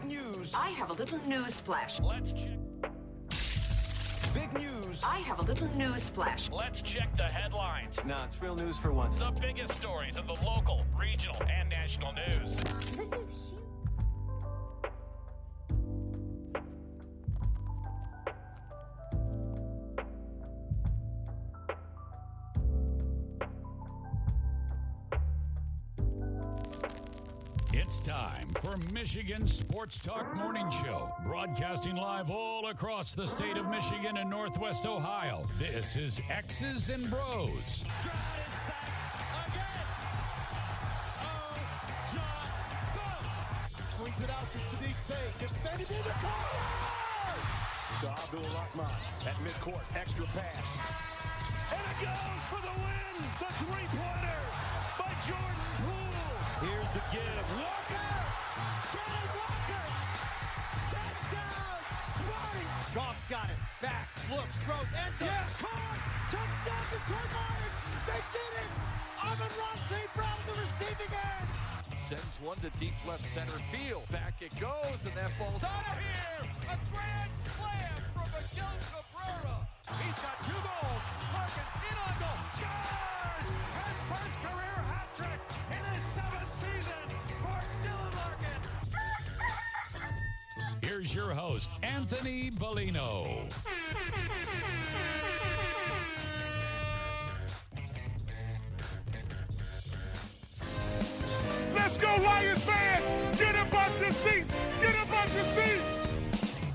Big news. I have a little news flash. Let's check. Big news. I have a little news flash. Let's check the headlines. Nah, it's real news for once. The biggest stories of the local, regional, and national news. This is huge. It's time for Michigan Sports Talk Morning Show, broadcasting live all across the state of Michigan and Northwest Ohio. This is X's and Bros. Swings it out to Sadiq Bey. Defended in the corner. To Abdul-Rahman at midcourt. Extra pass. And it goes for the win. The three-pointer by Jordan Poole. Here's the give. Walker. Kenneth Walker. Touchdown. Sparty. Goff's got it. Back. Looks. Throws. Ends up. Yes. Caught. Touchdown to Troy Lions. They did it. Amon-Ra St. Brown on the receiving end. Sends one to deep left center field. Back it goes, and that ball's out of here. A grand slam from Miguel Cabrera. He's got 2 goals. Larkin in on goal. Scores! His first career hat trick in his 7th season for Dylan Larkin. Here's your host, Anthony Bellino. Let's go, Lions fans! Get a bunch of seats! Get a bunch of seats!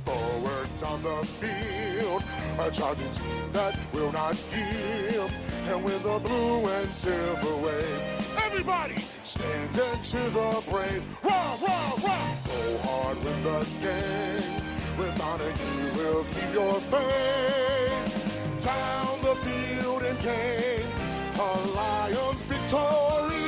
Forward on the field, a charging team that will not yield. And with the blue and silver wave, Everybody! stand into the brave. Rah, rah, rah! Go hard with the game. With honor, you will keep your faith. Down the field and gain a Lions victory.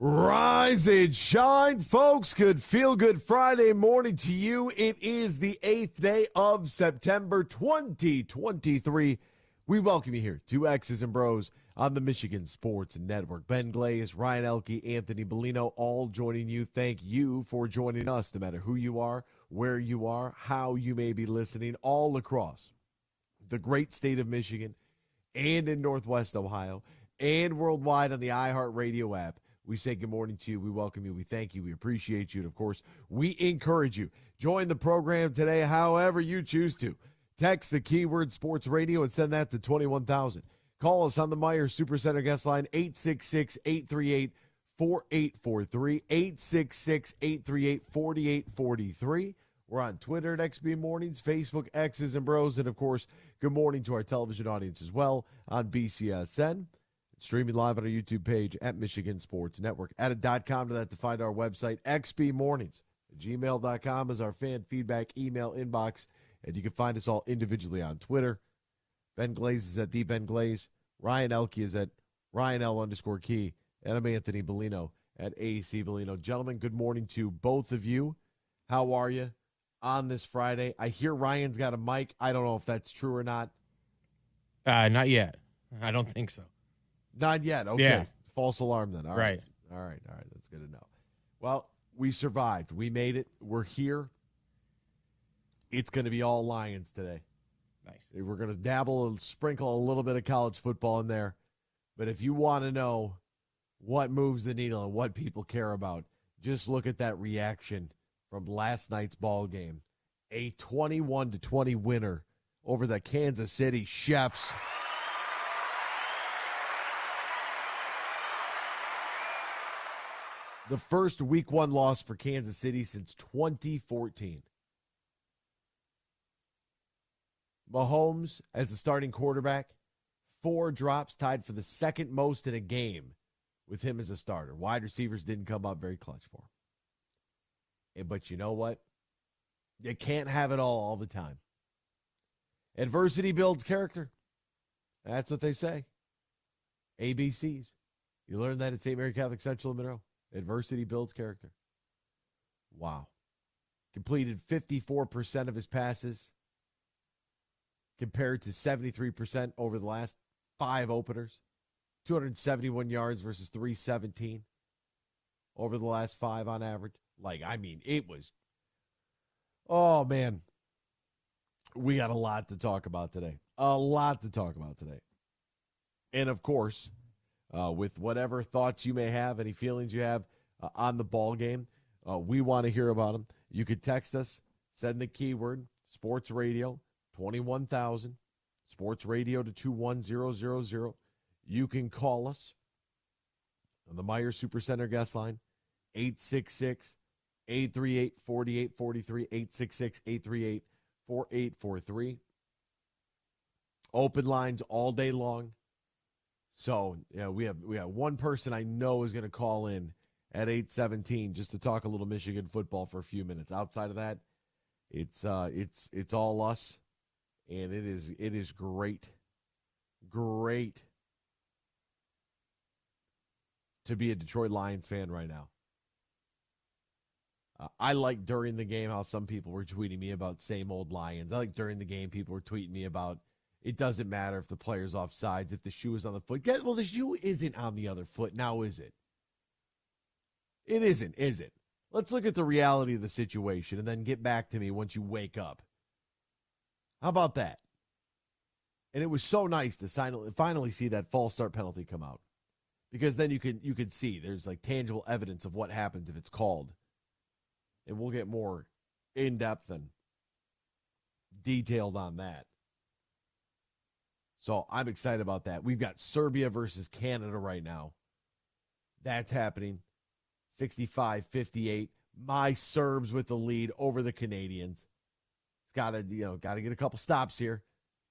Rise and shine, folks. Good feel-good Friday morning to you. It is the 8th day of September 2023. We welcome you here to X's and Bros on the Michigan Sports Network. Ben Glaze, Ryan Elke, Anthony Bellino, all joining you. Thank you for joining us, no matter who you are, where you are, how you may be listening, all across the great state of Michigan and in Northwest Ohio and worldwide on the iHeartRadio app. We say good morning to you. We welcome you. We thank you. We appreciate you. And, of course, we encourage you. Join the program today however you choose to. Text the keyword sports radio and send that to 21,000. Call us on the Myers Supercenter guest line, 866-838-4843, 866-838-4843. We're on Twitter at XB Mornings, Facebook, X's and Bros, and, of course, good morning to our television audience as well on BCSN. Streaming live on our YouTube page at Michigan Sports Network. Add a .com to that to find our website. XB Mornings. Gmail.com is our fan feedback email inbox. And you can find us all individually on Twitter. Ben Glaze is at TheBenGlaze. Ryan Elke is at RyanL_Key. And I'm Anthony Bellino at AEC Bellino. Gentlemen, good morning to both of you. How are you on this Friday? I hear Ryan's got a mic. I don't know if that's true or not. Not yet. I don't think so. Not yet. Okay. Yeah. False alarm then. All right. Right. All right. That's good to know. Well, we survived. We made it. We're here. It's going to be all Lions today. Nice. We're going to dabble and sprinkle a little bit of college football in there. But if you want to know what moves the needle and what people care about, just look at that reaction from last night's ball game. A 21-20 winner over the Kansas City Chiefs. The first week 1 loss for Kansas City since 2014. Mahomes, as the starting quarterback, 4 drops, tied for the second most in a game with him as a starter. Wide receivers didn't come up very clutch for him. But you know what? You can't have it all the time. Adversity builds character. That's what they say. ABCs. You learned that at St. Mary Catholic Central in Monroe. Adversity builds character. Wow. Completed 54% of his passes compared to 73% over the last 5 openers. 271 yards versus 317 over the last 5 on average. It was, oh, man. We got a lot to talk about today. And, of course, with whatever thoughts you may have, any feelings you have on the ball game, we want to hear about them. You could text us, send the keyword, Sports Radio, 21,000, Sports Radio to 21000. You can call us on the Meyer Supercenter guest line, 866-838-4843, 866-838-4843. Open lines all day long. So, we have one person I know is going to call in at 8:17 just to talk a little Michigan football for a few minutes. Outside of that, it's all us, and it is great to be a Detroit Lions fan right now. I like during the game how some people were tweeting me about same old Lions. I like during the game people were tweeting me about it doesn't matter if the player's offsides, if the shoe is on the foot. Well, the shoe isn't on the other foot now, is it? It isn't, is it? Let's look at the reality of the situation and then get back to me once you wake up. How about that? And it was so nice to finally see that false start penalty come out, because then you could see there's like tangible evidence of what happens if it's called. And we'll get more in-depth and detailed on that. So I'm excited about that. We've got Serbia versus Canada right now. That's happening. 65-58. My Serbs with the lead over the Canadians. It's got to get a couple stops here.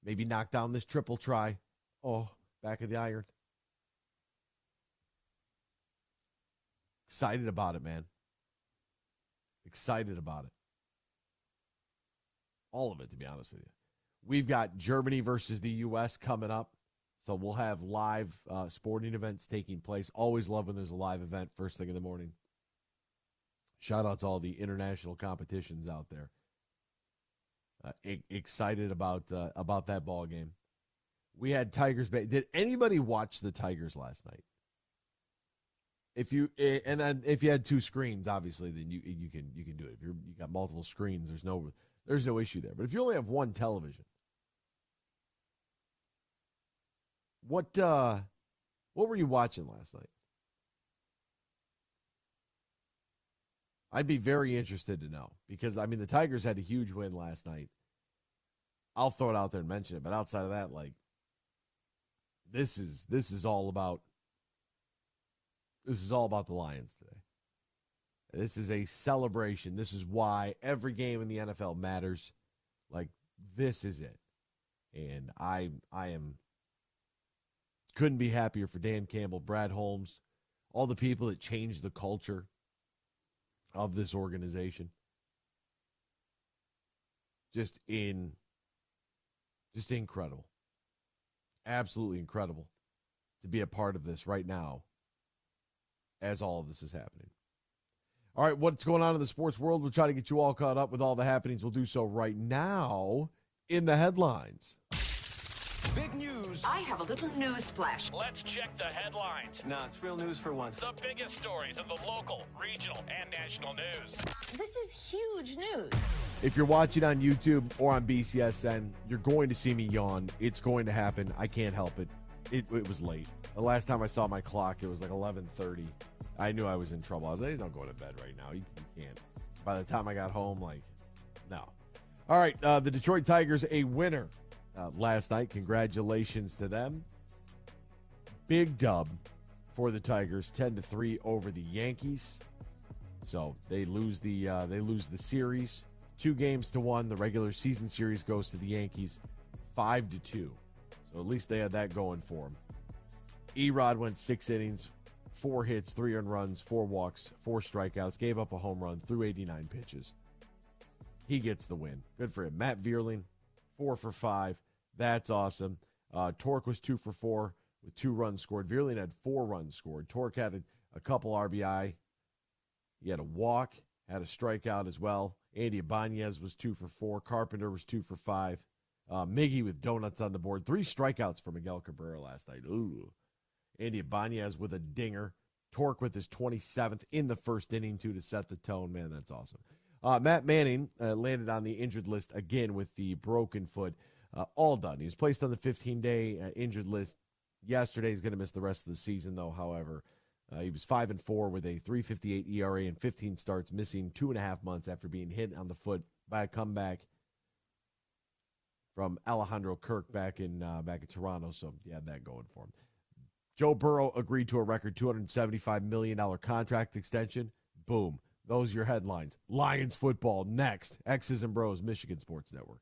Maybe knock down this triple try. Oh, back of the iron. Excited about it, man. Excited about it. All of it, to be honest with you. We've got Germany versus the U.S. coming up. So we'll have live sporting events taking place. Always love when there's a live event first thing in the morning. Shout out to all the international competitions out there. Excited about that ball game. We had Tigers. Did anybody watch the Tigers last night? If you had two screens, obviously, then you can do it. If you got multiple screens, there's no issue there. But if you only have one television, what were you watching last night? I'd be very interested to know, because the Tigers had a huge win last night. I'll throw it out there and mention it, but outside of that, this is all about the Lions today. This is a celebration. This is why every game in the NFL matters. This is it. And I couldn't be happier for Dan Campbell, Brad Holmes, all the people that changed the culture of this organization. Just incredible. Absolutely incredible to be a part of this right now as all of this is happening. All right, what's going on in the sports world? We'll try to get you all caught up with all the happenings. We'll do so right now in the headlines. Big news. I have a little news flash. Let's check the headlines. Nah, it's real news for once. The biggest stories of the local, regional, and national news. This is huge news. If you're watching on YouTube or on BCSN, you're going to see me yawn. It's going to happen. I can't help it. It was late. The last time I saw my clock, it was 11:30. I knew I was in trouble. I was like, don't go to bed right now. You can't. By the time I got home, no. All right, the Detroit Tigers, a winner last night. Congratulations to them. Big dub for the Tigers, 10-3 over the Yankees. So they lose the series, 2-1. The regular season series goes to the Yankees, 5-2. So at least they had that going for them. Erod went 6 innings, 4 hits, 3 earned runs, 4 walks, 4 strikeouts, gave up a home run through 89 pitches. He gets the win. Good for him. Matt Vierling, 4 for 5. That's awesome. Tork was 2 for 4 with 2 runs scored. Vierling had 4 runs scored. Tork had a couple RBI. He had a walk, had a strikeout as well. Andy Ibanez was 2 for 4. Carpenter was 2 for 5. Miggy with donuts on the board. 3 strikeouts for Miguel Cabrera last night. Ooh. Andy Ibanez with a dinger. Tork with his 27th in the first inning, too, to set the tone. Man, that's awesome. Matt Manning landed on the injured list again with the broken foot. All done. He was placed on the 15-day injured list yesterday. He's going to miss the rest of the season, though, however. He was 5-4 with a 3.58 ERA and 15 starts, missing 2.5 months after being hit on the foot by a comeback from Alejandro Kirk back in Toronto. So he had that going for him. Joe Burrow agreed to a record $275 million contract extension. Boom. Those are your headlines. Lions football next. X's and Bros, Michigan Sports Network.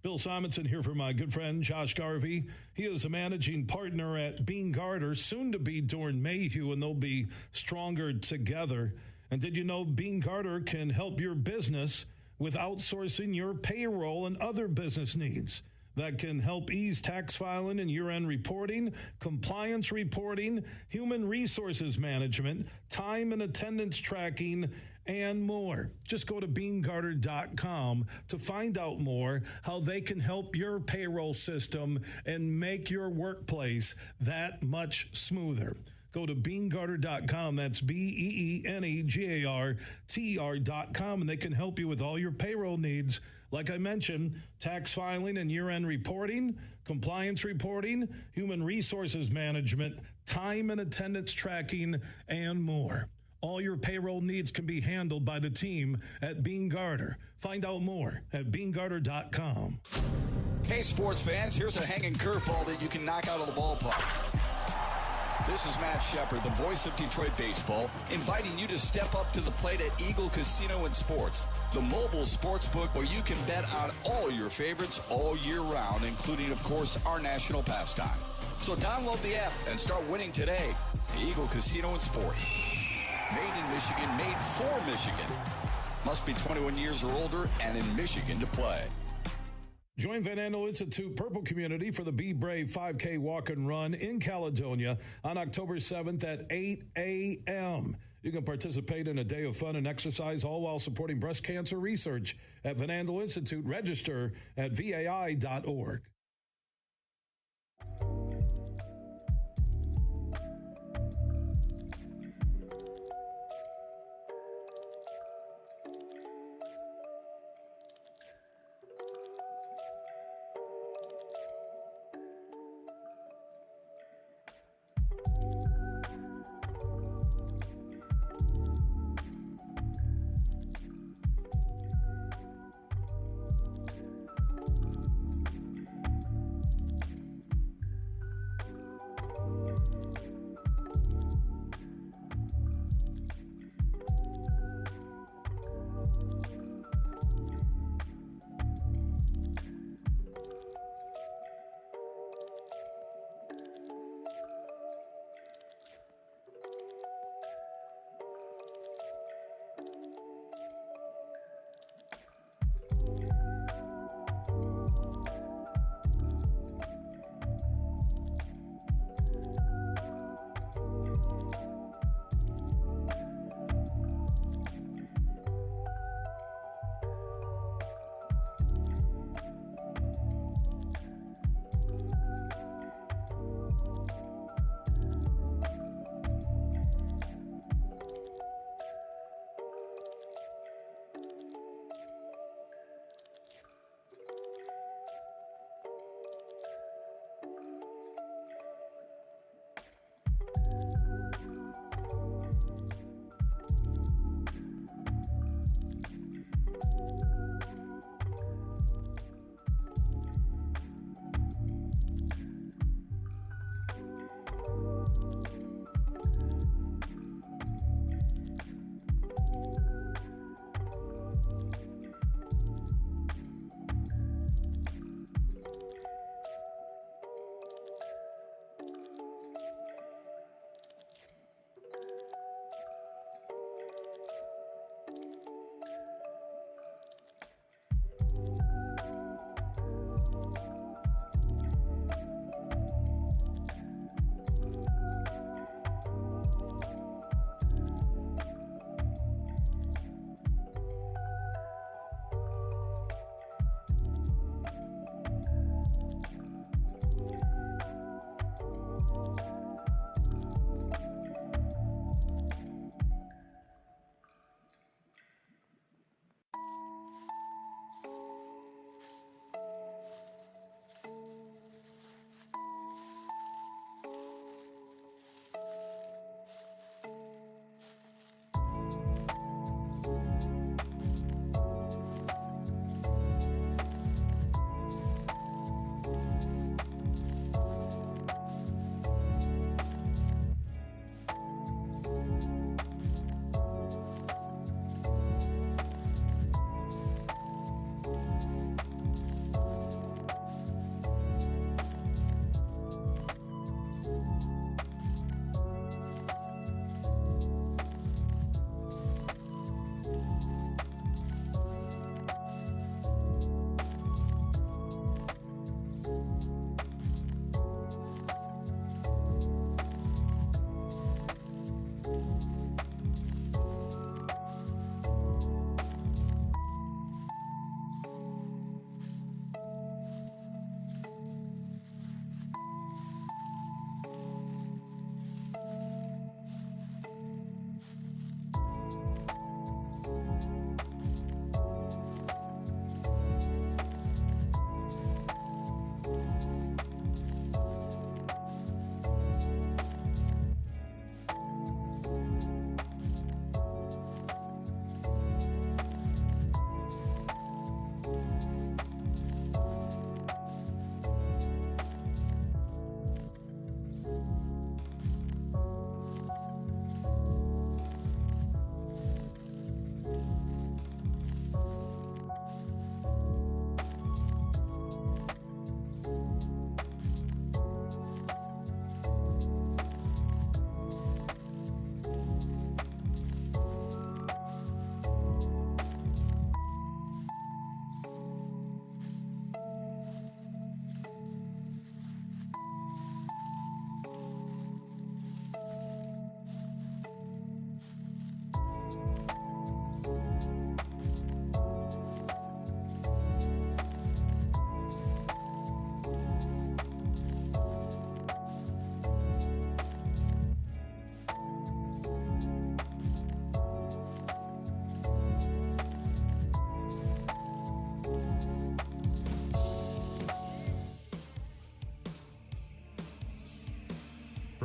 Bill Simonson here for my good friend Josh Garvey. He is a managing partner at Bean Garter, soon to be Dorn Mayhew, and they'll be stronger together. And did you know Bean Garter can help your business with outsourcing your payroll and other business needs? That can help ease tax filing and year-end reporting, compliance reporting, human resources management, time and attendance tracking, and more. Just go to BeanGarter.com to find out more how they can help your payroll system and make your workplace that much smoother. Go to BeanGarter.com. That's BeanGartr.com, and they can help you with all your payroll needs. Like I mentioned, tax filing and year-end reporting, compliance reporting, human resources management, time and attendance tracking, and more. All your payroll needs can be handled by the team at Bean Garter. Find out more at BeanGarter.com. Hey, sports fans, here's a hanging curveball that you can knock out of the ballpark. This is Matt Shepard, the voice of Detroit baseball, inviting you to step up to the plate at Eagle Casino and Sports, the mobile sports book where you can bet on all your favorites all year round, including, of course, our national pastime. So download the app and start winning today. Eagle Casino and Sports. Made in Michigan, made for Michigan. Must be 21 years or older and in Michigan to play. Join Van Andel Institute Purple Community for the Be Brave 5K Walk and Run in Caledonia on October 7th at 8 a.m. You can participate in a day of fun and exercise, all while supporting breast cancer research at Van Andel Institute. Register at vai.org.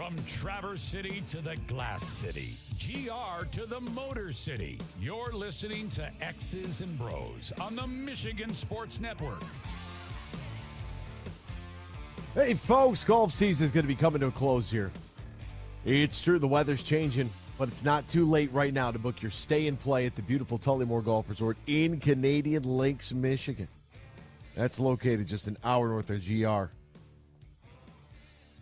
From Traverse City to the Glass City, GR to the Motor City, you're listening to X's and Bros on the Michigan Sports Network. Hey, folks, golf season is going to be coming to a close here. It's true, the weather's changing, but it's not too late right now to book your stay and play at the beautiful Tullymore Golf Resort in Canadian Lakes, Michigan. That's located just an hour north of GR.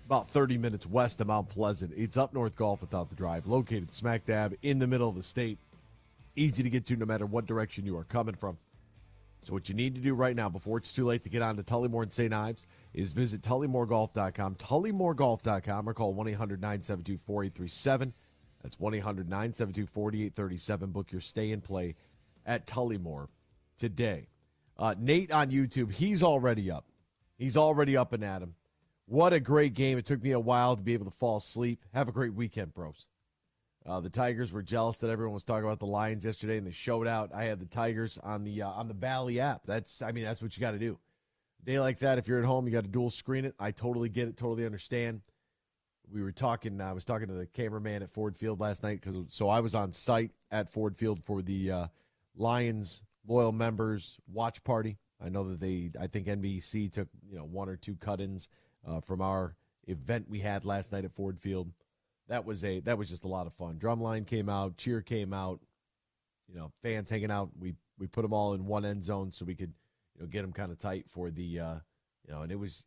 About 30 minutes west of Mount Pleasant. It's up north golf without the drive, located smack dab in the middle of the state. Easy to get to no matter what direction you are coming from. So what you need to do right now before it's too late to get on to Tullymore and St. Ives is visit tullymoregolf.com, tullymoregolf.com, or call 1-800-972-4837. That's 1-800-972-4837. Book your stay and play at Tullymore today. Nate on YouTube, he's already up. He's already up and at him. What a great game. It took me a while to be able to fall asleep. Have a great weekend, bros. The Tigers were jealous that everyone was talking about the Lions yesterday, and they showed out. I had the Tigers on the Bally app. That's what you got to do. A day like that, if you're at home, you got to dual screen it. I totally get it, totally understand. I was talking to the cameraman at Ford Field last night, so I was on site at Ford Field for the Lions loyal members watch party. I know that I think NBC took one or two cut-ins from our event we had last night at Ford Field. That was just a lot of fun. Drumline came out, cheer came out, fans hanging out. We put them all in one end zone so we could get them kind of tight for the and it was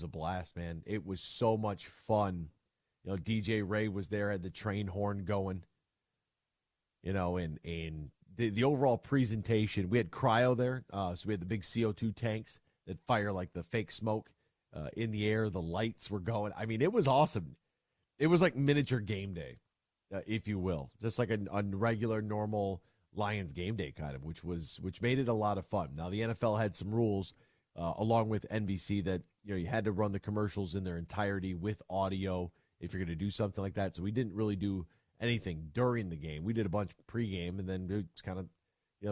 a blast, man. It was so much fun. DJ Ray was there, had the train horn going. And the overall presentation, we had cryo there, so we had the big CO2 tanks that fire like the fake smoke in the air. The lights were going. I mean, it was awesome. It was like miniature game day, if you will, just like a regular, normal Lions game day kind of, which made it a lot of fun. Now, the NFL had some rules along with NBC that you had to run the commercials in their entirety with audio if you're going to do something like that. So we didn't really do anything during the game. We did a bunch pregame, and then we just kind of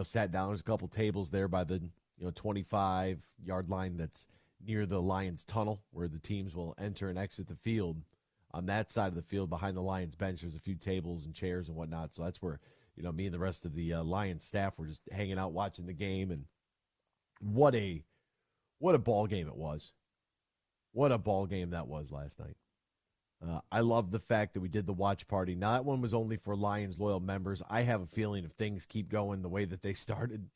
sat down. There's a couple tables there by the 25-yard line that's near the Lions tunnel where the teams will enter and exit the field. On that side of the field, behind the Lions bench, there's a few tables and chairs and whatnot. So that's where, me and the rest of the Lions staff were just hanging out, watching the game. And what a ball game it was. What a ball game that was last night. I love the fact that we did the watch party. Now, that one was only for Lions loyal members. I have a feeling if things keep going the way that they started,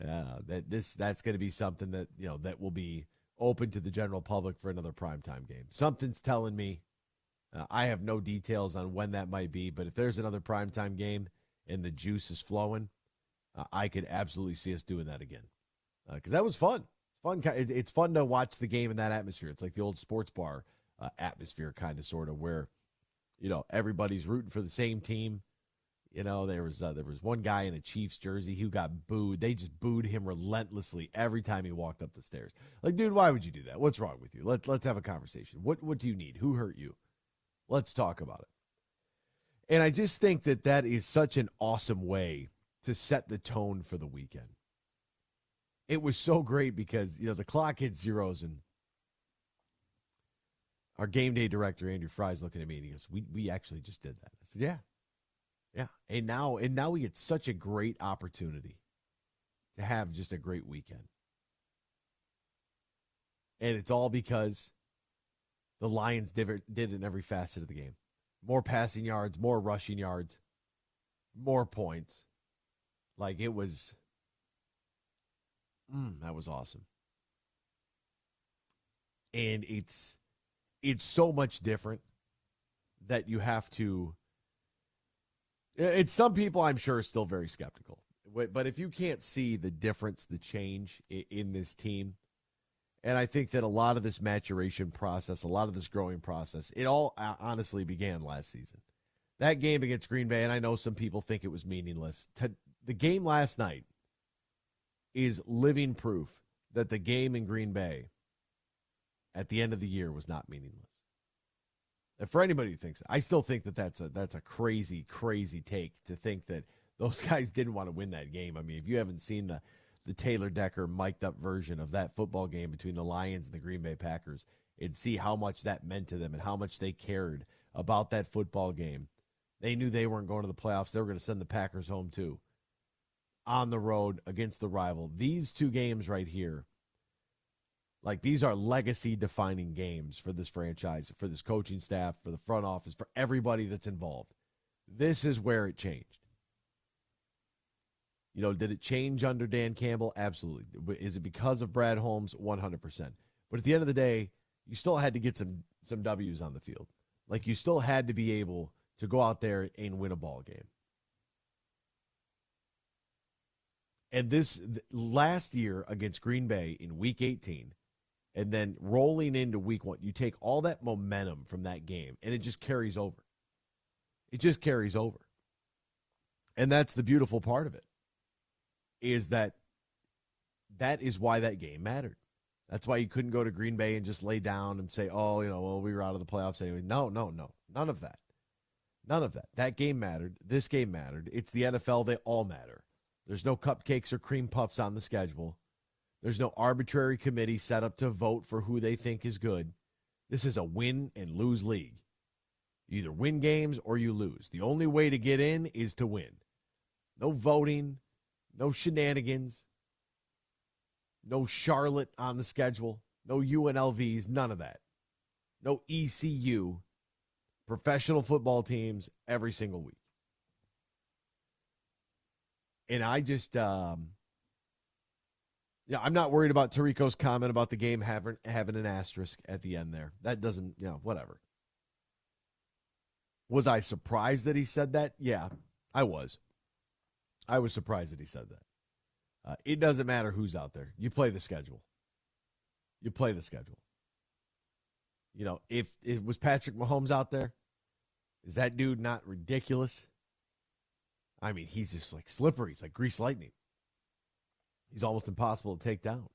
that's going to be something that, that will be open to the general public for another primetime game. Something's telling me. I have no details on when that might be, but if there's another primetime game and the juice is flowing, I could absolutely see us doing that again. Because that was fun. It's fun to watch the game in that atmosphere. It's like the old sports bar atmosphere, kind of, sort of, where everybody's rooting for the same team. There was one guy in a Chiefs jersey who got booed. They just booed him relentlessly every time he walked up the stairs. Like, dude, why would you do that? What's wrong with you? Let's have a conversation. What do you need? Who hurt you? Let's talk about it. And I just think that is such an awesome way to set the tone for the weekend. It was so great because, the clock hit zeros, and our game day director, Andrew Fry's looking at me, and he goes, we actually just did that. I said, yeah. And now we get such a great opportunity to have just a great weekend. And it's all because the Lions did it in every facet of the game. More passing yards, more rushing yards, more points. Like, it was, that was awesome. And it's so much different that you have to, some people I'm sure are still very skeptical. But if you can't see the difference, the change in this team, and I think that a lot of this maturation process, a lot of this growing process, it all honestly began last season. That game against Green Bay, and I know some people think it was meaningless. The game last night is living proof that the game in Green Bay at the end of the year was not meaningless. And for anybody who thinks, I still think that's a crazy, crazy take to think that those guys didn't want to win that game. I mean, if you haven't seen the Taylor Decker mic'd up version of that football game between the Lions and the Green Bay Packers, and see how much that meant to them and how much they cared about that football game. They knew they weren't going to the playoffs. They were going to send the Packers home too, on the road against the rival. These two games right here, like, these are legacy-defining games for this franchise, for this coaching staff, for the front office, for everybody that's involved. This is where it changed. You know, did it change under Dan Campbell? Absolutely. Is it because of Brad Holmes? 100%. But at the end of the day, you still had to get some W's on the field. Like, you still had to be able to go out there and win a ball game. And this last year against Green Bay in Week 18, and then rolling into Week 1, you take all that momentum from that game, and it just carries over. It just carries over. And that's the beautiful part of it, is that is why that game mattered. That's why you couldn't go to Green Bay and just lay down and say, oh, you know, well, we were out of the playoffs anyway. No. None of that. None of that. That game mattered. This game mattered. It's the NFL. They all matter. There's no cupcakes or cream puffs on the schedule. There's no arbitrary committee set up to vote for who they think is good. This is a win and lose league. You either win games or you lose. The only way to get in is to win. No voting, no shenanigans, no Charlotte on the schedule, no UNLVs, none of that. No ECU, professional football teams every single week. And I just, I'm not worried about Tirico's comment about the game having an asterisk at the end there. That doesn't, whatever. Was I surprised that he said that? Yeah, I was. I was surprised that he said that. It doesn't matter who's out there. You play the schedule. You play the schedule. You know, if it was Patrick Mahomes out there, is that dude not ridiculous? I mean, he's just like slippery. He's like grease lightning. He's almost impossible to take down.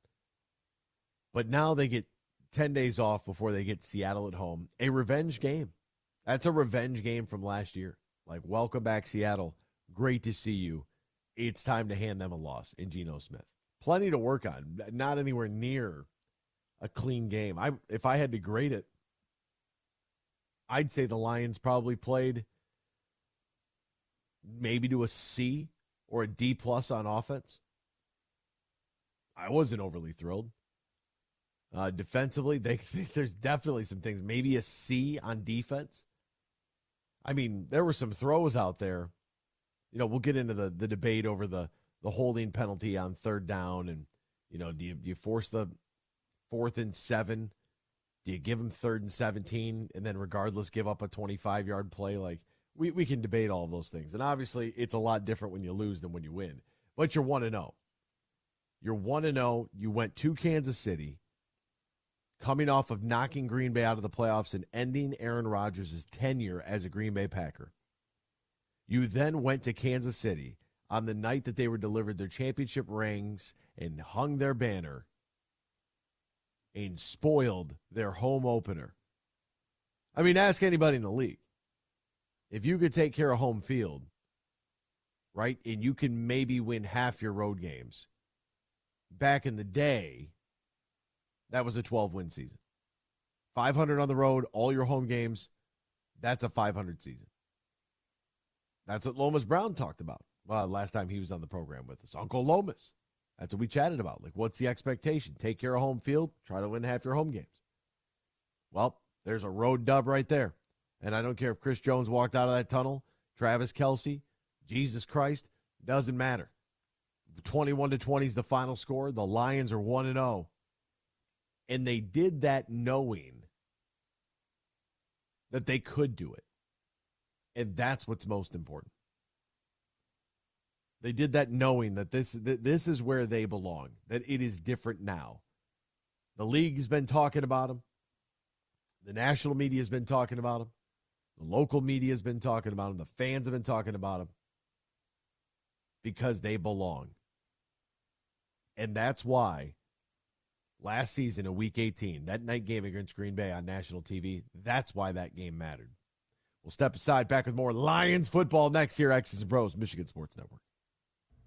But now they get 10 days off before they get Seattle at home. A revenge game. That's a revenge game from last year. Like, welcome back, Seattle. Great to see you. It's time to hand them a loss in Geno Smith. Plenty to work on. Not anywhere near a clean game. If I had to grade it, I'd say the Lions probably played maybe to a C or a D+ on offense. I wasn't overly thrilled. Defensively, there's definitely some things. Maybe a C on defense. I mean, there were some throws out there. You know, we'll get into the debate over the holding penalty on third down. And, do you force the 4th and 7? Do you give them 3rd and 17 and then regardless give up a 25-yard play? Like, we can debate all those things. And obviously it's a lot different when you lose than when you win. But you're 1-0. You're 1-0. You went to Kansas City, coming off of knocking Green Bay out of the playoffs and ending Aaron Rodgers' tenure as a Green Bay Packer. You then went to Kansas City on the night that they were delivered their championship rings and hung their banner and spoiled their home opener. I mean, ask anybody in the league. If you could take care of home field, right, and you can maybe win half your road games, back in the day, that was a 12-win season. 500 on the road, all your home games, that's a 500 season. That's what Lomas Brown talked about last time he was on the program with us. Uncle Lomas. That's what we chatted about. Like, what's the expectation? Take care of home field, try to win half your home games. Well, there's a road dub right there. And I don't care if Chris Jones walked out of that tunnel, Travis Kelce, Jesus Christ, doesn't matter. 21-20 is the final score. The Lions are 1-0. And they did that knowing that they could do it. And that's what's most important. They did that knowing that this is where they belong, that it is different now. The league's been talking about them. The national media has been talking about them. The local media has been talking about them. The fans have been talking about them because they belong. And that's why last season in Week 18, that night game against Green Bay on national TV, that's why that game mattered. We'll step aside, back with more Lions football next here, X's and Bros, Michigan Sports Network.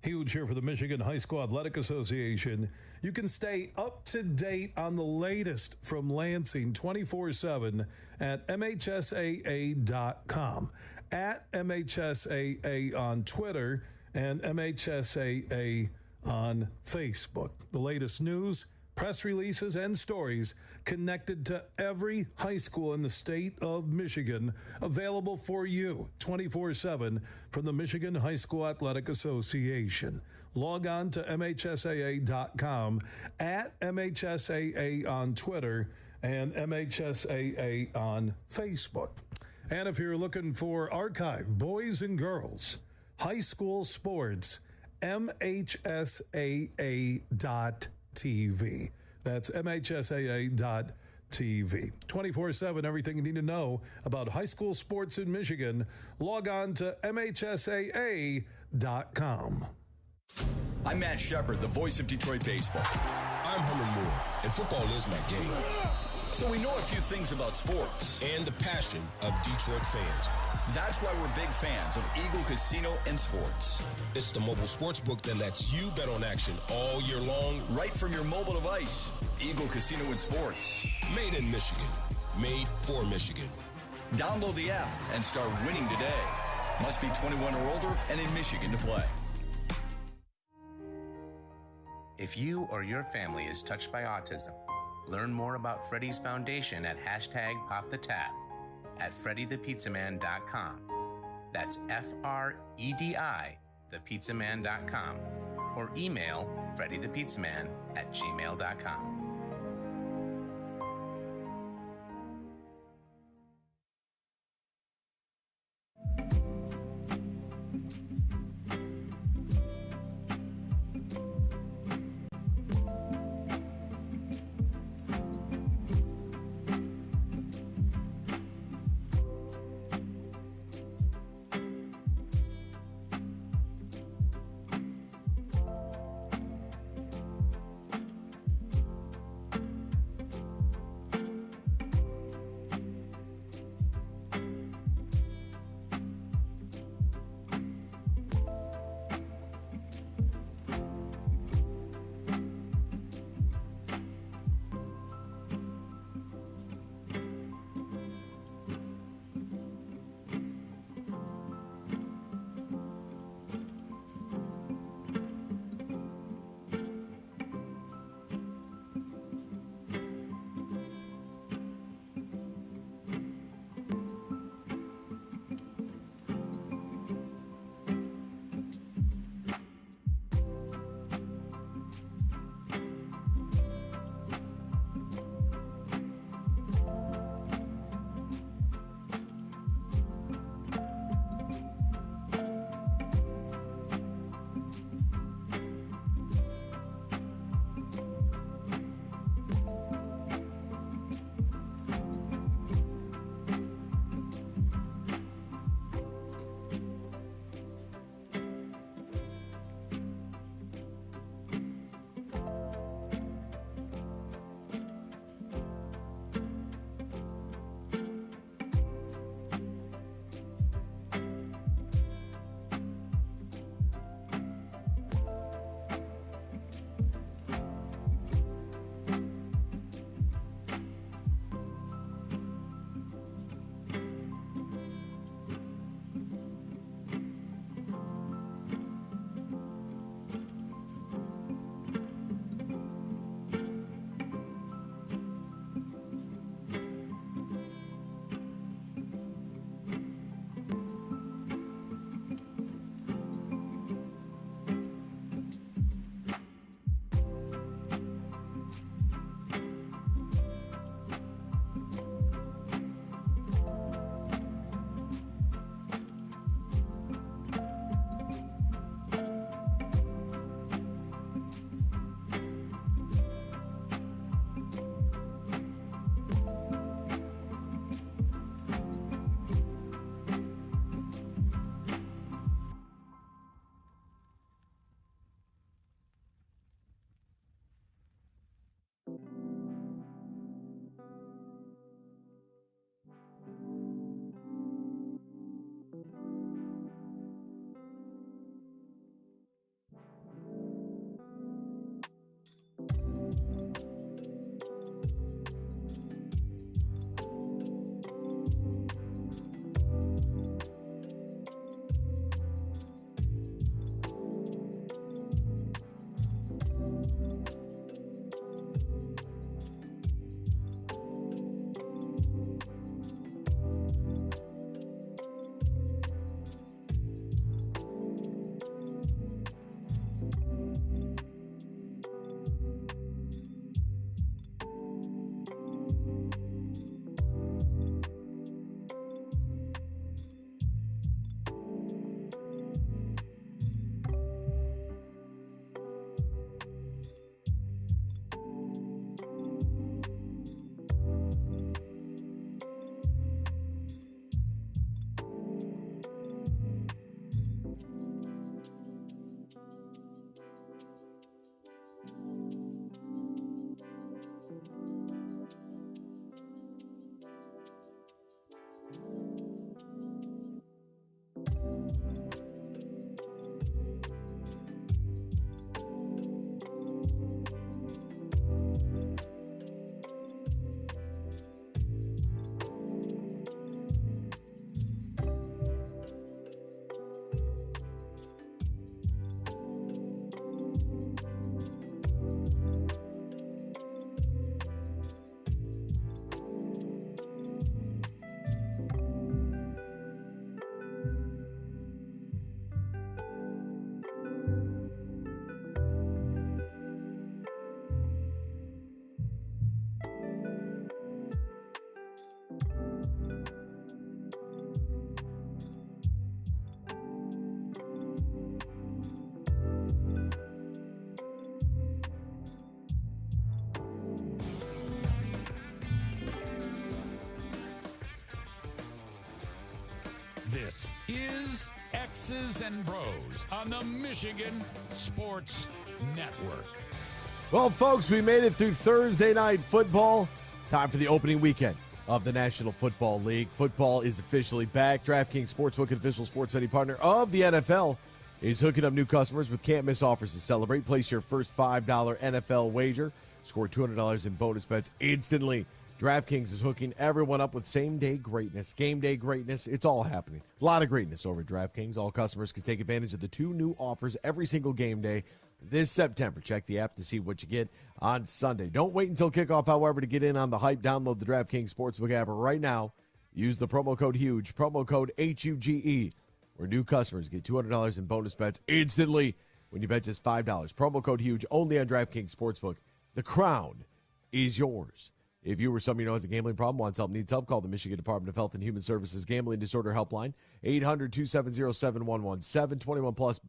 Huge here for the Michigan High School Athletic Association. You can stay up to date on the latest from Lansing 24/7 at MHSAA.com, at MHSAA on Twitter, and MHSAA on Facebook. The latest news, press releases, and stories connected to every high school in the state of Michigan, available for you 24/7 from the Michigan High School Athletic Association. Log on to MHSAA.com, at MHSAA on Twitter, and MHSAA on Facebook. And if you're looking for archive boys and girls high school sports, MHSAA.TV. That's MHSAA.TV. 24/7, everything you need to know about high school sports in Michigan. Log on to MHSAA.com. I'm Matt Shepard, the voice of Detroit baseball. I'm Herman Moore, and football is my game. So we know a few things about sports. And the passion of Detroit fans. That's why we're big fans of Eagle Casino and Sports. It's the mobile sports book that lets you bet on action all year long. Right from your mobile device. Eagle Casino and Sports. Made in Michigan. Made for Michigan. Download the app and start winning today. Must be 21 or older and in Michigan to play. If you or your family is touched by autism, learn more about Freddy's Foundation at #PopTheTap at FreddyThePizzaman.com. That's FREDI, thepizzaman.com, or email FreddyThePizzaman@gmail.com. This is X's and Bros on the Michigan Sports Network. Well, folks, we made it through Thursday night football. Time for the opening weekend of the National Football League. Football is officially back. DraftKings Sportsbook, official sports betting partner of the NFL, is hooking up new customers with can't-miss offers to celebrate. Place your first $5 NFL wager. Score $200 in bonus bets instantly. DraftKings is hooking everyone up with same-day greatness, game-day greatness. It's all happening. A lot of greatness over at DraftKings. All customers can take advantage of the 2 new offers every single game day this September. Check the app to see what you get on Sunday. Don't wait until kickoff, however, to get in on the hype. Download the DraftKings Sportsbook app right now. Use the promo code HUGE, promo code HUGE, where new customers get $200 in bonus bets instantly when you bet just $5. Promo code HUGE only on DraftKings Sportsbook. The crown is yours. If you or someone you know has a gambling problem, wants help, needs help, call the Michigan Department of Health and Human Services Gambling Disorder Helpline, 800-270-7117, 21 plus,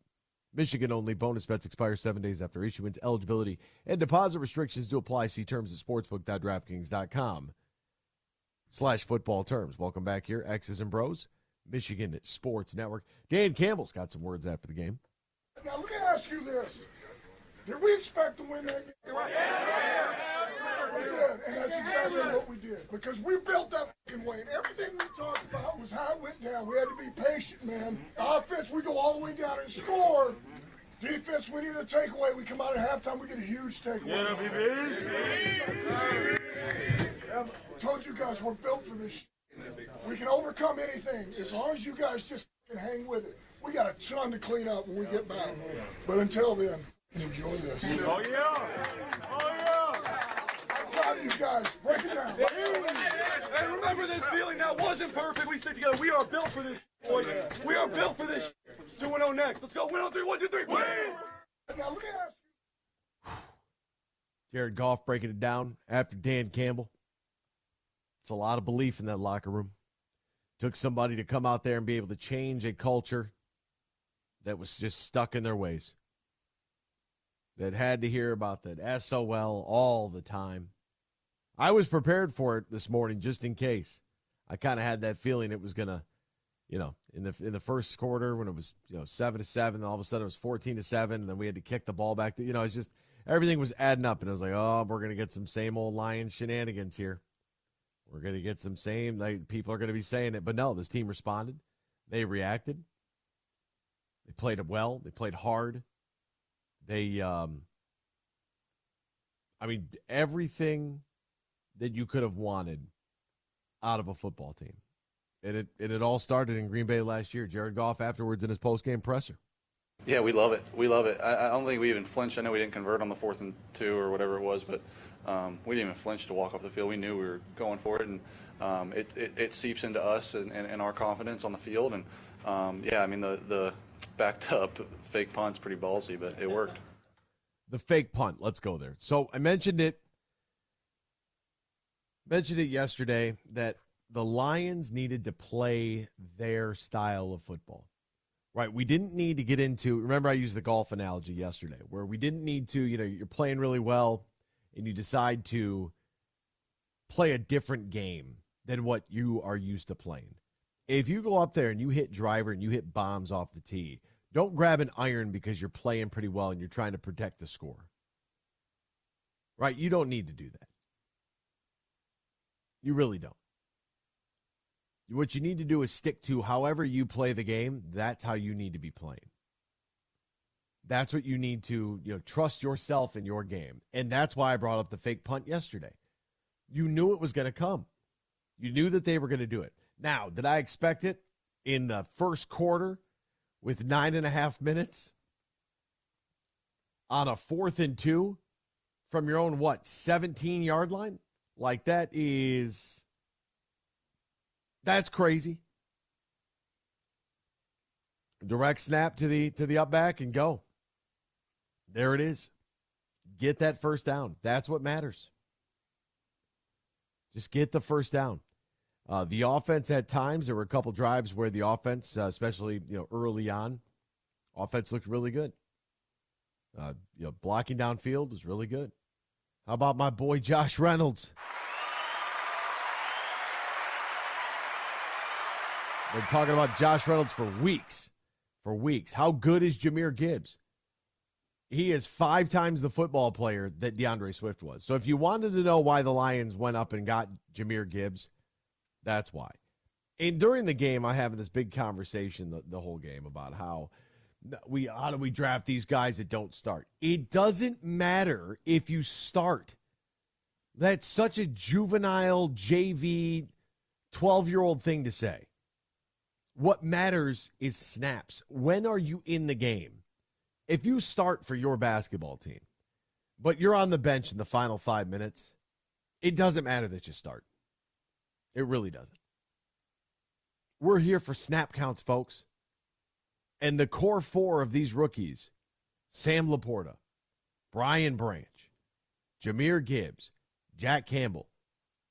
Michigan only. Bonus bets expire 7 days after issuance. Eligibility and deposit restrictions do apply. See terms at sportsbook.draftkings.com/football terms. Welcome back here, X's and Bros, Michigan Sports Network. Dan Campbell's got some words after the game. Now, let me ask you this. Did we expect to win that game? Yeah. We did, and that's exactly what we did. Because we built that fucking way, and everything we talked about was how it went down. We had to be patient, man. Offense, we go all the way down and score. Defense, we need a takeaway. We come out at halftime, we get a huge takeaway. Yeah, baby. I told you guys we're built for this shit. We can overcome anything as long as you guys just fucking hang with it. We got a ton to clean up when we get back. But until then, enjoy this. Oh, yeah. Oh, yeah. I'm proud of you guys. Break it down. Hey, remember this feeling that wasn't perfect. We stick together. We are built for this, boys. We are built for this. 2-0 next. Let's go. Win on 3. 1, 2, 3. Win! Now, let me ask you. Jared Goff breaking it down after Dan Campbell. It's a lot of belief in that locker room. Took somebody to come out there and be able to change a culture that was just stuck in their ways, that had to hear about that SOL all the time. I was prepared for it this morning just in case. I kind of had that feeling it was going to, in the first quarter when it was 7-7, all of a sudden it was 14-7, and then we had to kick the ball back. It's just everything was adding up, and I was like, oh, we're going to get some same old Lion shenanigans here. We're going to get some people are going to be saying it. But no, this team responded. They reacted. They played it well. They played hard. They, everything that you could have wanted out of a football team. And it all started in Green Bay last year. Jared Goff afterwards in his post-game presser. Yeah, we love it. We love it. I don't think we even flinched. I know we didn't convert on the 4th and 2 or whatever it was, but we didn't even flinch to walk off the field. We knew we were going for it, and it seeps into us and our confidence on the field. And, the backed up fake punt's pretty ballsy, but it worked. The fake punt, let's go there. So I mentioned it yesterday that the Lions needed to play their style of football. Right, we didn't need to get into, remember I used the golf analogy yesterday, where we didn't need to, you're playing really well, and you decide to play a different game than what you are used to playing. If you go up there and you hit driver and you hit bombs off the tee, don't grab an iron because you're playing pretty well and you're trying to protect the score. Right, you don't need to do that. You really don't. What you need to do is stick to however you play the game. That's how you need to be playing. That's what you need to, trust yourself in your game. And that's why I brought up the fake punt yesterday. You knew it was going to come. You knew that they were going to do it. Now, did I expect it in the first quarter with 9.5 minutes on a 4th and 2 from your own, 17-yard line? Like that's crazy. Direct snap to the up back and go. There it is. Get that first down. That's what matters. Just get the first down. The offense at times, there were a couple drives where the offense, especially early on, offense looked really good. Blocking downfield was really good. How about my boy Josh Reynolds? We're talking about Josh Reynolds for weeks. For weeks. How good is Jahmyr Gibbs? He is 5 times the football player that DeAndre Swift was. So if you wanted to know why the Lions went up and got Jahmyr Gibbs, that's why. And during the game, I'm having this big conversation the whole game about how do we draft these guys that don't start. It doesn't matter if you start. That's such a juvenile JV 12-year-old thing to say. What matters is snaps. When are you in the game? If you start for your basketball team, but you're on the bench in the final 5 minutes, it doesn't matter that you start. It really doesn't. We're here for snap counts, folks. And the core 4 of these rookies, Sam Laporta, Brian Branch, Jahmyr Gibbs, Jack Campbell,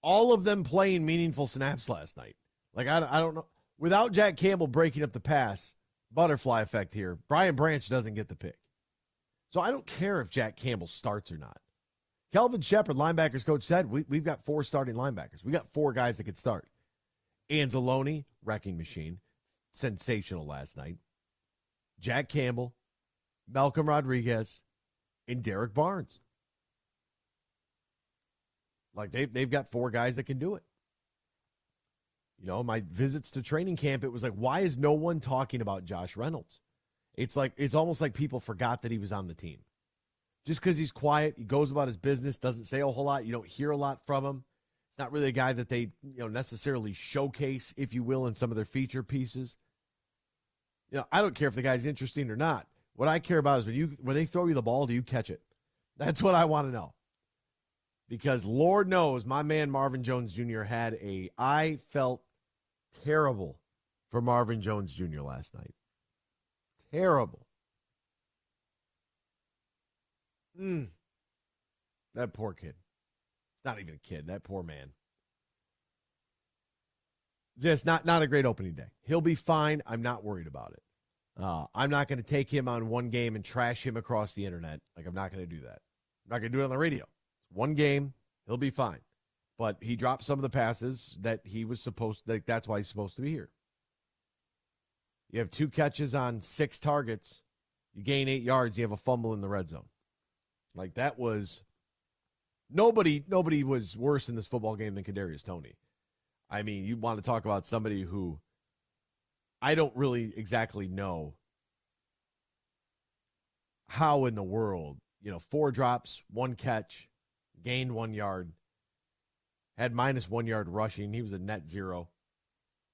all of them playing meaningful snaps last night. Like, I don't know. Without Jack Campbell breaking up the pass, butterfly effect here, Brian Branch doesn't get the pick. So I don't care if Jack Campbell starts or not. Kelvin Shepard, linebackers coach, said we've got 4 starting linebackers. We got 4 guys that could start. Anzalone, wrecking machine, sensational last night. Jack Campbell, Malcolm Rodriguez, and Derek Barnes. Like, they've got 4 guys that can do it. You know, my visits to training camp, it was like, why is no one talking about Josh Reynolds? It's almost like people forgot that he was on the team. Just because he's quiet, he goes about his business, doesn't say a whole lot. You don't hear a lot from him. It's not really a guy that they, necessarily showcase, if you will, in some of their feature pieces. I don't care if the guy's interesting or not. What I care about is when they throw you the ball, do you catch it? That's what I want to know. Because Lord knows my man Marvin Jones Jr. I felt terrible for Marvin Jones Jr. last night. Terrible. That poor kid. Not even a kid. That poor man. Just not a great opening day. He'll be fine. I'm not worried about it. I'm not going to take him on one game and trash him across the internet. Like, I'm not going to do that. I'm not going to do it on the radio. One game, he'll be fine. But he dropped some of the passes that he was supposed to. That's why he's supposed to be here. You have 2 catches on 6 targets. You gain 8 yards. You have a fumble in the red zone. Like, that was nobody was worse in this football game than Kadarius Toney. I mean, you want to talk about somebody who I don't really exactly know how in the world, 4 drops, 1 catch, gained 1 yard, had -1 yard rushing. He was a net 0.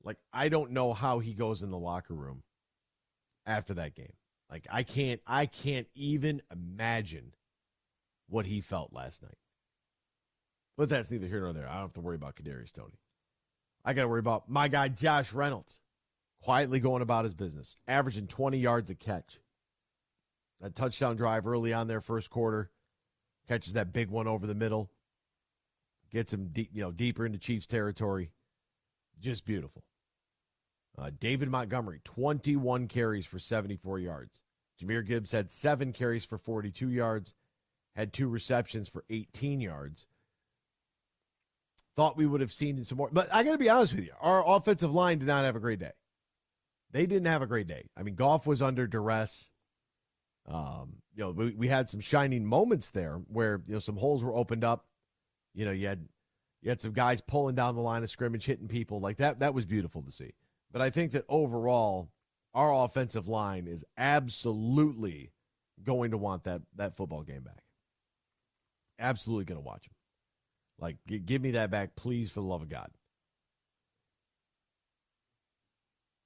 Like, I don't know how he goes in the locker room after that game. Like, I can't even imagine what he felt last night. But that's neither here nor there. I don't have to worry about Kadarius Toney. I got to worry about my guy Josh Reynolds, quietly going about his business, averaging 20 yards a catch. That touchdown drive early on there, first quarter, catches that big one over the middle, gets him deeper into Chiefs territory. Just beautiful. David Montgomery, 21 carries for 74 yards. Jahmyr Gibbs had 7 carries for 42 yards, had 2 receptions for 18 yards. Thought we would have seen some more. But I got to be honest with you, our offensive line did not have a great day. They didn't have a great day. I mean, Goff was under duress. We had some shining moments there where, some holes were opened up. You had some guys pulling down the line of scrimmage, hitting people like that. That was beautiful to see. But I think that overall, our offensive line is absolutely going to want that football game back. Absolutely going to watch them. Like, give me that back, please, for the love of God.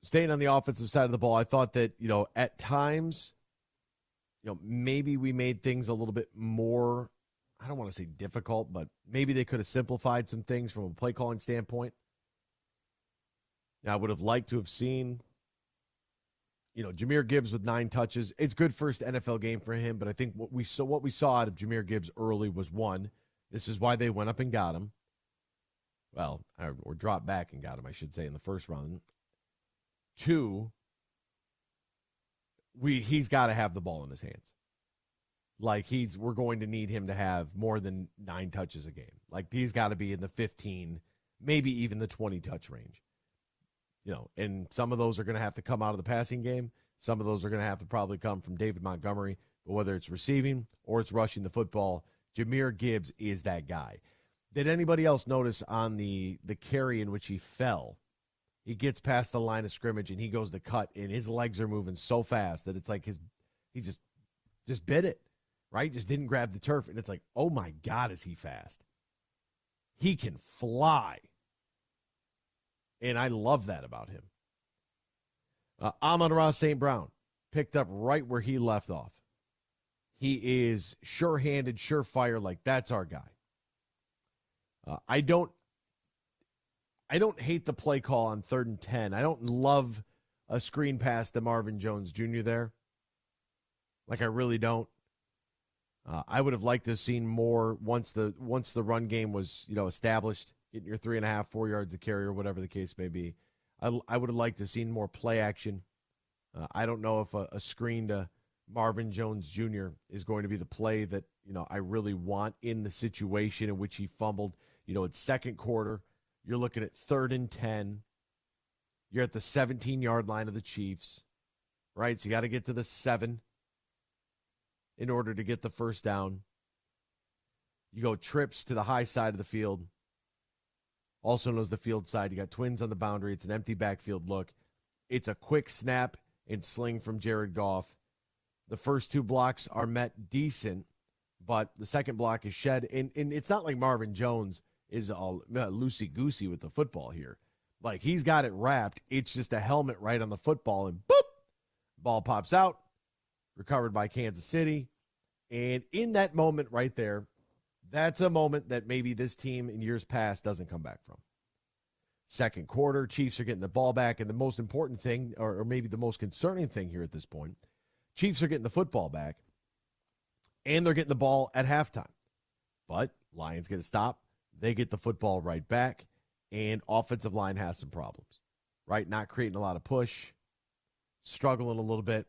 Staying on the offensive side of the ball, I thought that, at times, maybe we made things a little bit more, I don't want to say difficult, but maybe they could have simplified some things from a play calling standpoint. Now, I would have liked to have seen, Jahmyr Gibbs with 9 touches. It's good first NFL game for him, but I think what we saw out of Jahmyr Gibbs early was, 1, this is why they went up and got him. Well, or dropped back and got him, I should say, in the first round. 2, he's got to have the ball in his hands. Like, we're going to need him to have more than 9 touches a game. Like, he's got to be in the 15, maybe even the 20 touch range. And some of those are going to have to come out of the passing game. Some of those are going to have to probably come from David Montgomery. But whether it's receiving or it's rushing the football, Jahmyr Gibbs is that guy. Did anybody else notice on the carry in which he fell? He gets past the line of scrimmage and he goes to cut, and his legs are moving so fast that it's like he just bit it, right? Just didn't grab the turf, and it's like, oh my God, is he fast? He can fly, and I love that about him. Amon-Ra St. Brown picked up right where he left off. He is sure-handed, surefire, like that's our guy. I don't hate the play call on 3rd and 10. I don't love a screen pass to Marvin Jones Jr. there. Like, I really don't. I would have liked to have seen more once the run game was, established, getting your 3.5, 4 yards of carry or whatever the case may be. I would have liked to have seen more play action. I don't know if a screen to Marvin Jones Jr. is going to be the play that, I really want in the situation in which he fumbled. It's second quarter. You're looking at 3rd and 10. You're at the 17-yard line of the Chiefs, right? So you got to get to the 7 in order to get the first down. You go trips to the high side of the field, also known as the field side. You got twins on the boundary. It's an empty backfield look. It's a quick snap and sling from Jared Goff. The first 2 blocks are met decent, but the second block is shed. And it's not like Marvin Jones is all loosey-goosey with the football here. Like, he's got it wrapped. It's just a helmet right on the football, and boop, ball pops out, recovered by Kansas City. And in that moment right there, that's a moment that maybe this team in years past doesn't come back from. Second quarter, Chiefs are getting the ball back, and the most important thing, or maybe the most concerning thing here at this point, Chiefs are getting the football back, and they're getting the ball at halftime. But Lions get a stop. They get the football right back, and offensive line has some problems, right? Not creating a lot of push, struggling a little bit,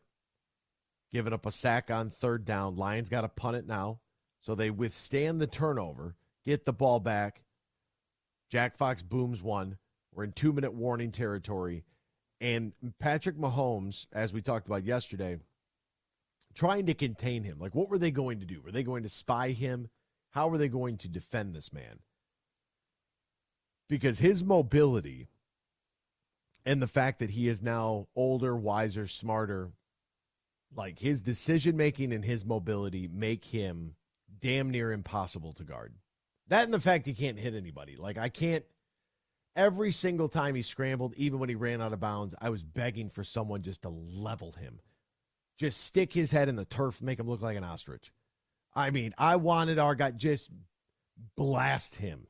giving up a sack on 3rd down. Lions got to punt it now, so they withstand the turnover, get the ball back. Jack Fox booms one. We're in 2-minute warning territory, and Patrick Mahomes, as we talked about yesterday, trying to contain him. Like, what were they going to do? Were they going to spy him? How were they going to defend this man? Because his mobility and the fact that he is now older, wiser, smarter, like his decision-making and his mobility make him damn near impossible to guard. That and the fact he can't hit anybody. Like, I can't, every single time he scrambled, even when he ran out of bounds, I was begging for someone just to level him. Just stick his head in the turf, make him look like an ostrich. I mean, I wanted our guy, just blast him.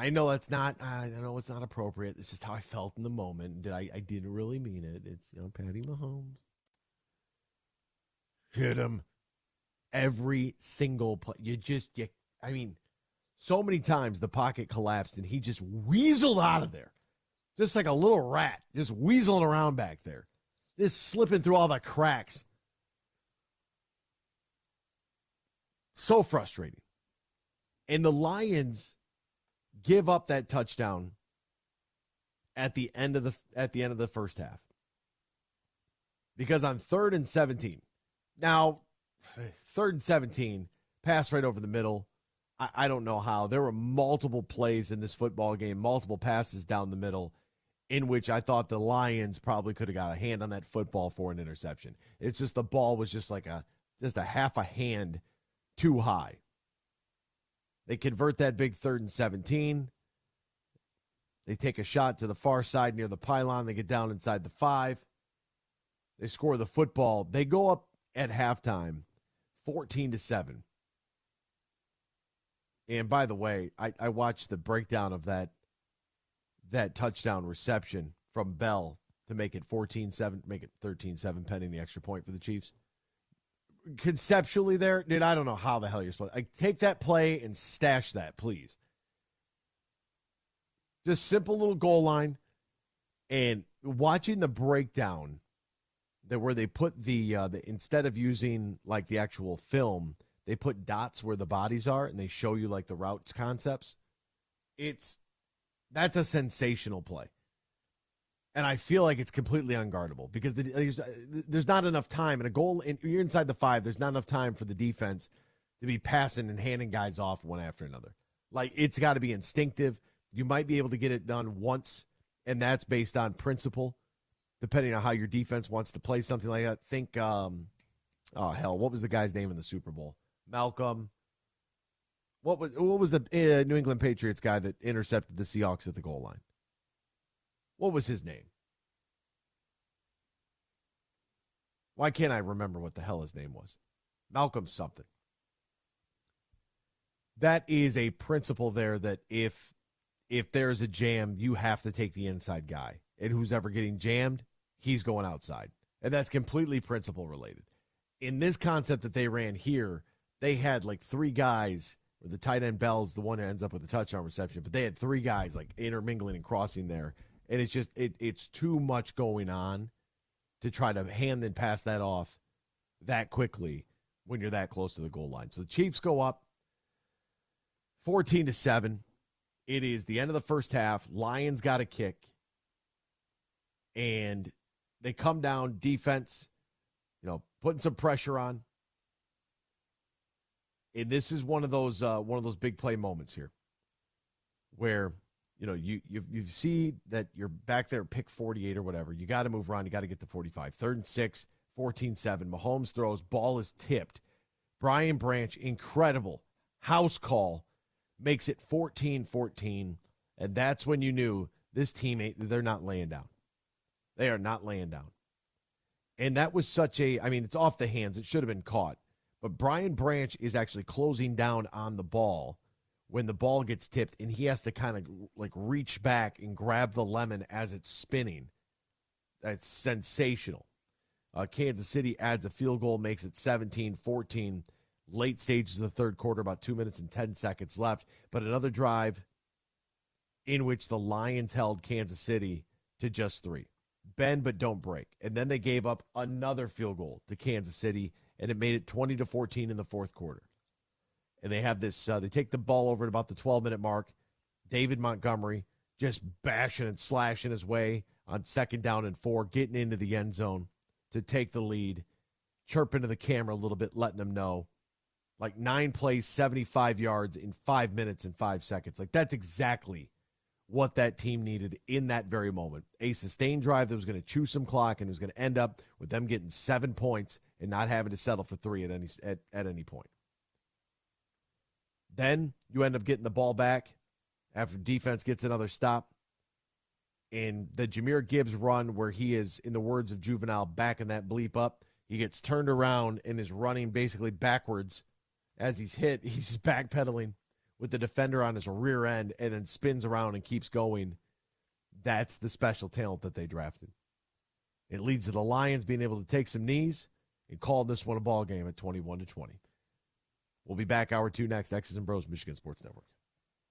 I know that's not, I know it's not appropriate. It's just how I felt in the moment. I didn't really mean it. It's, Patty Mahomes. Hit him. Every single play. I mean, so many times the pocket collapsed and he just weaseled out of there. Just like a little rat, just weaseling around back there. Just slipping through all the cracks. So frustrating. And the Lions give up that touchdown at the end of the first half. Because on 3rd and 17. Now, 3rd and 17, pass right over the middle. I don't know how. There were multiple plays in this football game, multiple passes down the middle, in which I thought the Lions probably could have got a hand on that football for an interception. It's just the ball was just like a half a hand too high. They convert that big 3rd and 17. They take a shot to the far side near the pylon. They get down inside the 5. They score the football. They go up at halftime 14-7. And by the way, I watched the breakdown of that touchdown reception from Bell to make it 14-7, make it 13-7 pending the extra point for the Chiefs. Conceptually there, dude, I don't know how the hell you're supposed to. Take that play and stash that, please. Just simple little goal line. And watching the breakdown where they put the instead of using like the actual film, they put dots where the bodies are and they show you like the route concepts. It's That's a sensational play. And I feel like it's completely unguardable because there's not enough time. And a goal, you're inside the 5, there's not enough time for the defense to be passing and handing guys off one after another. Like, it's got to be instinctive. You might be able to get it done once, and that's based on principle, depending on how your defense wants to play something like that. Think, what was the guy's name in the Super Bowl? Malcolm. What was the New England Patriots guy that intercepted the Seahawks at the goal line? What was his name? Why can't I remember what the hell his name was? Malcolm something. That is a principle there that if there's a jam, you have to take the inside guy. And who's ever getting jammed, he's going outside. And that's completely principle related. In this concept that they ran here, they had like 3 guys, or the tight end Bell's the one who ends up with the touchdown reception, but they had 3 guys like intermingling and crossing there. And it's just, it's too much going on to try to hand and pass that off that quickly when you're that close to the goal line. So the Chiefs go up 14-7. It is the end of the first half. Lions got a kick. And they come down, defense, putting some pressure on. And this is one of those big play moments here where you see that you're back there, pick 48 or whatever. You got to move around. You got to get to 45. 3rd and 6, 14-7. Mahomes throws. Ball is tipped. Brian Branch, incredible house call, makes it 14-14. And that's when you knew this team, they're not laying down. They are not laying down. And that was it's off the hands. It should have been caught. But Brian Branch is actually closing down on the ball when the ball gets tipped, and he has to kind of like reach back and grab the lemon as it's spinning. That's sensational. Kansas City adds a field goal, makes it 17-14. Late stages of the third quarter, about 2 minutes and 10 seconds left. But another drive in which the Lions held Kansas City to just 3. Bend but don't break. And then they gave up another field goal to Kansas City, and it made it 20-14 in the fourth quarter. And they have this, they take the ball over at about the 12-minute mark. David Montgomery just bashing and slashing his way on 2nd down and 4, getting into the end zone to take the lead, chirping to the camera a little bit, letting them know. Like 9 plays, 75 yards in 5 minutes and 5 seconds. Like, that's exactly what that team needed in that very moment. A sustained drive that was going to chew some clock and was going to end up with them getting 7 points and not having to settle for 3 at any point. Then you end up getting the ball back after defense gets another stop. And the Jahmyr Gibbs run where he is, in the words of Juvenile, backing that bleep up, he gets turned around and is running basically backwards as he's hit. He's backpedaling with the defender on his rear end and then spins around and keeps going. That's the special talent that they drafted. It leads to the Lions being able to take some knees and call this one a ball game at 21-20. We'll be back hour 2 next. X's and Bros, Michigan Sports Network.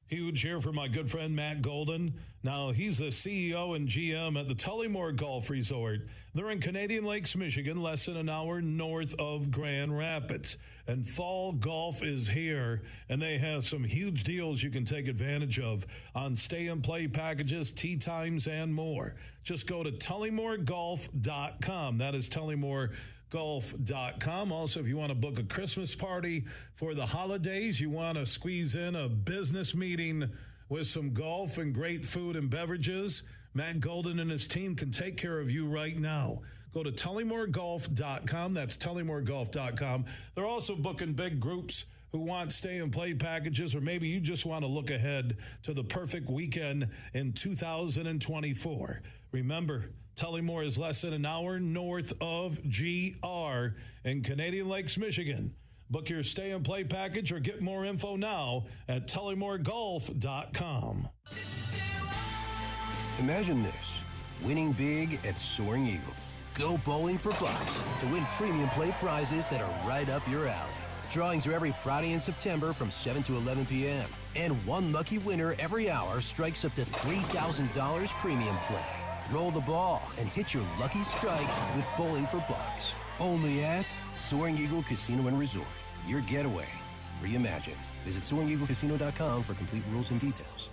Huge here for my good friend Matt Golden. Now, he's the CEO and GM at the Tullymore Golf Resort. They're in Canadian Lakes, Michigan, less than an hour north of Grand Rapids. And fall golf is here, and they have some huge deals you can take advantage of on stay-and-play packages, tee times, and more. Just go to tullymoregolf.com. That is tullymoregolf.com. Also, if you want to book a Christmas party for the holidays, you want to squeeze in a business meeting with some golf and great food and beverages, Matt Golden and his team can take care of you right now. Go to tullymoregolf.com. That's tullymoregolf.com. They're also booking big groups who want stay-and-play packages, or maybe you just want to look ahead to the perfect weekend in 2024. Remember, Tullymore is less than an hour north of GR in Canadian Lakes, Michigan. Book your stay-and-play package or get more info now at tullymoregolf.com. Imagine this, winning big at Soaring Eagle. Go bowling for bucks to win premium play prizes that are right up your alley. Drawings are every Friday in September from 7 to 11 p.m. And one lucky winner every hour strikes up to $3,000 premium play. Roll the ball and hit your lucky strike with Bowling for Bucks. Only at Soaring Eagle Casino and Resort. Your getaway reimagined. Visit SoaringEagleCasino.com for complete rules and details.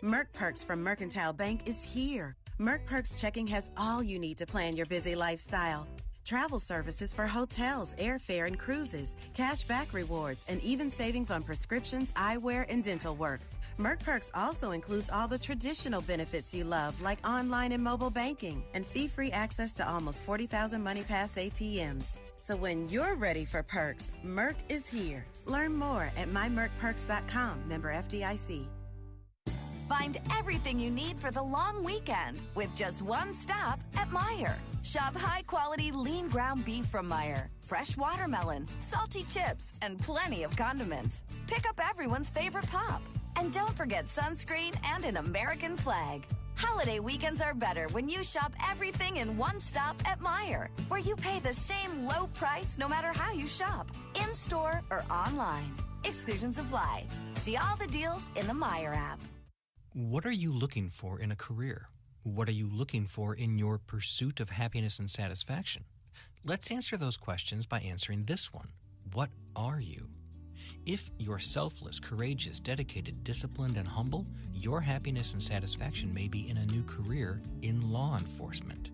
Merc Perks from Mercantile Bank is here. Merc Perks checking has all you need to plan your busy lifestyle. Travel services for hotels, airfare, and cruises, cash back rewards, and even savings on prescriptions, eyewear, and dental work. Merc Perks also includes all the traditional benefits you love, like online and mobile banking, and fee-free access to almost 40,000 MoneyPass ATMs. So when you're ready for perks, Merc is here. Learn more at mymercperks.com, member FDIC. Find everything you need for the long weekend with just one stop at Meijer. Shop high-quality lean ground beef from Meijer, fresh watermelon, salty chips, and plenty of condiments. Pick up everyone's favorite pop. And don't forget sunscreen and an American flag. Holiday weekends are better when you shop everything in one stop at Meijer, where you pay the same low price no matter how you shop, in-store or online. Exclusions apply. See all the deals in the Meijer app. What are you looking for in a career? What are you looking for in your pursuit of happiness and satisfaction? Let's answer those questions by answering this one. What are you? If you're selfless, courageous, dedicated, disciplined, and humble, your happiness and satisfaction may be in a new career in law enforcement.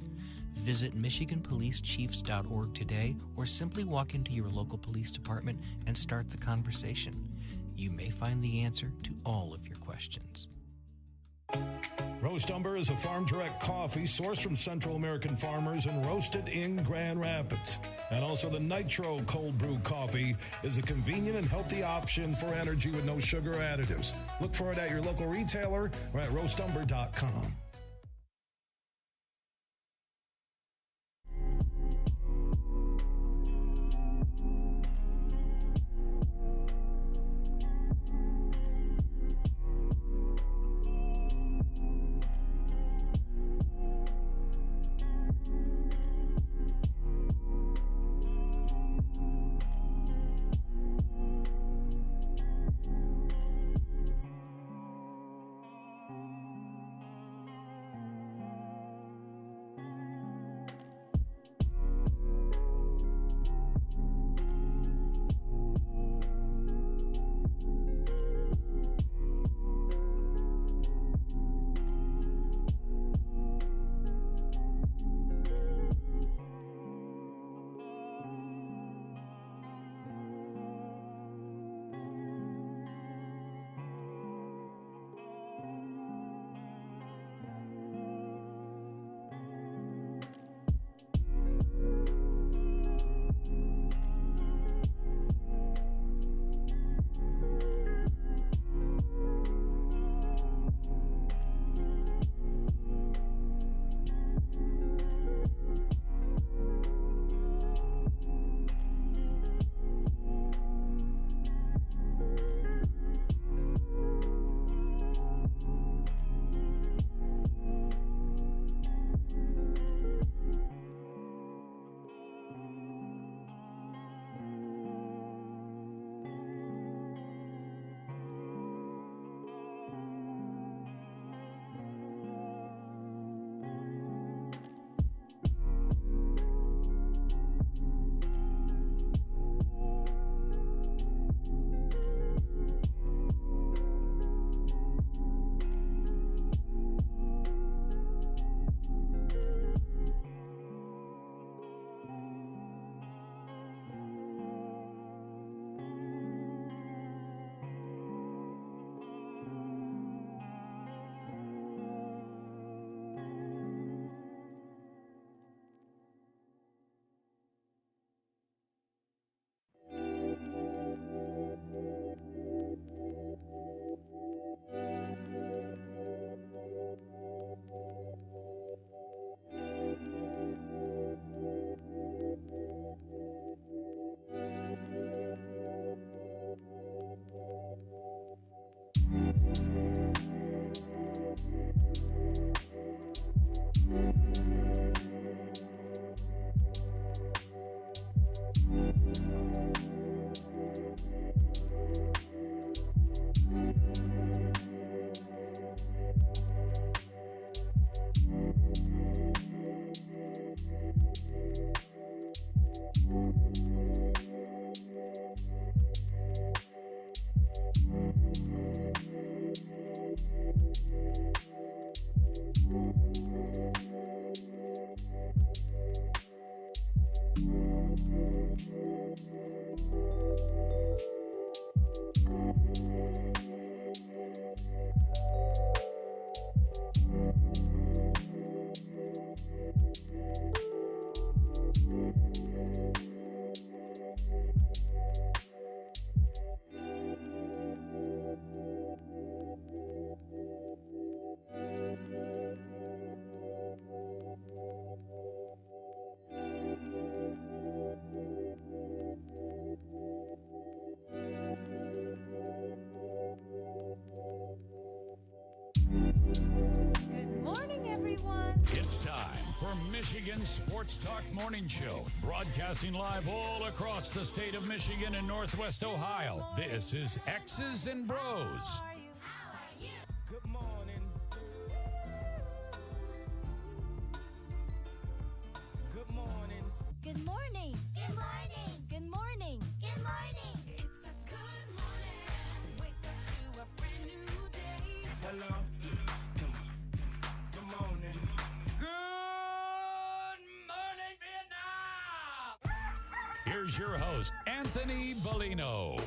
Visit MichiganPoliceChiefs.org today or simply walk into your local police department and start the conversation. You may find the answer to all of your questions. Roast Umber is a farm-direct coffee sourced from Central American farmers and roasted in Grand Rapids. And also the Nitro Cold Brew Coffee is a convenient and healthy option for energy with no sugar additives. Look for it at your local retailer or at roastumber.com. for Michigan Sports Talk Morning Show, broadcasting live all across the state of Michigan and Northwest Ohio. This is X's and Bros. Good morning. Good morning. Good morning. Good morning. Good morning. Good morning. It's a good morning. Wake up to a brand new day. Hello. Good morning. Good morning, Vietnam! Here's your host, Anthony Bellino.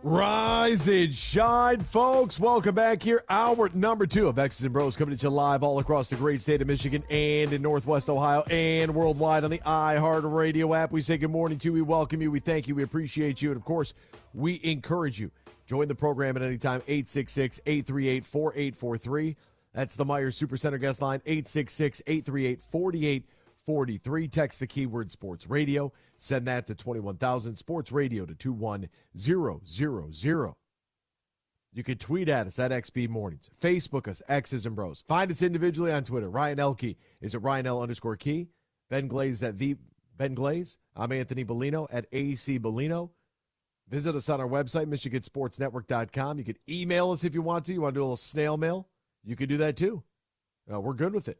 Rise and shine, folks. Welcome back here. Hour number 2 of X's and Bros coming to you live all across the great state of Michigan and in Northwest Ohio and worldwide on the iHeartRadio app. We say good morning to you. We welcome you. We thank you. We appreciate you. And, of course, we encourage you. Join the program at any time, 866-838-4843. That's the Meijer Supercenter guest line, 866-838-4843. Text the keyword sports radio. Send that to 21,000. Sports radio to 21000. You can tweet at us at XB Mornings. Facebook us, X's and Bros. Find us individually on Twitter. Ryan Elke is at RyanL_Key. Ben Glaze at Ben Glaze. I'm Anthony Bellino at AC Bellino. Visit us on our website, MichiganSportsNetwork.com. You can email us if you want to. You want to do a little snail mail? You can do that too. We're good with it.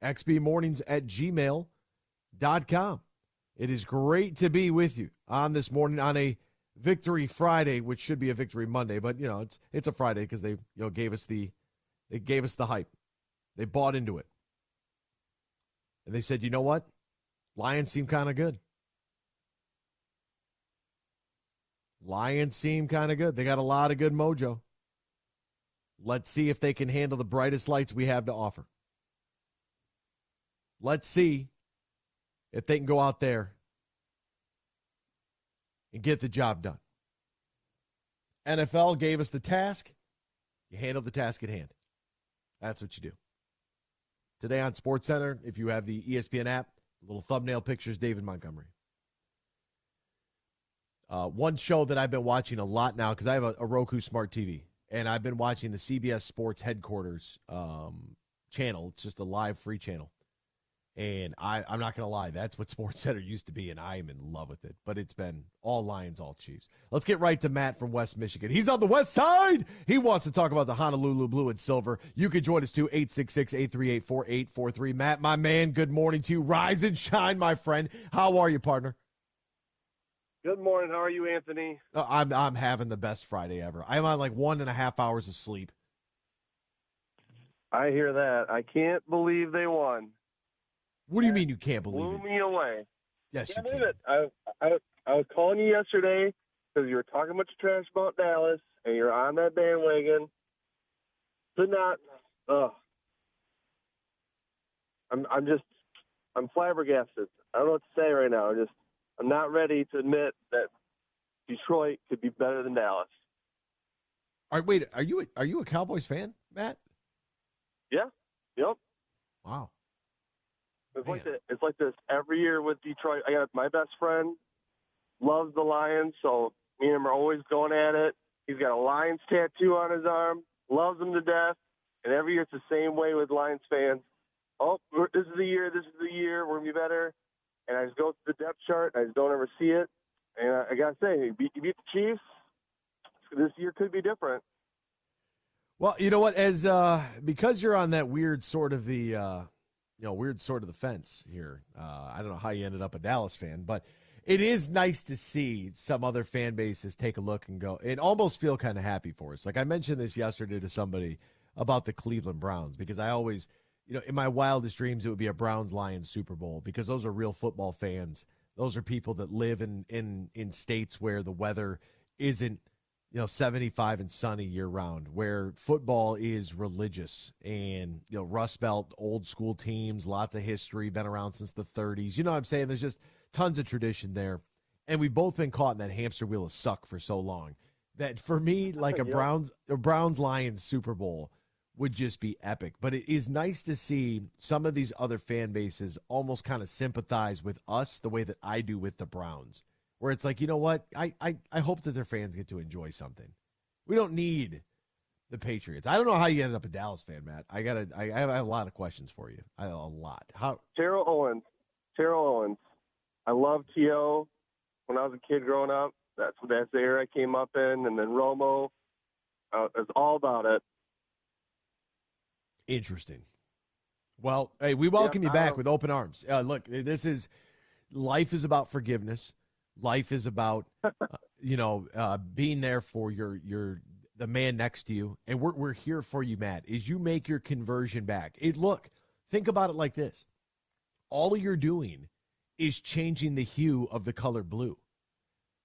xbmornings@gmail.com. It is great to be with you on this morning on a Victory Friday, which should be a Victory Monday, but it's a Friday because they gave us the hype. They bought into it. And they said, you know what? Lions seem kind of good. Lions seem kind of good. They got a lot of good mojo. Let's see if they can handle the brightest lights we have to offer. Let's see if they can go out there and get the job done. NFL gave us the task. You handle the task at hand. That's what you do. Today on SportsCenter, if you have the ESPN app, little thumbnail pictures, David Montgomery. One show that I've been watching a lot now, because I have a Roku Smart TV, and I've been watching the CBS Sports Headquarters channel. It's just a live free channel. And I'm not going to lie, that's what SportsCenter used to be, and I am in love with it. But it's been all Lions, all Chiefs. Let's get right to Matt from West Michigan. He's on the west side. He wants to talk about the Honolulu Blue and Silver. You can join us, too, 866-838-4843. Matt, my man, good morning to you. Rise and shine, my friend. How are you, partner? Good morning. How are you, Anthony? I'm having the best Friday ever. I'm on like 1.5 hours of sleep. I hear that. I can't believe they won. What do you mean you can't believe Blew it? me away. Yes, Can't you believe it. I was calling you yesterday because you were talking much trash about Dallas, and you're on that bandwagon. Could not. I'm flabbergasted. I don't know what to say right now. I'm not ready to admit that Detroit could be better than Dallas. All right, wait. Are you a Cowboys fan, Matt? Yeah. Yep. Wow. It's like this every year with Detroit. I got my best friend loves the Lions, so me and him are always going at it. He's got a Lions tattoo on his arm, loves them to death, and every year it's the same way with Lions fans. Oh, this is the year, we're going to be better. And I just go to the depth chart, and I just don't ever see it. And I got to say, you beat the Chiefs, this year could be different. Well, you know what? As because you're on that weird sort of the fence here. I don't know how you ended up a Dallas fan, but it is nice to see some other fan bases take a look and go and almost feel kind of happy for us. Like I mentioned this yesterday to somebody about the Cleveland Browns, because I always, in my wildest dreams, it would be a Browns-Lions Super Bowl, because those are real football fans. Those are people that live in states where the weather isn't 75 and sunny year round, where football is religious and, Rust Belt, old school teams, lots of history, been around since the 30s. You know what I'm saying? There's just tons of tradition there. And we've both been caught in that hamster wheel of suck for so long that for me, like a Browns-Lions Super Bowl would just be epic. But it is nice to see some of these other fan bases almost kind of sympathize with us the way that I do with the Browns. Where it's like, you know what? I hope that their fans get to enjoy something. We don't need The Patriots. I don't know how you ended up a Dallas fan, Matt. I have a lot of questions for you. A lot. How? Terrell Owens. I love T.O. when I was a kid growing up. That's the era I came up in. And then Romo. It's all about it. Interesting. Well, hey, we welcome you back with open arms. Look, life is about forgiveness. Life is about, being there for the man next to you, and we're here for you, Matt. As you make your conversion back, look, think about it like this: all you're doing is changing the hue of the color blue.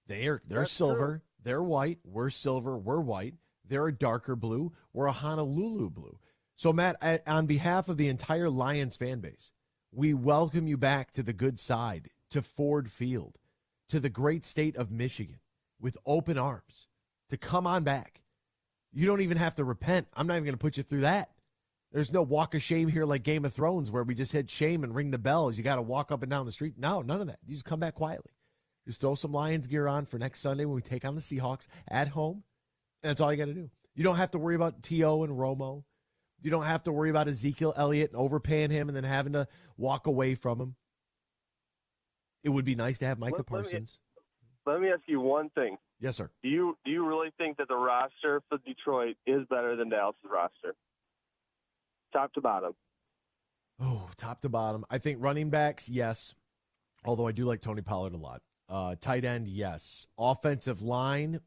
They're silver, true. They're white. We're silver, we're white. They're a darker blue. We're a Honolulu blue. So, Matt, on behalf of the entire Lions fan base, we welcome you back to the good side, to Ford Field, to the great state of Michigan, with open arms, to come on back. You don't even have to repent. I'm not even going to put you through that. There's no walk of shame here like Game of Thrones where we just hit shame and ring the bells. You got to walk up and down the street. No, none of that. You just come back quietly. Just throw some Lions gear on for next Sunday when we take on the Seahawks at home. And that's all you got to do. You don't have to worry about T.O. and Romo. You don't have to worry about Ezekiel Elliott and overpaying him and then having to walk away from him. It would be nice to have Micah Parsons. Let me ask you one thing. Yes, sir. Do you really think that the roster for Detroit is better than Dallas' roster? Top to bottom. Oh, top to bottom. I think running backs, yes. Although I do like Tony Pollard a lot. Tight end, yes. Offensive line,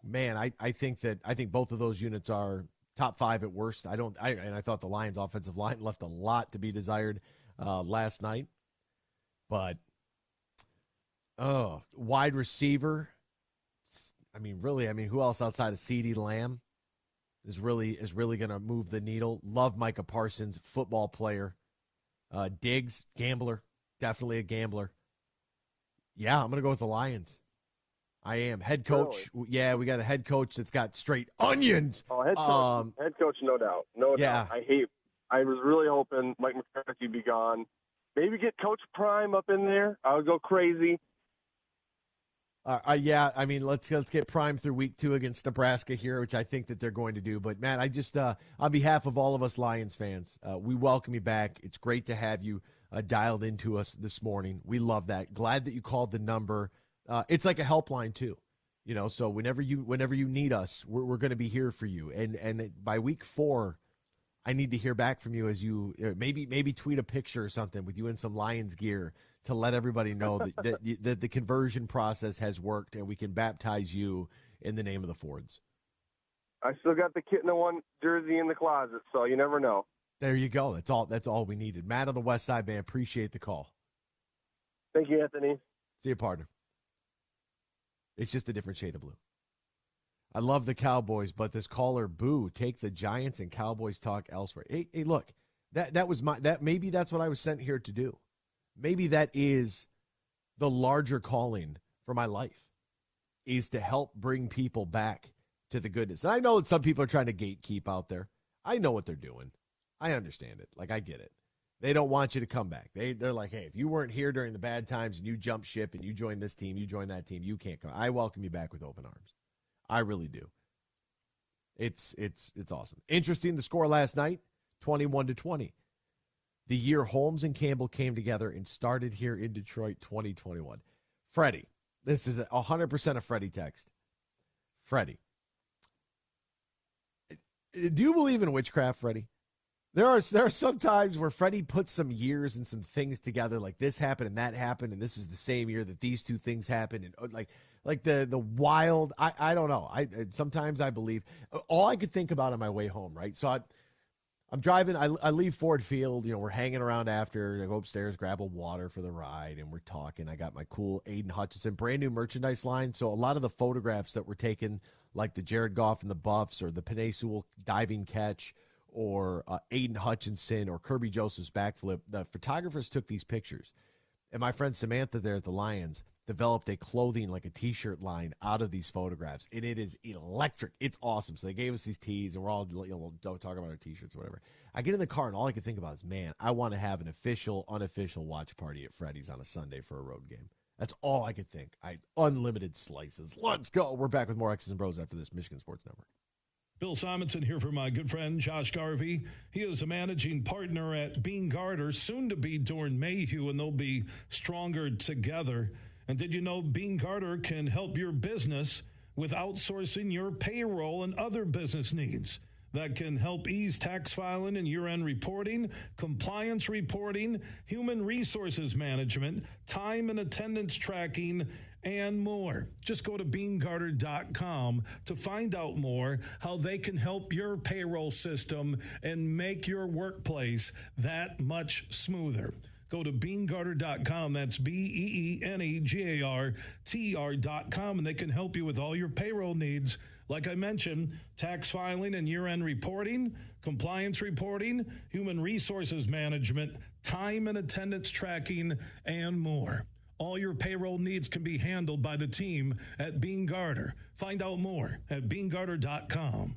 man, I think both of those units are top 5 at worst. And I thought the Lions' offensive line left a lot to be desired last night. But wide receiver. Who else outside of CeeDee Lamb is really going to move the needle? Love Micah Parsons, football player. Diggs, gambler, definitely a gambler. Yeah, I'm going to go with the Lions. I am. Head coach. Really? Yeah, we got a head coach that's got straight onions. Oh, head coach, no doubt. No doubt. I was really hoping Mike McCarthy be gone. Maybe get Coach Prime up in there. I would go crazy. Let's get Prime through week 2 against Nebraska here, which I think that they're going to do. But, Matt, I just, on behalf of all of us Lions fans, we welcome you back. It's great to have you dialed into us this morning. We love that. Glad that you called the number. It's like a helpline, too. So whenever you need us, we're going to be here for you. And by week 4, I need to hear back from you as you maybe tweet a picture or something with you in some Lions gear to let everybody know that the conversion process has worked and we can baptize you in the name of the Fords. I still got the Kitten one jersey in the closet, so you never know. There you go. That's all we needed. Matt on the West Side, man. Appreciate the call. Thank you, Anthony. See you, partner. It's just a different shade of blue. I love the Cowboys, but this caller, boo, take the Giants and Cowboys talk elsewhere. Hey, look, maybe that's what I was sent here to do. Maybe that is the larger calling for my life, is to help bring people back to the goodness. And I know that some people are trying to gatekeep out there. I know what they're doing. I understand it. I get it. They don't want you to come back. They're like, hey, if you weren't here during the bad times and you jump ship and you join this team, you join that team, you can't come. I welcome you back with open arms. I really do. It's awesome. Interesting, the score last night, 21-20. The year Holmes and Campbell came together and started here in Detroit, 2021. Freddie, this is 100% a Freddie text. Freddie, do you believe in witchcraft, Freddie? There are some times where Freddie puts some years and some things together, like this happened and that happened, and this is the same year that these two things happened, and like the wild. I don't know. Sometimes I believe. All I could think about on my way home, right? So I'm driving. I leave Ford Field. We're hanging around after. I go upstairs, grab a water for the ride, and we're talking. I got my cool Aiden Hutchinson brand new merchandise line. So a lot of the photographs that were taken, like the Jared Goff and the Buffs, or the Penei Sewell diving catch, or Aiden Hutchinson, or Kirby Joseph's backflip, the photographers took these pictures. And my friend Samantha there at the Lions developed a clothing, like a T-shirt line, out of these photographs. And it is electric. It's awesome. So they gave us these tees, and we're all, we'll talk about our T-shirts or whatever. I get in the car, and all I can think about is, man, I want to have an official, unofficial watch party at Freddy's on a Sunday for a road game. That's all I could think. Unlimited slices. Let's go. We're back with more X's and Bros after this. Michigan Sports Network. Bill Simonson here for my good friend Josh Garvey. He is a managing partner at Br0's, soon to be Dorn Mayhew, and they'll be stronger together. And did you know Br0's can help your business with outsourcing your payroll and other business needs? That can help ease tax filing and year-end reporting, compliance reporting, human resources management, time and attendance tracking, and more. Just go to Br0's.com to find out more how they can help your payroll system and make your workplace that much smoother. Go to Br0's.com. That's BEENEGARTR.com, and they can help you with all your payroll needs. Like I mentioned, tax filing and year-end reporting, compliance reporting, human resources management, time and attendance tracking, and more. All your payroll needs can be handled by the team at Br0's. Find out more at Br0's.com.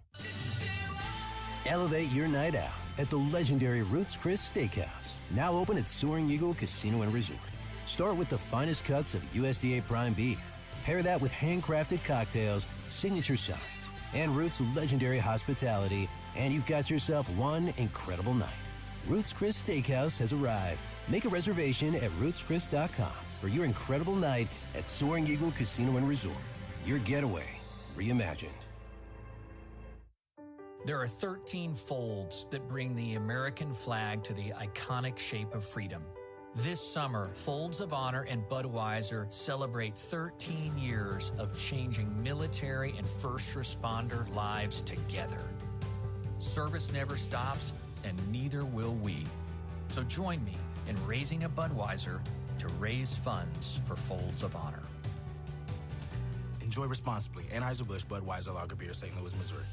Elevate your night out at the legendary Ruth's Chris Steakhouse, now open at Soaring Eagle Casino and Resort. Start with the finest cuts of USDA prime beef. Pair that with handcrafted cocktails, signature sides, and Ruth's legendary hospitality, and you've got yourself one incredible night. Ruth's Chris Steakhouse has arrived. Make a reservation at Ruth'sChris.com for your incredible night at Soaring Eagle Casino and Resort. Your getaway reimagined. There are 13 folds that bring the American flag to the iconic shape of freedom. This summer, Folds of Honor and Budweiser celebrate 13 years of changing military and first responder lives together. Service never stops, and neither will we. So join me in raising a Budweiser to raise funds for Folds of Honor. Enjoy responsibly. Anheuser-Busch Budweiser Lager Beer, St. Louis, Missouri.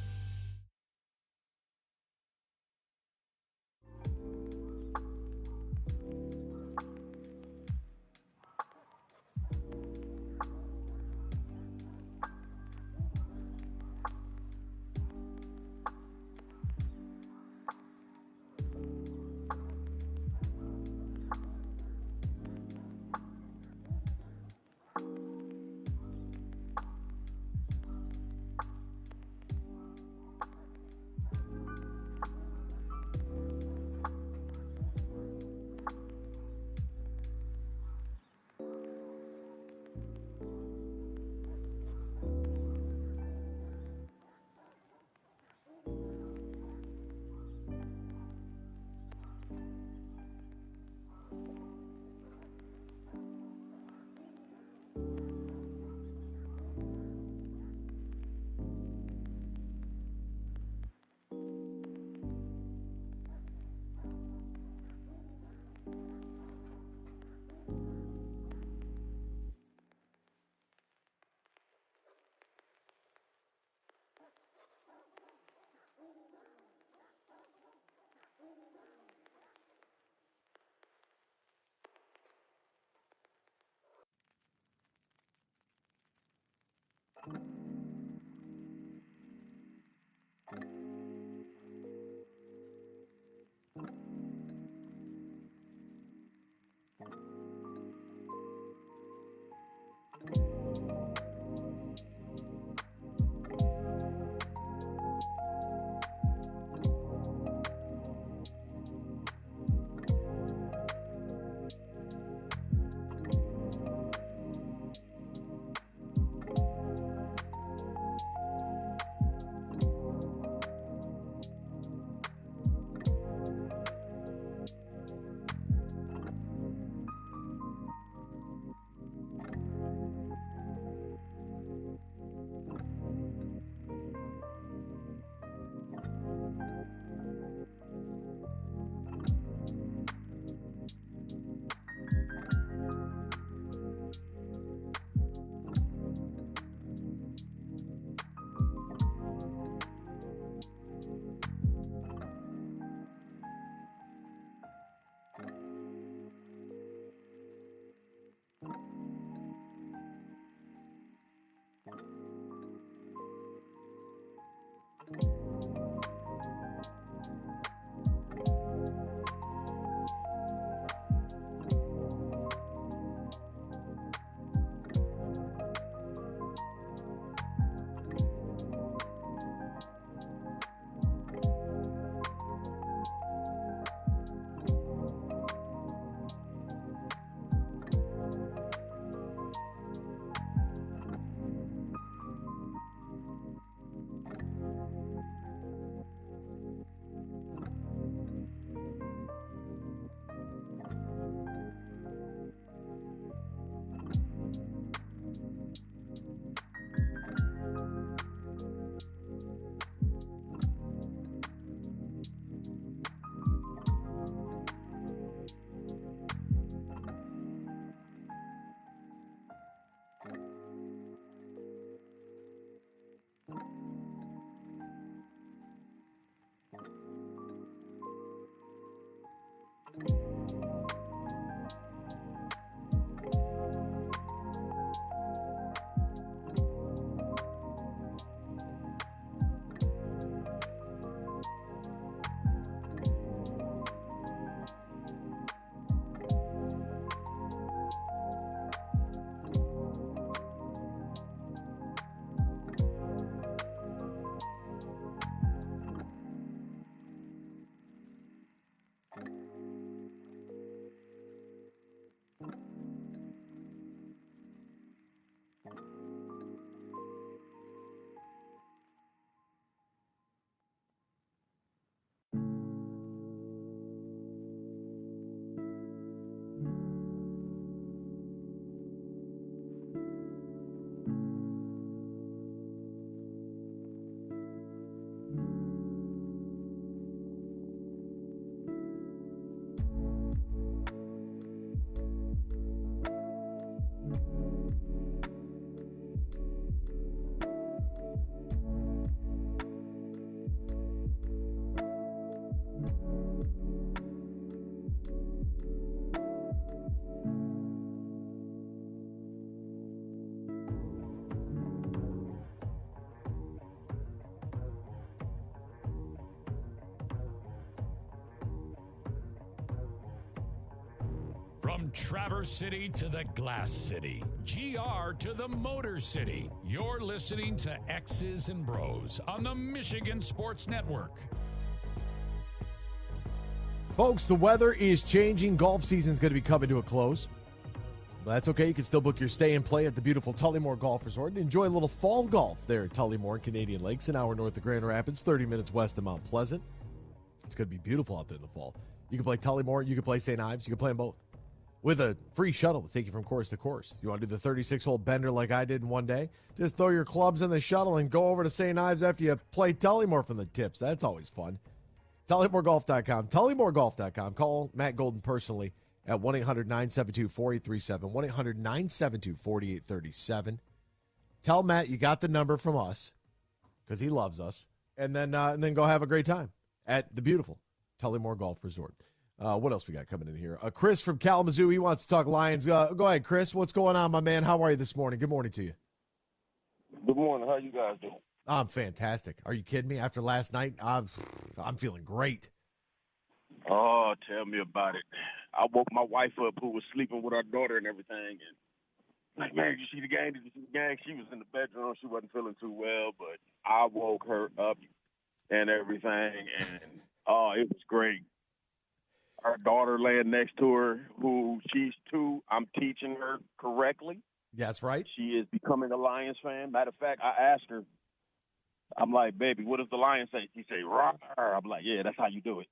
Traverse City to the Glass City, GR to the Motor City. You're listening to X's and Bros on the Michigan Sports Network. Folks, the weather is changing. Golf season is going to be coming to a close. But that's okay. You can still book your stay and play at the beautiful Tullymore Golf Resort and enjoy a little fall golf there at Tullymore and Canadian Lakes, an hour north of Grand Rapids, 30 minutes west of Mount Pleasant. It's going to be beautiful out there in the fall. You can play Tullymore, you can play St. Ives, you can play them both with a free shuttle to take you from course to course. You want to do the 36-hole bender like I did in one day? Just throw your clubs in the shuttle and go over to St. Ives after you play Tullymore from the tips. That's always fun. TullymoreGolf.com. TullymoreGolf.com. Call Matt Golden personally at 1-800-972-4837. 1-800-972-4837. Tell Matt you got the number from us because he loves us. And then go have a great time at the beautiful Tullymore Golf Resort. What else we got coming in here? Chris from Kalamazoo. He wants to talk Lions. Go ahead, Chris. What's going on, my man? How are you this morning? Good morning to you. Good morning. How you guys doing? I'm fantastic. Are you kidding me? After last night, I'm feeling great. Oh, tell me about it. I woke my wife up who was sleeping with our daughter and everything. And like, man, did you see the game? Did you see the game? She was in the bedroom. She wasn't feeling too well, but I woke her up and everything. And, it was great. Our daughter laying next to her, who she's 2. I'm teaching her correctly. That's right. She is becoming a Lions fan. Matter of fact, I asked her, I'm like, baby, what does the Lions say? She say, "Rawr." I'm like, yeah, that's how you do it.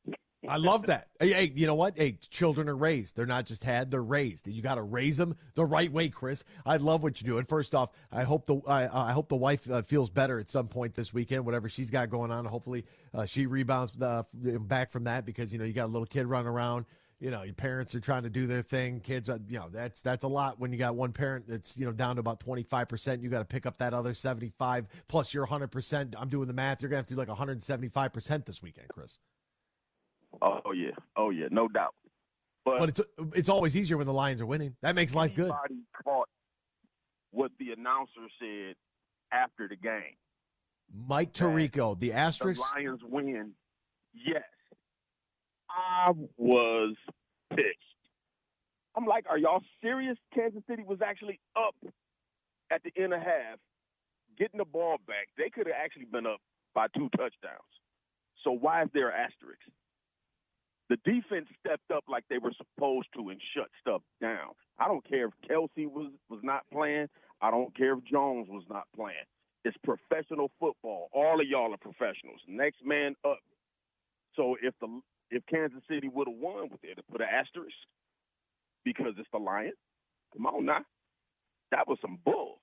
I love that. Hey, you know what? Hey, children are raised. They're not just had, they're raised. You got to raise them the right way, Chris. I love what you're doing. First off, I hope the wife feels better at some point this weekend, whatever she's got going on. Hopefully she rebounds back from that because, you got a little kid running around. Your parents are trying to do their thing. Kids, that's a lot when you got one parent that's, down to about 25%. You got to pick up that other 75 plus your 100%. I'm doing the math. You're going to have to do like 175% this weekend, Chris. Oh yeah, no doubt. But it's always easier when the Lions are winning. That makes life good. Anybody caught what the announcer said after the game? Mike Tirico, the Asterisk. The Lions win. Yes. I was pissed. I'm like, are y'all serious? Kansas City was actually up at the end of half, getting the ball back. They could have actually been up by 2 touchdowns. So why is there an asterisk? The defense stepped up like they were supposed to and shut stuff down. I don't care if Kelsey was not playing. I don't care if Jones was not playing. It's professional football. All of y'all are professionals. Next man up. So if Kansas City would have won, would they have put an asterisk because it's the Lions? Come on now. That was some bull.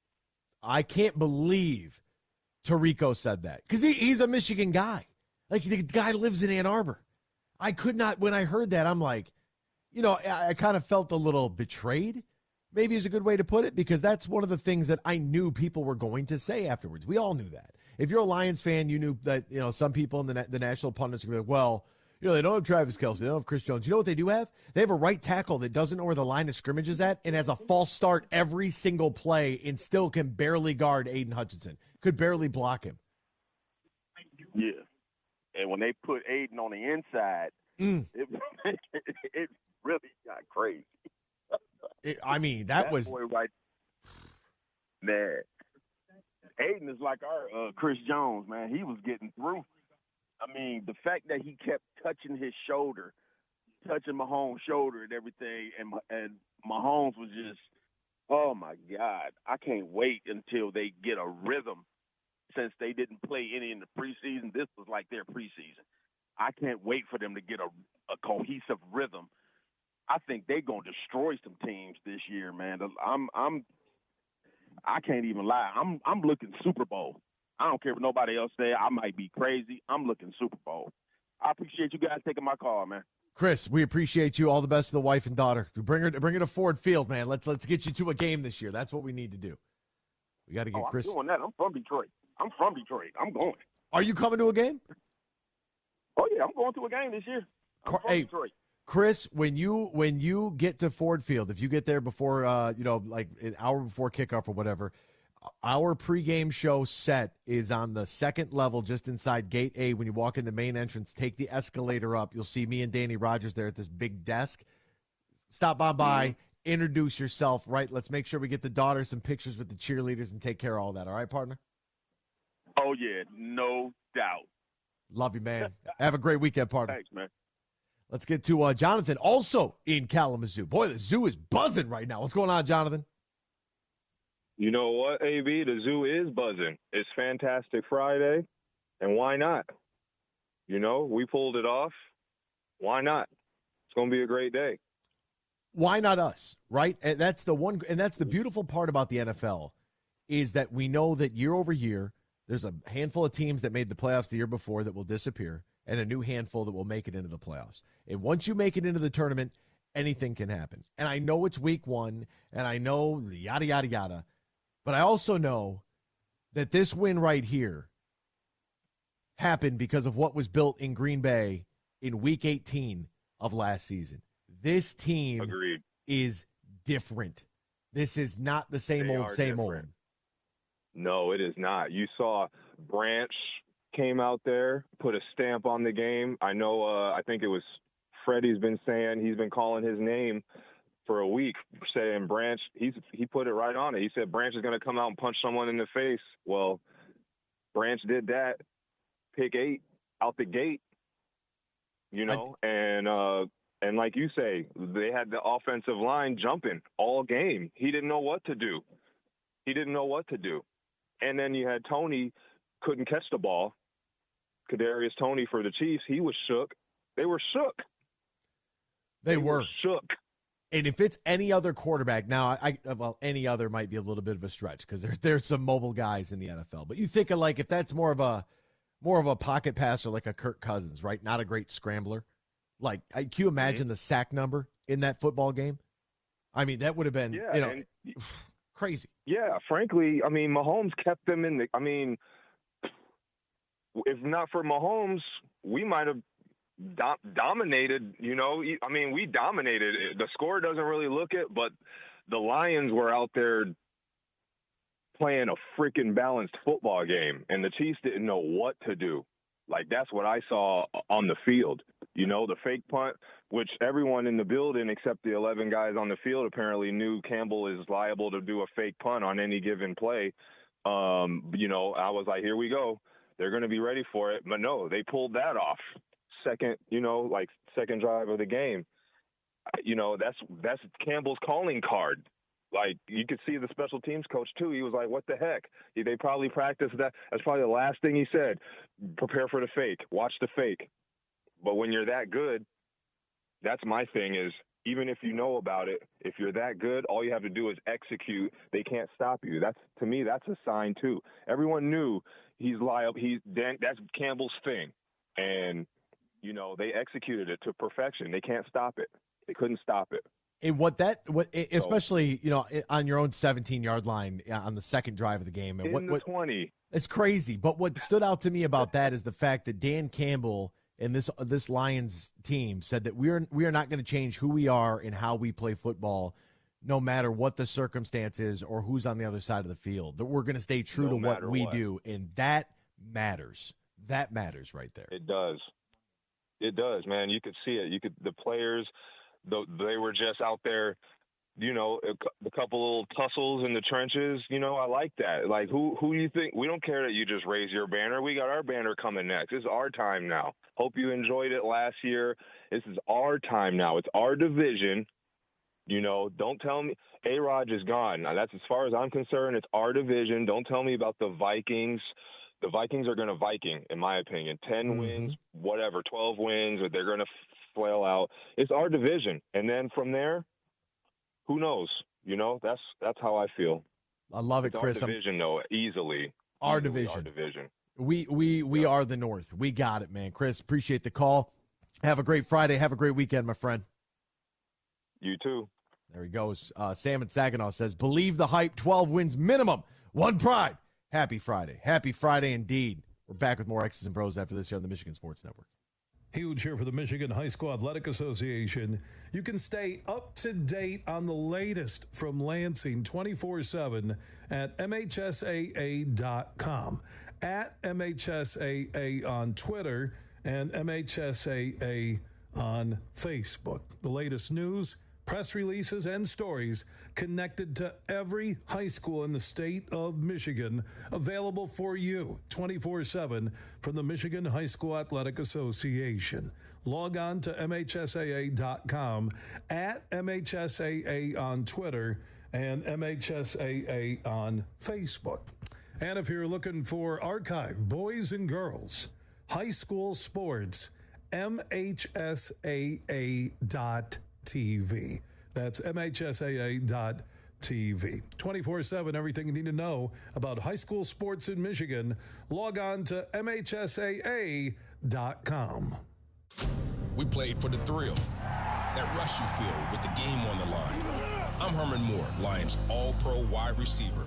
I can't believe Tirico said that because he's a Michigan guy. Like, the guy lives in Ann Arbor. I could not, when I heard that, I'm like, I kind of felt a little betrayed, maybe is a good way to put it, because that's one of the things that I knew people were going to say afterwards. We all knew that. If you're a Lions fan, you knew that, some people in the national pundits are going to be like, well, they don't have Travis Kelce, they don't have Chris Jones. You know what they do have? They have a right tackle that doesn't know where the line of scrimmage is at and has a false start every single play and still can barely guard Aiden Hutchinson, could barely block him. Yeah. And when they put Aiden on the inside, it really got crazy. That was boy right. Man, Aiden is like our Chris Jones, man. He was getting through. The fact that he kept touching his shoulder, touching Mahomes' shoulder and everything, and Mahomes was just, oh my God, I can't wait until they get a rhythm. Since they didn't play any in the preseason, this was like their preseason. I can't wait for them to get a cohesive rhythm. I think they're gonna destroy some teams this year, man. I can't even lie. I'm looking Super Bowl. I don't care what nobody else say. I might be crazy. I'm looking Super Bowl. I appreciate you guys taking my call, man. Chris, we appreciate you. All the best to the wife and daughter. Bring her to Ford Field, man. Let's get you to a game this year. That's what we need to do. We got to get Chris. I'm doing that. I'm from Detroit. I'm going. Are you coming to a game? Oh yeah, I'm going to a game this year. I'm from Detroit. Chris, when you get to Ford Field, if you get there before like an hour before kickoff or whatever, our pregame show set is on the second level just inside Gate A. When you walk in the main entrance, take the escalator up. You'll see me and Danny Rogers there at this big desk. Stop on by, introduce yourself, right? Let's make sure we get the daughter some pictures with the cheerleaders and take care of all that. All right, partner? Oh, yeah, no doubt. Love you, man. Have a great weekend, partner. Thanks, man. Let's get to Jonathan, also in Kalamazoo. Boy, the zoo is buzzing right now. What's going on, Jonathan? You know what, AB? The zoo is buzzing. It's Fantastic Friday, and why not? You know, we pulled it off. Why not? It's going to be a great day. Why not us, right? And that's the beautiful part about the NFL is that we know that year over year, there's a handful of teams that made the playoffs the year before that will disappear, and a new handful that will make it into the playoffs. And once you make it into the tournament, anything can happen. And I know it's week one, and I know yada, yada, yada, but I also know that this win right here happened because of what was built in Green Bay in week 18 of last season. This team is different. This is not the same old. No, it is not. You saw Branch came out there, put a stamp on the game. I know, I think it was Freddie's been saying, he's been calling his name for a week, saying Branch, he put it right on it. He said Branch is going to come out and punch someone in the face. Well, Branch did that. Pick 8 out the gate, you know, and like you say, they had the offensive line jumping all game. He didn't know what to do. And then you had Tony couldn't catch the ball. Kadarius Toney for the Chiefs, he was shook. They were shook. They were shook. And if it's any other quarterback, now any other might be a little bit of a stretch because there's some mobile guys in the NFL. But you think of like if that's more of a pocket passer like a Kirk Cousins, right? Not a great scrambler. Like, can you imagine the sack number in that football game? I mean, that would have been crazy. Yeah, frankly, I mean, Mahomes kept them in the. I mean, if not for Mahomes, we might have dominated. You know, I mean, we dominated. The score doesn't really look it, but the Lions were out there playing a freaking balanced football game, and the Chiefs didn't know what to do. Like, that's what I saw on the field. You know, the fake punt, which everyone in the building except the 11 guys on the field apparently knew Campbell is liable to do a fake punt on any given play. You know, I was like, here we go. They're going to be ready for it. But no, they pulled that off. Second drive of the game. You know, that's Campbell's calling card. Like, you could see the special teams coach, too. He was like, what the heck? They probably practiced that. That's probably the last thing he said. Prepare for the fake. Watch the fake. But when you're that good, that's my thing is, even if you know about it, if you're that good, all you have to do is execute. They can't stop you. To me, that's a sign, too. Everyone knew he's liable. That's Campbell's thing. And, you know, they executed it to perfection. They can't stop it. They couldn't stop it. And especially, you know, on your own 17-yard line on the second drive of the game. And the 20. It's crazy. But what stood out to me about that is the fact that Dan Campbell and this Lions team said that we are not going to change who we are and how we play football, no matter what the circumstance is or who's on the other side of the field. That we're going to stay true to what we do, and that matters. That matters right there. It does. It does, man. You could see it. The players. They were just out there, you know, a couple little tussles in the trenches. You know, I like that. Like, who do you think? We don't care that you just raise your banner. We got our banner coming next. It's our time now. Hope you enjoyed it last year. This is our time now. It's our division. You know, don't tell me A-Rod is gone. Now, that's as far as I'm concerned. It's our division. Don't tell me about the Vikings. The Vikings are going to Viking, in my opinion. 10 wins, whatever, 12 wins, or they're going to flail out. It's our division. And then from there, who knows? You know, that's how I feel. I love it, it's Chris. Our division, though, easily. Our division. We are the North. We got it, man. Chris, appreciate the call. Have a great Friday. Have a great weekend, my friend. You too. There he goes. Sam in Saginaw says, believe the hype, 12 wins minimum. One pride. Happy Friday. Happy Friday indeed. We're back with more X's and Bros after this here on the Michigan Sports Network. Huge here for the Michigan High School Athletic Association. You can stay up to date on the latest from Lansing 24/7 at MHSAA.com, at MHSAA on Twitter, and MHSAA on Facebook. The latest news, press releases, and stories connected to every high school in the state of Michigan, available for you 24/7 from the Michigan High School Athletic Association. Log on to MHSAA.com, at MHSAA on Twitter, and MHSAA on Facebook. And if you're looking for archive boys and girls high school sports, MHSAA.TV. That's MHSAA.TV. 24/7, everything you need to know about high school sports in Michigan. Log on to MHSAA.com. We played for the thrill, that rush you feel with the game on the line. I'm Herman Moore, Lions All-Pro wide receiver.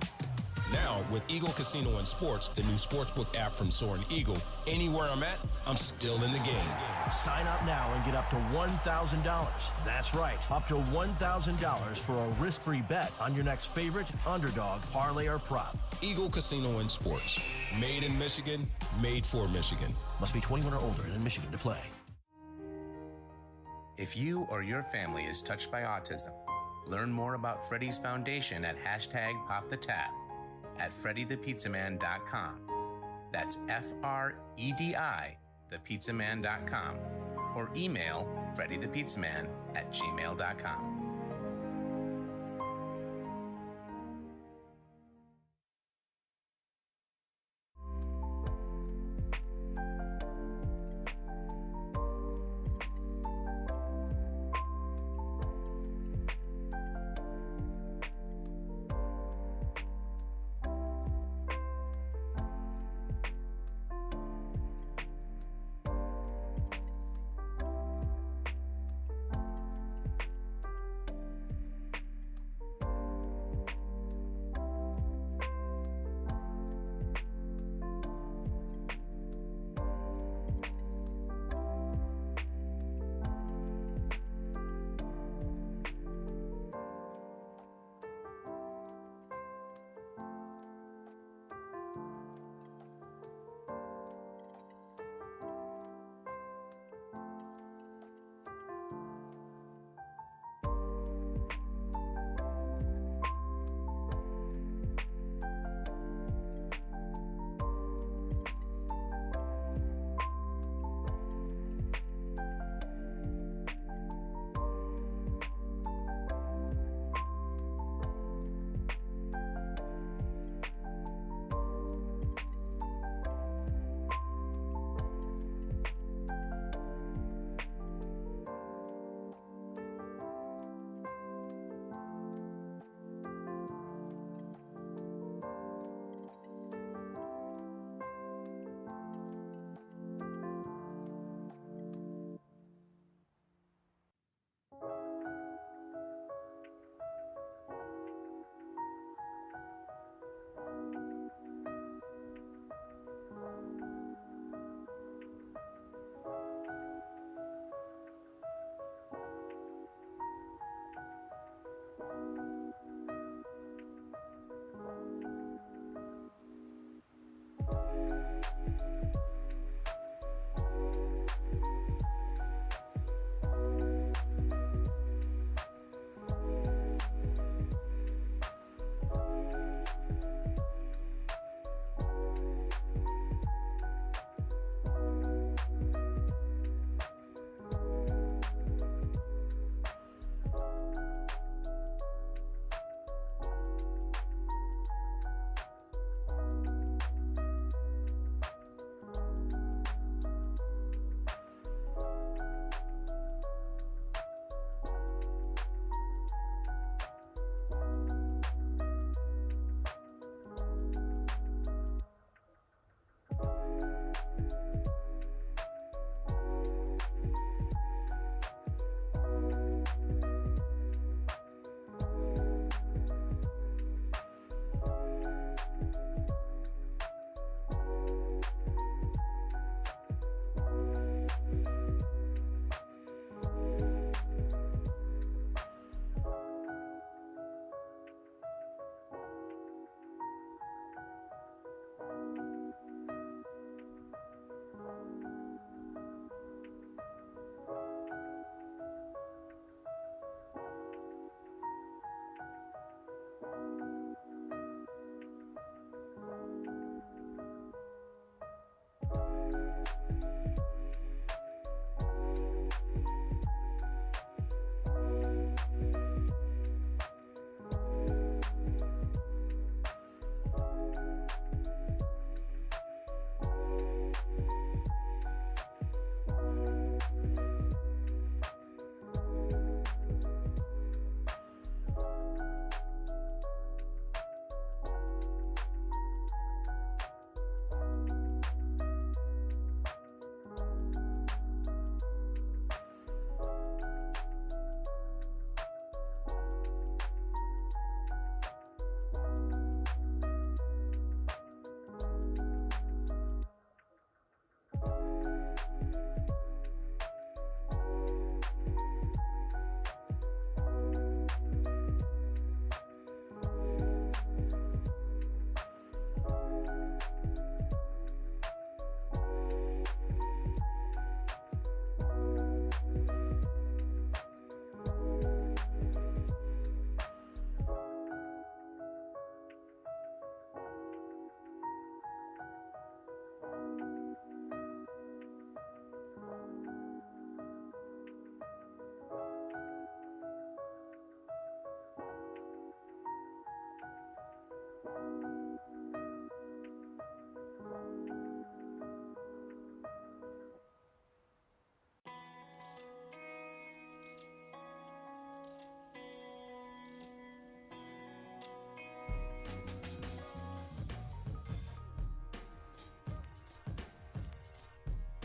Now, with Eagle Casino and Sports, the new sportsbook app from Soaring Eagle, anywhere I'm at, I'm still in the game. Sign up now and get up to $1,000. That's right, up to $1,000 for a risk-free bet on your next favorite underdog, parlay, or prop. Eagle Casino and Sports. Made in Michigan, made for Michigan. Must be 21 or older and in Michigan to play. If you or your family is touched by autism, learn more about Freddy's Foundation at #PopTheTap at freddythepizzaman.com. That's FREDI, thepizzaman.com, or email freddythepizzaman@gmail.com.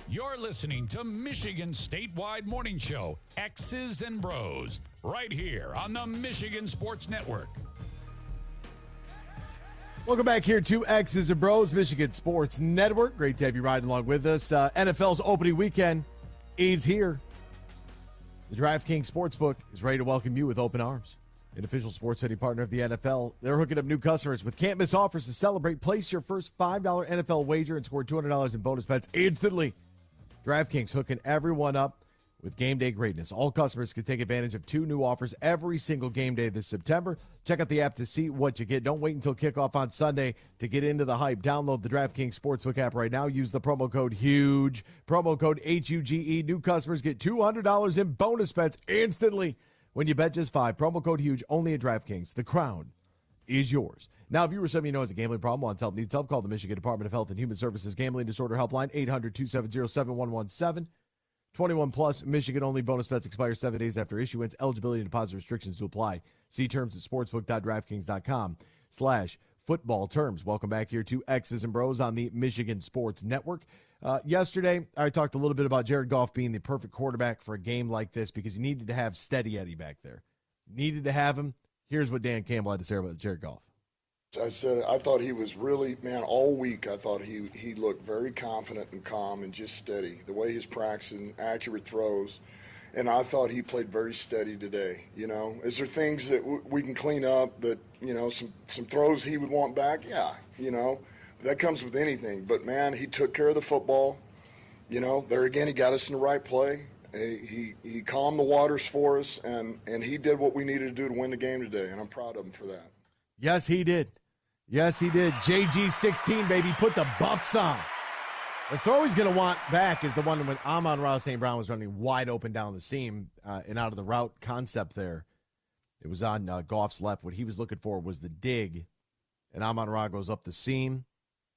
You're listening to Michigan's statewide morning show, X's and Bros, right here on the Michigan Sports Network. Welcome back here to X's and Bros, Michigan Sports Network. Great to have you riding along with us. NFL's opening weekend is here. The DraftKings Sportsbook is ready to welcome you with open arms. An official sports betting partner of the NFL. They're hooking up new customers with can't-miss offers to celebrate. Place your first $5 NFL wager and score $200 in bonus bets instantly. DraftKings hooking everyone up with game day greatness. All customers can take advantage of 2 new offers every single game day this September. Check out the app to see what you get. Don't wait until kickoff on Sunday to get into the hype. Download the DraftKings Sportsbook app right now. Use the promo code HUGE. Promo code HUGE. New customers get $200 in bonus bets instantly when you bet just $5. Promo code HUGE only at DraftKings. The crown is yours. Now, if you or somebody you know has a gambling problem, wants help, needs help, call the Michigan Department of Health and Human Services Gambling Disorder Helpline, 800-270-7117. 21 plus, Michigan only. Bonus bets expire 7 days after issuance. Eligibility and deposit restrictions to apply. See terms at sportsbook.draftkings.com/football terms. Welcome back here to X's and Bros on the Michigan Sports Network. Yesterday, I talked a little bit about Jared Goff being the perfect quarterback for a game like this because you needed to have Steady Eddie back there. Needed to have him. Here's what Dan Campbell had to say about Jared Goff. I said I thought he was really, man, all week I thought he looked very confident and calm and just steady. The way he's practicing, accurate throws, and I thought he played very steady today. You know, is there things that we can clean up that, you know, some throws he would want back? Yeah, you know, that comes with anything. But, man, he took care of the football. You know, there again, he got us in the right play. He calmed the waters for us, and he did what we needed to do to win the game today, and I'm proud of him for that. Yes, he did. Yes, he did. JG16, baby, put the buffs on. The throw he's going to want back is the one when Amon-Ra St. Brown was running wide open down the seam and out of the route concept there. It was on Goff's left. What he was looking for was the dig, and Amon-Ra goes up the seam.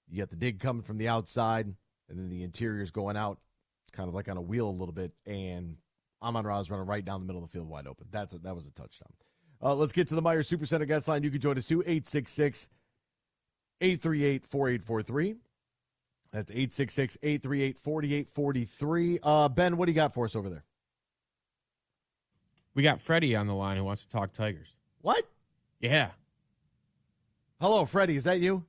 You get the dig coming from the outside, and then the interior's going out. It's kind of like on a wheel a little bit, and Amon-Ra is running right down the middle of the field wide open. That was a touchdown. Let's get to the Meijer Supercenter guest line. You can join us too, 866-838-4843. That's 866-838-4843. Ben, what do you got for us over there? We got Freddie on the line who wants to talk Tigers. What? Yeah. Hello, Freddie. Is that you?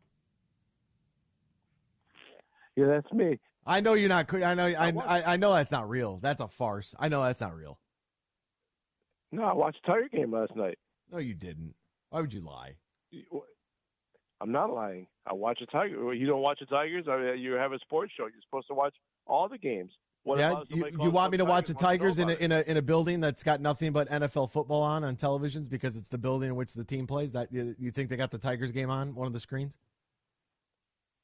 Yeah, that's me. I know you're not. I know that's not real. That's a farce. I know that's not real. No, I watched the Tiger game last night. No, you didn't. Why would you lie? I'm not lying. I watch the Tiger. You don't watch the Tigers? You have a sports show. You're supposed to watch all the games. You want me to watch the Tigers in a building that's got nothing but NFL football on televisions because it's the building in which the team plays? That you think they got the Tigers game on one of the screens?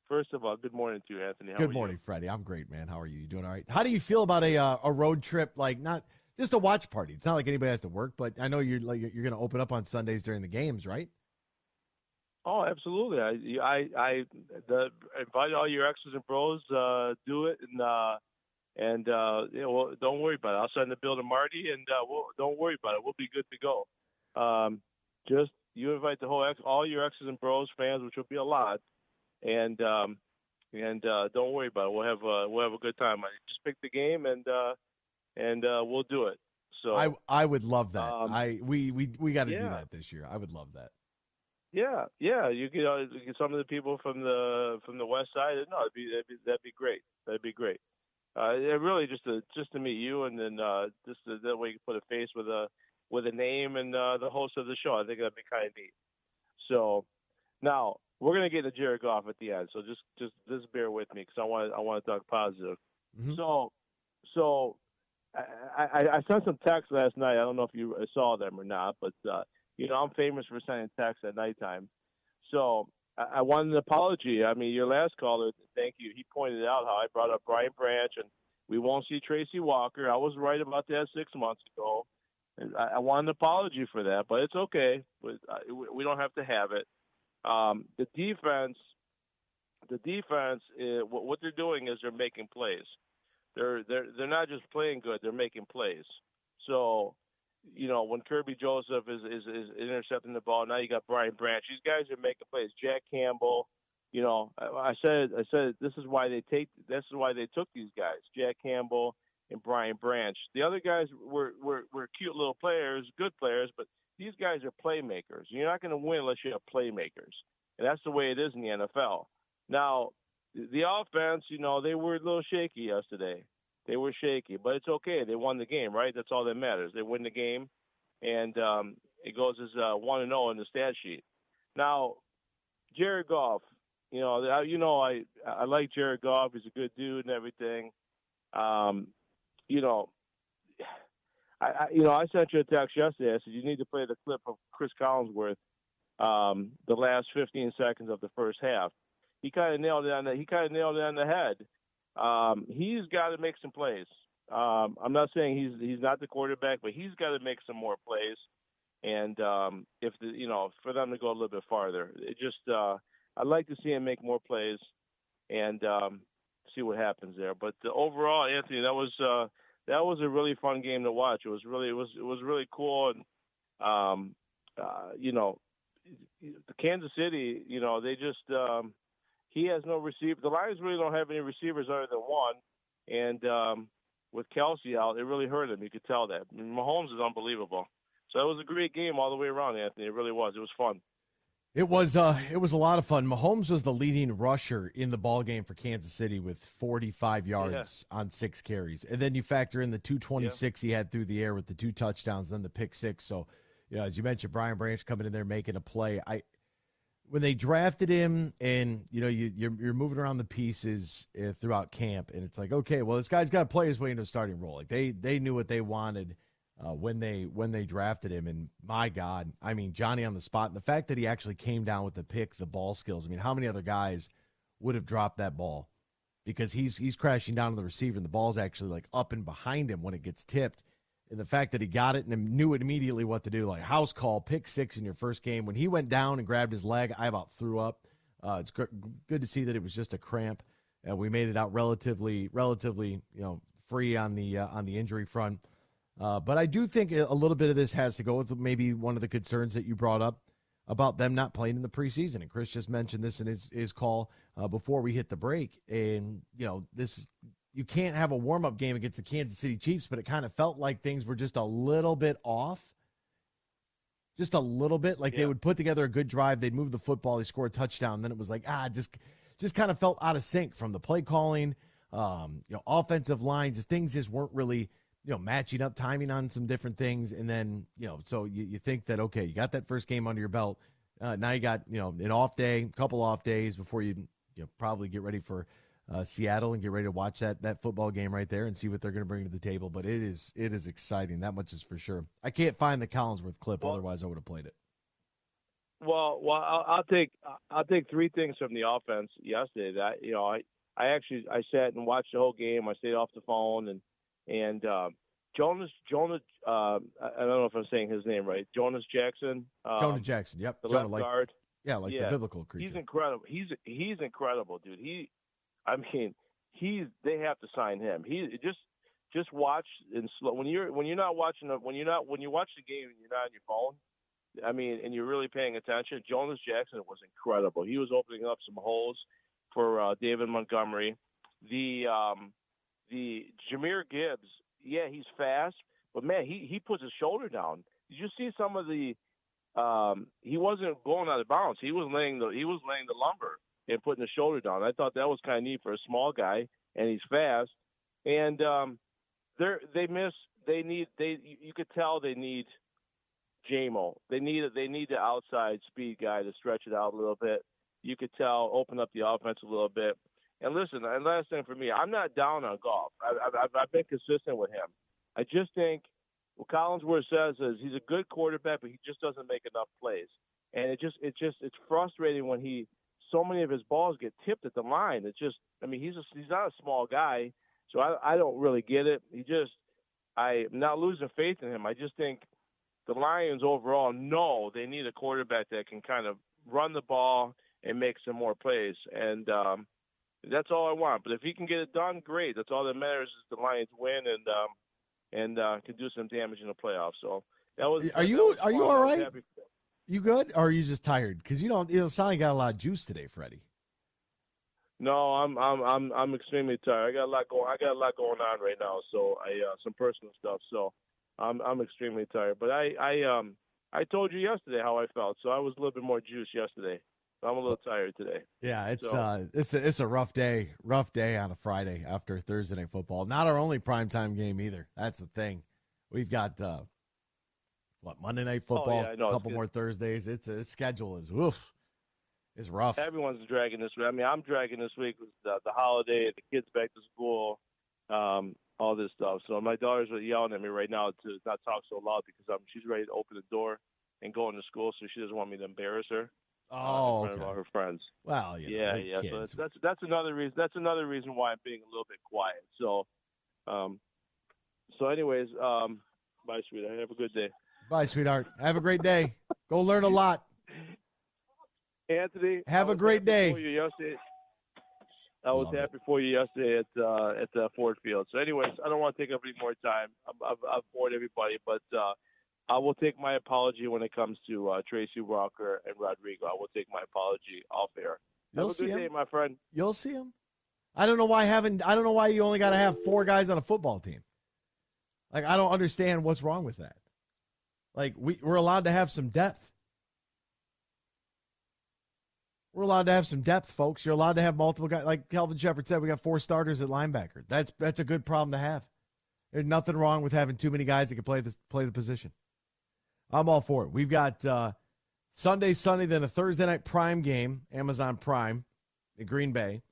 First of all, good morning to you, Anthony. Good morning, Freddie. I'm great, man. How are you? You doing all right? How do you feel about a road trip, like not just a watch party? It's not like anybody has to work, but I know you're going to open up on Sundays during the games, right? Oh, absolutely. I invite all your X's and Bros. Do it, and don't worry about it. I'll send the bill to Marty, and don't worry about it. We'll be good to go. Just you invite all your X's and Bros fans, which will be a lot, and don't worry about it. We'll have a good time. Just pick the game, and we'll do it. So I would love that. We got to do that this year. I would love that. Yeah. You get some of the people from the west side. No, that'd be great. That'd be great. Really just to meet you, and then just that way you can put a face with a name and the host of the show. I think that'd be kind of neat. So now we're gonna get to Jared Goff at the end. So just bear with me because I want to talk positive. Mm-hmm. So I sent some texts last night. I don't know if you saw them or not, but I'm famous for sending texts at nighttime. So I wanted an apology. I mean, your last caller, thank you. He pointed out how I brought up Brian Branch, and we won't see Tracy Walker. I was right about that 6 months ago. And I want an apology for that, but it's okay. We don't have to have it. The defense, what they're doing is they're making plays. They're not just playing good; they're making plays. So, when Kirby Joseph is intercepting the ball, now you got Brian Branch. These guys are making plays. Jack Campbell, I said this is why they took these guys, Jack Campbell and Brian Branch. The other guys were cute little players, good players, but these guys are playmakers. You're not going to win unless you have playmakers, and that's the way it is in the NFL. Now, the offense, they were a little shaky yesterday. They were shaky, but it's okay. They won the game, right? That's all that matters. They win the game, and it goes as 1-0 in the stat sheet. Now, Jared Goff, I like Jared Goff. He's a good dude and everything. I sent you a text yesterday. I said you need to play the clip of Chris Collinsworth, the last 15 seconds of the first half. He kind of nailed it on the head. He's got to make some plays. I'm not saying he's not the quarterback, but he's got to make some more plays. And for them to go a little bit farther, I'd like to see him make more plays and see what happens there. But overall, Anthony, that was a really fun game to watch. It was really cool, and the Kansas City, they just he has no receiver. The Lions really don't have any receivers other than one, and with Kelsey out, it really hurt him. You could tell that. Mahomes is unbelievable. So it was a great game all the way around, Anthony. It really was. It was fun. It was a lot of fun. Mahomes was the leading rusher in the ball game for Kansas City with 45 yards on 6 carries. And then you factor in the 226 he had through the air with the 2 touchdowns, then the pick 6. So, as you mentioned, Brian Branch coming in there making a play. When they drafted him and, you're moving around the pieces throughout camp, and it's like, okay, well, this guy's got to play his way into a starting role. Like they knew what they wanted when they drafted him, and my God, I mean, Johnny on the spot, and the fact that he actually came down with the pick, the ball skills. I mean, how many other guys would have dropped that ball? Because he's crashing down to the receiver, and the ball's actually like up and behind him when it gets tipped. And the fact that he got it and knew immediately what to do, like house call, pick 6 in your first game. When he went down and grabbed his leg, I about threw up. It's good to see that it was just a cramp, and we made it out relatively, free on the injury front. But I do think a little bit of this has to go with maybe one of the concerns that you brought up about them not playing in the preseason. And Chris just mentioned this in his call before we hit the break. And, you can't have a warm-up game against the Kansas City Chiefs, but it kind of felt like things were just a little bit off. Just a little bit. Like they would put together a good drive. They'd move the football. They score a touchdown. Then it was like, just kind of felt out of sync from the play calling, offensive line. Just things just weren't really – matching up, timing on some different things. And then, so you think that, okay, you got that first game under your belt. Now you got, an off day, a couple off days before you probably get ready for Seattle and get ready to watch that football game right there and see what they're going to bring to the table. But it is exciting. That much is for sure. I can't find the Collinsworth clip. Otherwise I would have played it. Well, I'll take 3 things from the offense yesterday. That, I sat and watched the whole game. I stayed off the phone and Jonas, I don't know if I'm saying his name right. Jonas Jackson. Jonas Jackson. Yep. The left guard. Yeah, like the biblical creature. He's incredible. He's incredible, dude. They have to sign him. He just watch in slow. When you watch the game and you're not on your phone, and you're really paying attention. Jonas Jackson was incredible. He was opening up some holes for David Montgomery. The Jahmyr Gibbs, he's fast, but man, he puts his shoulder down. Did you see some of the? He wasn't going out of bounds. He was laying the lumber and putting his shoulder down. I thought that was kind of neat for a small guy, and he's fast. And you could tell they need JMO. They need the outside speed guy to stretch it out a little bit. You could tell, open up the offense a little bit. And listen, and last thing for me, I'm not down on Goff. I've been consistent with him. I just think what Collinsworth says is he's a good quarterback, but he just doesn't make enough plays. And it's frustrating when so many of his balls get tipped at the line. He's not a small guy, so I don't really get it. I'm not losing faith in him. I just think the Lions overall know they need a quarterback that can kind of run the ball and make some more plays. And that's all I want. But if he can get it done, great. That's all that matters is the Lions win and can do some damage in the playoffs. So that was. Are you all right? You good, or are you just tired? Because you don't sound like you got a lot of juice today, Freddie. No, I'm extremely tired. I got a lot going on right now. So some personal stuff. So I'm extremely tired. But I told you yesterday how I felt. So I was a little bit more juiced yesterday. So I'm a little tired today. Yeah, it's a rough day on a Friday after Thursday Night Football. Not our only primetime game either. That's the thing. We've got Monday Night Football, a couple more Thursdays. Its schedule is woof. It's rough. Everyone's dragging this week. I mean, I'm dragging this week with the holiday, the kids back to school, all this stuff. So my daughters are yelling at me right now to not talk so loud because she's ready to open the door and go into school, so she doesn't want me to embarrass her. In front of all her friends. Well, yeah. Kids. So that's another reason. That's another reason why I'm being a little bit quiet. So, anyways, bye, sweetheart. Have a good day. Bye, sweetheart. Have a great day. Go learn a lot. Anthony, have a great day. I was happy for you yesterday at Ford Field. So, anyways, I don't want to take up any more time. I've bored everybody, but I will take my apology when it comes to Tracy Walker and Rodrigo. I will take my apology off air. Have a good day, my friend. You'll see him. I don't know why you only got to have 4 guys on a football team. Like, I don't understand what's wrong with that. Like, we're allowed to have some depth. We're allowed to have some depth, folks. You're allowed to have multiple guys. Like Kelvin Shepard said, we got 4 starters at linebacker. That's a good problem to have. There's nothing wrong with having too many guys that can play the position. I'm all for it. We've got Sunday, then a Thursday night Prime game, Amazon Prime in Green Bay.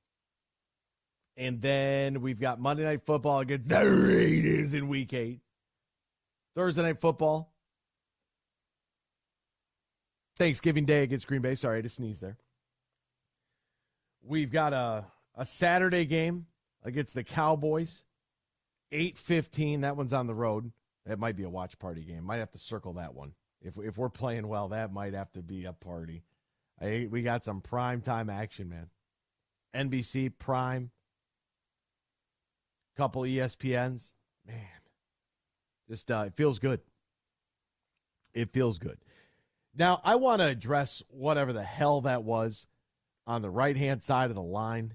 And then we've got Monday Night Football against the Raiders in Week 8. Thursday Night Football. Thanksgiving Day against Green Bay. Sorry, I just sneezed there. We've got a Saturday game against the Cowboys. 8:15. That one's on the road. That might be a watch party game. Might have to circle that one. If we're playing well, that might have to be a party. We got some prime time action, man. NBC Prime. Couple ESPNs. Man. Just it feels good. It feels good. Now, I want to address whatever the hell that was on the right-hand side of the line.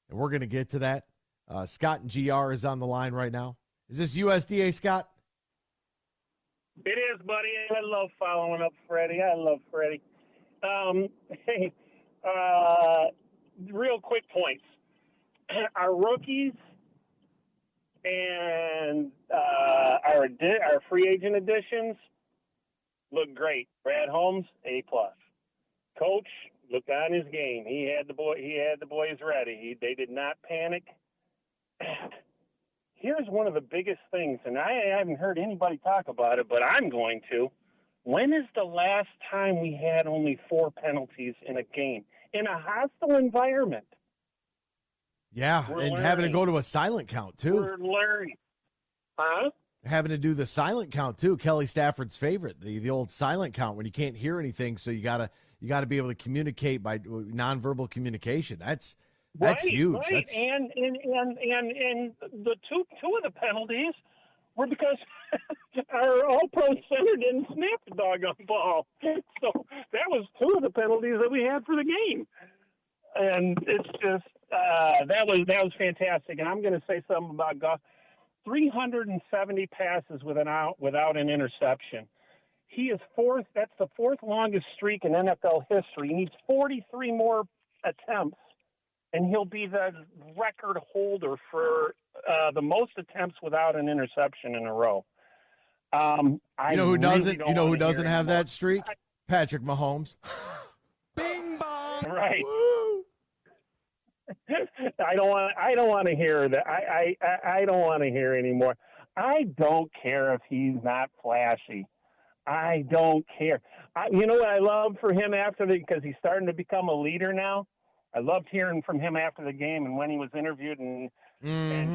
And we're going to get to that. Scott and GR is on the line right now. Is this USDA, Scott? It is, buddy. I love following up Freddie. I love Freddie. Hey, real quick points. Our rookies and our free agent additions look great. Brad Holmes, A+. Coach looked on his game. He had the boys ready. They did not panic. Here's one of the biggest things, and I haven't heard anybody talk about it, but I'm going to. When is the last time we had only 4 penalties in a game in a hostile environment? Yeah, having to go to a silent count, too. We're learning. Huh? Having to do the silent count, too. Kelly Stafford's favorite, the old silent count when you can't hear anything, so you gotta be able to communicate by nonverbal communication. That's huge. Right. And the two of the penalties were because our All-Pro center didn't snap the doggone ball. So that was 2 of the penalties that we had for the game. And it's just that was fantastic. And I'm going to say something about Goff. 370 passes without an interception. He is 4th. That's the 4th longest streak in NFL history. He needs 43 more attempts, and he'll be the record holder for the most attempts without an interception in a row. You know who doesn't have that streak? Patrick Mahomes. Bing bong. Right. I don't want to hear that. I don't want to hear anymore. I don't care if he's not flashy. I don't care. You know what I love for him because he's starting to become a leader now. I loved hearing from him after the game and when he was interviewed and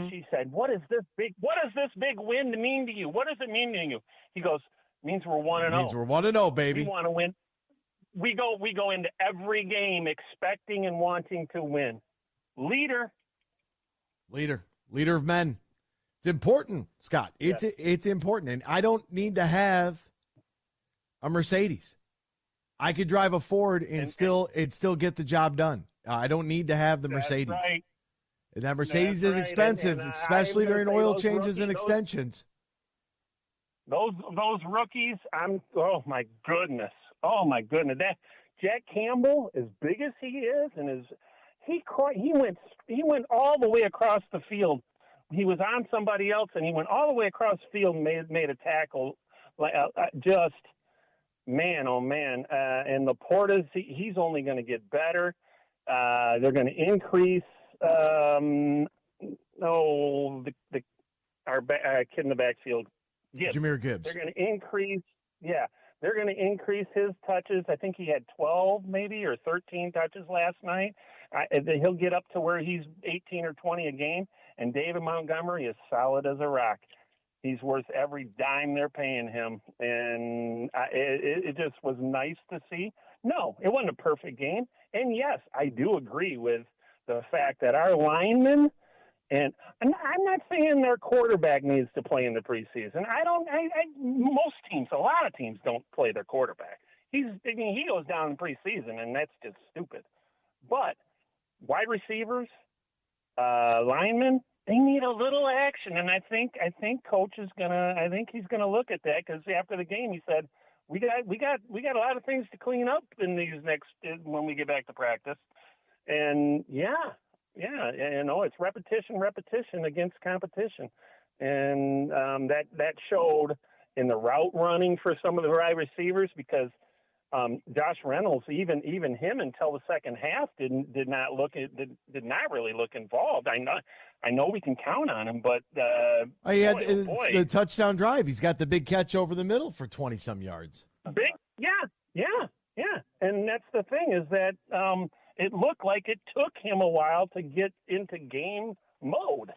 she said, "What is this big win mean to you? What does it mean to you?" He goes, "Means we're 1-0. Means we're 1-0, baby. We want to win. We go into every game expecting and wanting to win." Leader of men. It's important, Scott. It's important, and I don't need to have a Mercedes. I could drive a Ford and still get the job done. I don't need to have the Mercedes. Right. And that Mercedes is right. expensive, And especially during oil changes and rookies, extensions. Those rookies, oh my goodness. That Jack Campbell, as big as he is, and he went all the way across the field. He was on somebody else, and he went all the way across the field and made a tackle. Just man, oh man. And the Portas, he's only going to get better. They're going to increase. Our kid in the backfield, Jahmyr Gibbs. They're going to increase. Yeah, they're going to increase his touches. I think he had 12 maybe or 13 touches last night. He'll get up to where he's 18 or 20 a game. And David Montgomery is solid as a rock. He's worth every dime they're paying him. And it just was nice to see. No, it wasn't a perfect game. And yes, I do agree with the fact that our linemen, and I'm not saying their quarterback needs to play in the preseason. Most teams, a lot of teams don't play their quarterback. He goes down in preseason, and that's just stupid. But wide receivers, linemen, they need a little action, and I think coach is he's gonna look at that, because after the game he said we got a lot of things to clean up in these when we get back to practice, and it's repetition against competition, and that showed in the route running for some of the wide receivers, because Josh Reynolds, even him until the second half did not really look involved. I know we can count on him, but he had the touchdown drive. He's got the big catch over the middle for 20-some yards. Yeah. And that's the thing, is that it looked like it took him a while to get into game mode.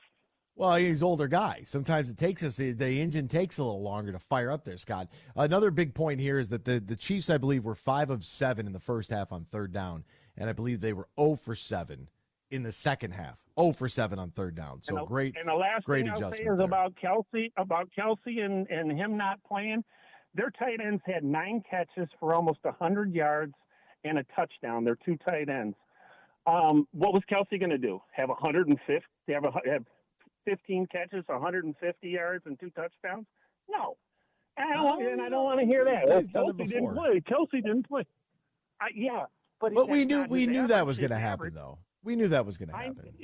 Well, he's an older guy. Sometimes the engine takes a little longer to fire up there, Scott. Another big point here is that the Chiefs, I believe, were 5 of 7 in the first half on third down, and I believe they were 0 for 7 in the second half. 0 for 7 on third down. So great. And the last great thing I'll adjustment say is there. about Kelsey and him not playing. Their tight ends had 9 catches for almost 100 yards and a touchdown. They're 2 tight ends. What was Kelsey going to do? Have 150? Have 15 catches, 150 yards, and 2 touchdowns? No. And I don't want to hear that. Kelsey didn't play. But we knew that was going to happen, though. We knew that was going to happen.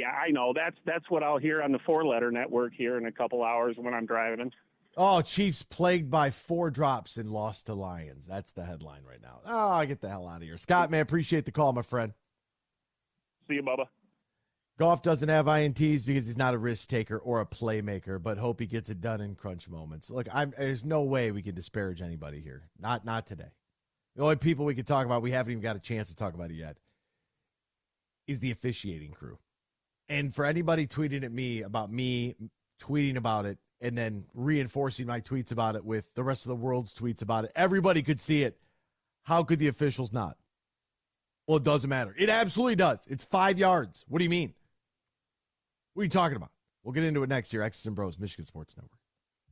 I know. That's what I'll hear on the 4-letter network here in a couple hours when I'm driving in. Oh, Chiefs plagued by 4 drops and lost to Lions. That's the headline right now. Oh, get the hell out of here. Scott, man, appreciate the call, my friend. See you, Bubba. Goff doesn't have INTs because he's not a risk taker or a playmaker, but hope he gets it done in crunch moments. Look, there's no way we can disparage anybody here. Not today. The only people we can talk about, we haven't even got a chance to talk about it yet, is the officiating crew. And for anybody tweeting at me about me tweeting about it and then reinforcing my tweets about it with the rest of the world's tweets about it, everybody could see it. How could the officials not? Well, it doesn't matter. It absolutely does. It's 5 yards. What do you mean? What are you talking about? We'll get into it next year. X's and Bros, Michigan Sports Network.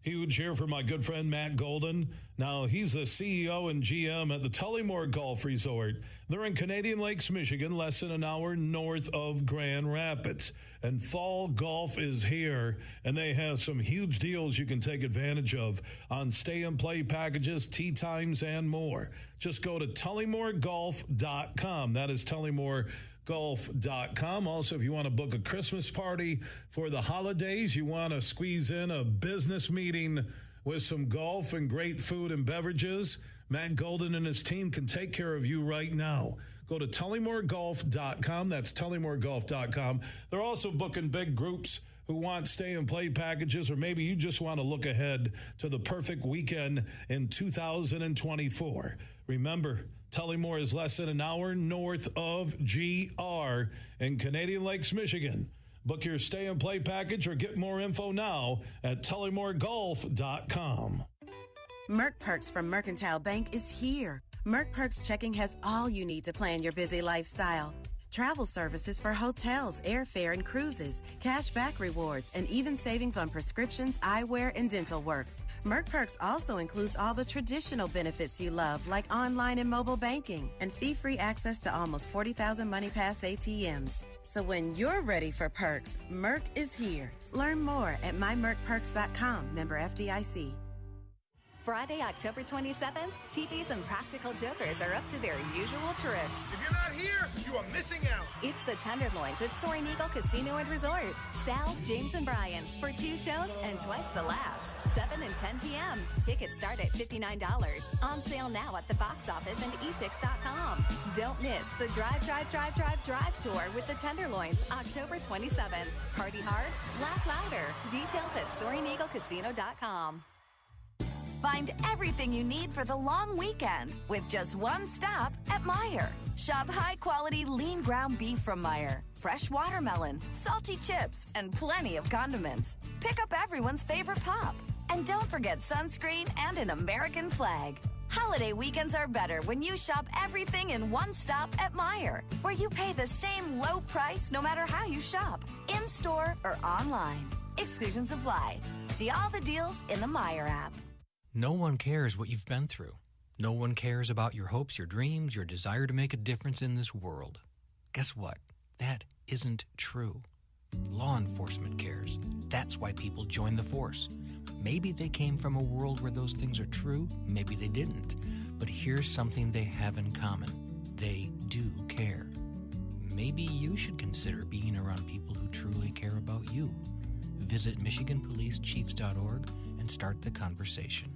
Huge here for my good friend Matt Golden. Now, he's the CEO and GM at the Tullymore Golf Resort. They're in Canadian Lakes, Michigan, less than an hour north of Grand Rapids. And fall golf is here, and they have some huge deals you can take advantage of on stay-and-play packages, tee times, and more. Just go to tullymoregolf.com. That is tullymore.golf.com. Also, if you want to book a Christmas party for the holidays, you want to squeeze in a business meeting with some golf and great food and beverages, Matt Golden and his team can take care of you right now. Go to tullymoregolf.com. That's tullymoregolf.com. They're also booking big groups who want stay-and-play packages, or maybe you just want to look ahead to the perfect weekend in 2024. Remember, Tullymore is less than an hour north of GR in Canadian Lakes, Michigan. Book your stay-and-play package or get more info now at tullymoregolf.com. Merc Perks from Mercantile Bank is here. Merc Perks checking has all you need to plan your busy lifestyle. Travel services for hotels, airfare, and cruises, cash back rewards, and even savings on prescriptions, eyewear, and dental work. Merck Perks also includes all the traditional benefits you love, like online and mobile banking, and fee-free access to almost 40,000 MoneyPass ATMs. So when you're ready for perks, Merck is here. Learn more at mymerckperks.com, member FDIC. Friday, October 27th, TVs and Practical Jokers are up to their usual tricks. If you're not here, you are missing out. It's the Tenderloins at Soaring Eagle Casino and Resort. Sal, James, and Brian for 2 shows and twice the laughs. 7 and 10 p.m. Tickets start at $59. On sale now at the box office and etix.com. Don't miss the Drive Tour with the Tenderloins, October 27th. Party hard, laugh louder. Details at SoaringEagleCasino.com. Find everything you need for the long weekend with just one stop at Meijer. Shop high-quality lean ground beef from Meijer, fresh watermelon, salty chips, and plenty of condiments. Pick up everyone's favorite pop. And don't forget sunscreen and an American flag. Holiday weekends are better when you shop everything in one stop at Meijer, where you pay the same low price no matter how you shop, in-store or online. Exclusions apply. See all the deals in the Meijer app. No one cares what you've been through. No one cares about your hopes, your dreams, your desire to make a difference in this world. Guess what? That isn't true. Law enforcement cares. That's why people join the force. Maybe they came from a world where those things are true. Maybe they didn't. But here's something they have in common. They do care. Maybe you should consider being around people who truly care about you. Visit MichiganPoliceChiefs.org and start the conversation.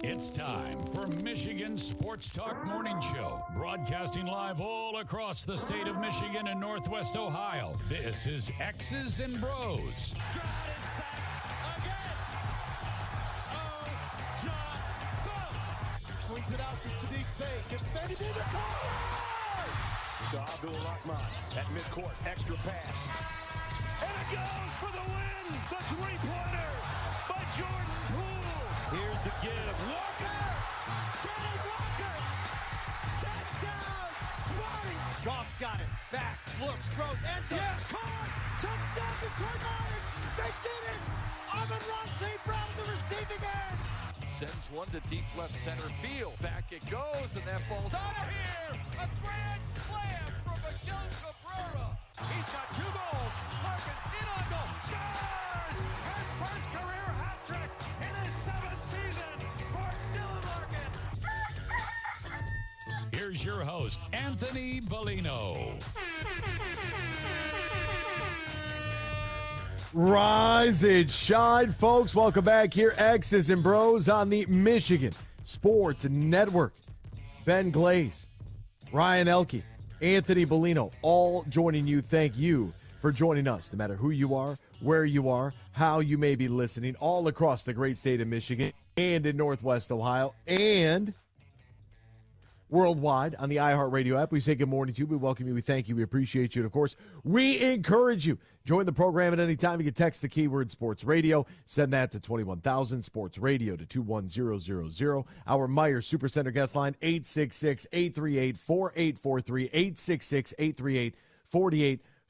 It's time for Michigan Sports Talk Morning Show, broadcasting live all across the state of Michigan and Northwest Ohio. This is X's and Bros. Swings it out to Sadiq Bey. Defended in the corner. To Abdul-Rahman at midcourt. Extra pass. And it goes for the win. The three-pointer by Jordan Poole. Here's the give. Walker. Kenneth Walker. Touchdown. Smarty. Goff's got it. Back. Looks. Throws. Ends up. Yes. Caught. Touchdown to Tork. They did it. Br0's St. Brown in the receiving end. Sends one to deep left center field. Back it goes, and that ball's out of here. A grand slam from Miguel Cabrera. He's got 2 goals. Larkin in on goal. Scores! His first career hat trick in his 7th season for Dylan Larkin. Here's your host, Anthony Bellino. Rise and shine, folks. Welcome back here. X's and Bros on the Michigan Sports Network. Ben Glaze, Ryan Elke, Anthony Bellino, all joining you. Thank you for joining us, no matter who you are, where you are, how you may be listening, all across the great state of Michigan and in Northwest Ohio and worldwide on the iHeartRadio app. We say good morning to you. We welcome you. We thank you. We appreciate you. And, of course, we encourage you. Join the program at any time. You can text the keyword sports radio. Send that to 21,000 sports radio to 21000. Our Meijer Supercenter guest line, 866-838-4843,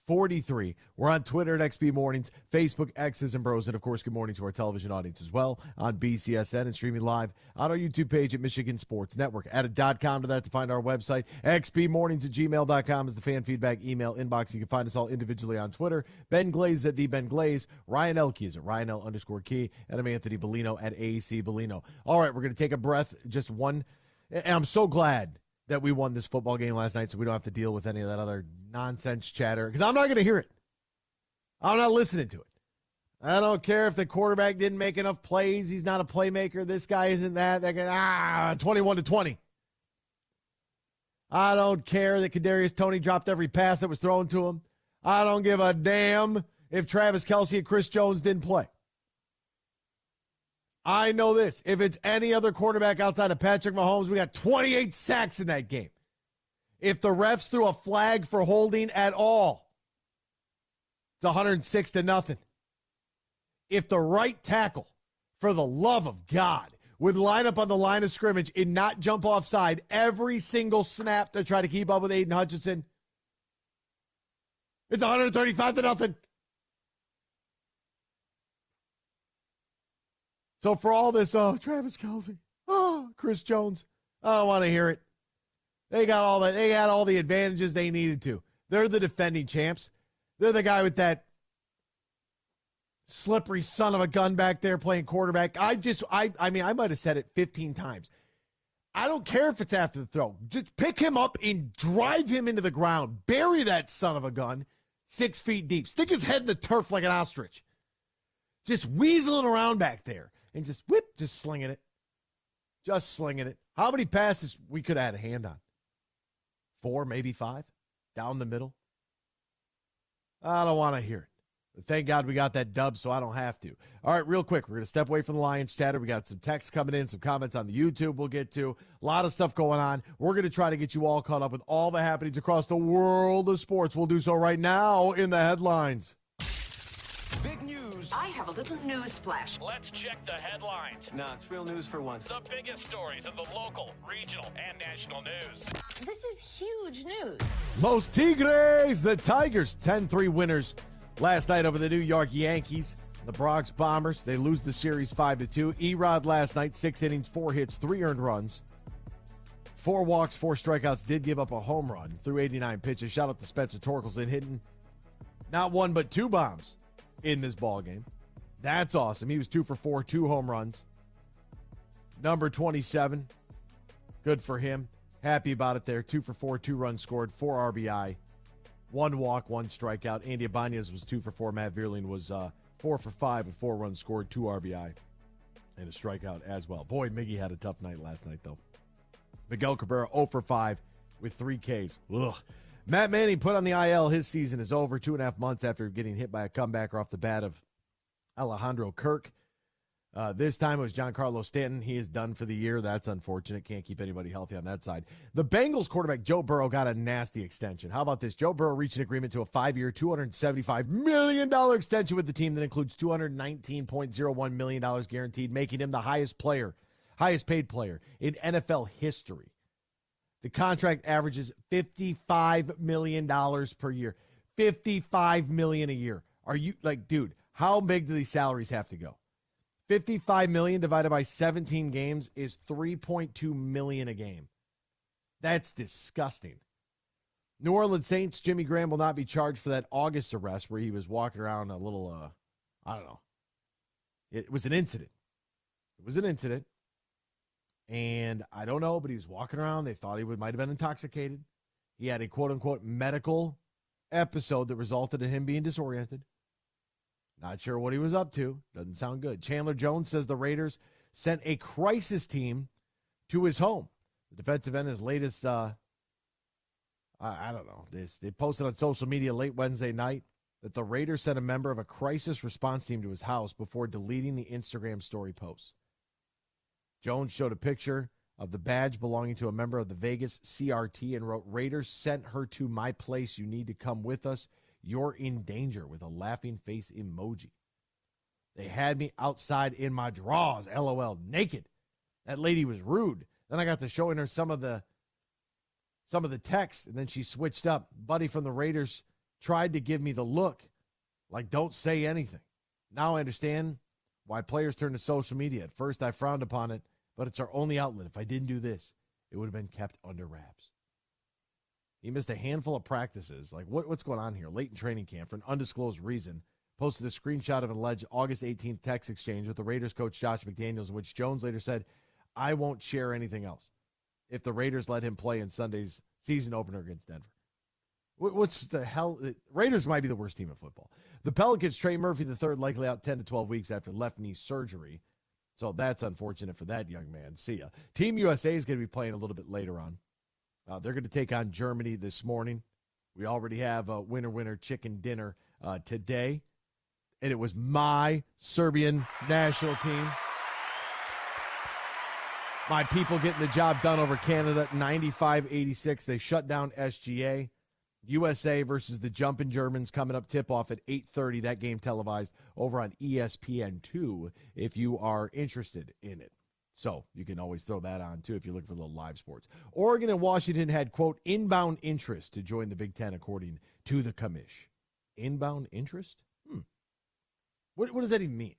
866-838-4843. We're on Twitter at XB Mornings, Facebook, X's and Bros, and, of course, good morning to our television audience as well on BCSN and streaming live on our YouTube page at Michigan Sports Network. Add a .com to that to find our website. xbmornings@gmail.com is the fan feedback email inbox. You can find us all individually on Twitter. Ben Glaze at the Ben Glaze. Ryan Elke is at RyanL_Key. And I'm Anthony Bellino at AAC Bellino. All right, we're going to take a breath, just one. And I'm so glad that we won this football game last night so we don't have to deal with any of that other nonsense chatter, because I'm not going to hear it. I'm not listening to it. I don't care if the quarterback didn't make enough plays. He's not a playmaker. This guy isn't that. That guy, 21-20. I don't care that Kadarius Toney dropped every pass that was thrown to him. I don't give a damn if Travis Kelce and Chris Jones didn't play. I know this. If it's any other quarterback outside of Patrick Mahomes, we got 28 sacks in that game. If the refs threw a flag for holding at all, it's 106-0. If the right tackle, for the love of God, would line up on the line of scrimmage and not jump offside every single snap to try to keep up with Aiden Hutchinson, it's 135-0. So for all this, Travis Kelce, Chris Jones, I don't want to hear it. They got all that. They had all the advantages they needed to. They're the defending champs. They're the guy with that slippery son of a gun back there playing quarterback. I might have said it 15 times. I don't care if it's after the throw. Just pick him up and drive him into the ground. Bury that son of a gun 6 feet deep. Stick his head in the turf like an ostrich. Just weaseling around back there. And just slinging it. Just slinging it. How many passes we could have had a hand on? 4, maybe 5? Down the middle? I don't want to hear it. But thank God we got that dub, so I don't have to. All right, real quick, we're going to step away from the Lions chatter. We got some texts coming in, some comments on the YouTube we'll get to. A lot of stuff going on. We're going to try to get you all caught up with all the happenings across the world of sports. We'll do so right now in the headlines. Big news. I have a little news flash. Let's check the headlines. No, it's real news for once. The biggest stories in the local, regional, and national news. This is huge news. Los Tigres, the Tigers, 10-3 winners last night over the New York Yankees. The Bronx Bombers, they lose the series 5-2. Erod last night, 6 innings, 4 hits, 3 earned runs. 4 walks, 4 strikeouts, did give up a home run through 89 pitches. Shout out to Spencer Torkelson hitting not 1 but 2 bombs in this ball game. That's awesome. He was 2 for 4, 2 home runs. Number 27, good for him. Happy about it there. 2 for 4, 2 runs scored, 4 RBI, 1 walk, 1 strikeout. Andy Ibanez was 2 for 4. Matt Vierling was 4 for 5 with 4 runs scored, 2 RBI. and a strikeout as well. Boy, Miggy had a tough night last night, though. Miguel Cabrera 0 for 5 with 3 Ks. Ugh. Matt Manning put on the IL. His season is over 2.5 months after getting hit by a comebacker off the bat of Alejandro Kirk. This time it was Giancarlo Stanton. He is done for the year. That's unfortunate. Can't keep anybody healthy on that side. The Bengals quarterback Joe Burrow got a nasty extension. How about this? Joe Burrow reached an agreement to a 5-year, $275 million extension with the team that includes $219.01 million guaranteed, making him the highest paid player in NFL history. The contract averages $55 million per year. $55 million a year. Are you like, dude, how big do these salaries have to go? $55 million divided by 17 games is $3.2 million a game. That's disgusting. New Orleans Saints, Jimmy Graham will not be charged for that August arrest where he was walking around a little, I don't know. It was an incident. And I don't know, but he was walking around. They thought he might have been intoxicated. He had a quote-unquote medical episode that resulted in him being disoriented. Not sure what he was up to. Doesn't sound good. Chandler Jones says the Raiders sent a crisis team to his home. The defensive end, his latest, I don't know. They posted on social media late Wednesday night that the Raiders sent a member of a crisis response team to his house before deleting the Instagram story post. Jones showed a picture of the badge belonging to a member of the Vegas CRT and wrote, "Raiders sent her to my place. You need to come with us. You're in danger," with a laughing face emoji. "They had me outside in my drawers, LOL, naked. That lady was rude." Then I got to showing her some of the text, and then she switched up. Buddy from the Raiders tried to give me the look, like, don't say anything. Now I understand why players turn to social media. At first I frowned upon it, but it's our only outlet. If I didn't do this, it would have been kept under wraps. He missed a handful of practices. Like, what's going on here? Late in training camp for an undisclosed reason. Posted a screenshot of an alleged August 18th text exchange with the Raiders coach Josh McDaniels, in which Jones later said, "I won't share anything else if the Raiders let him play in Sunday's season opener against Denver." What's the hell? Raiders might be the worst team in football. The Pelicans, Trey Murphy III, likely out 10 to 12 weeks after left knee surgery. So that's unfortunate for that young man. See ya. Team USA is going to be playing a little bit later on. They're going to take on Germany this morning. We already have a winner chicken dinner today. And it was my Serbian national team. My people getting the job done over Canada, 95-86. They shut down SGA. USA versus the Jumpin' Germans coming up, tip-off at 8:30. That game televised over on ESPN2 if you are interested in it. So you can always throw that on, too, if you're looking for a little live sports. Oregon and Washington had, quote, inbound interest to join the Big Ten, according to the commish. Inbound interest? What does that even mean?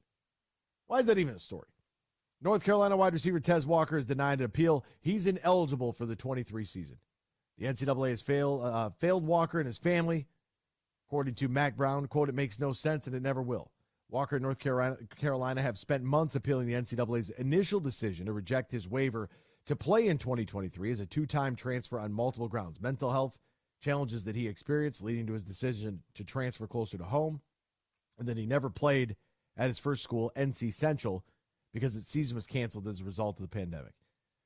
Why is that even a story? North Carolina wide receiver Tez Walker is denied an appeal. He's ineligible for the 23 season. The NCAA has failed Walker and his family. According to Mac Brown, quote, "It makes no sense and it never will." Walker and North Carolina have spent months appealing the NCAA's initial decision to reject his waiver to play in 2023 as a two-time transfer on multiple grounds. Mental health challenges that he experienced leading to his decision to transfer closer to home. And then he never played at his first school, NC Central, because its season was canceled as a result of the pandemic.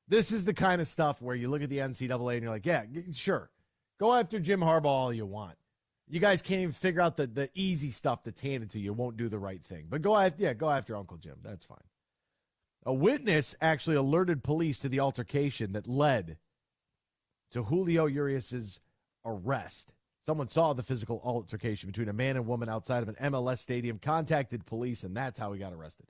This is the kind of stuff where you look at the NCAA and you're like, yeah, sure. Go after Jim Harbaugh all you want. You guys can't even figure out the easy stuff that's handed to you. Won't do the right thing. But go after Uncle Jim. That's fine. A witness actually alerted police to the altercation that led to Julio Urias' arrest. Someone saw the physical altercation between a man and woman outside of an MLS stadium, contacted police, and that's how he got arrested.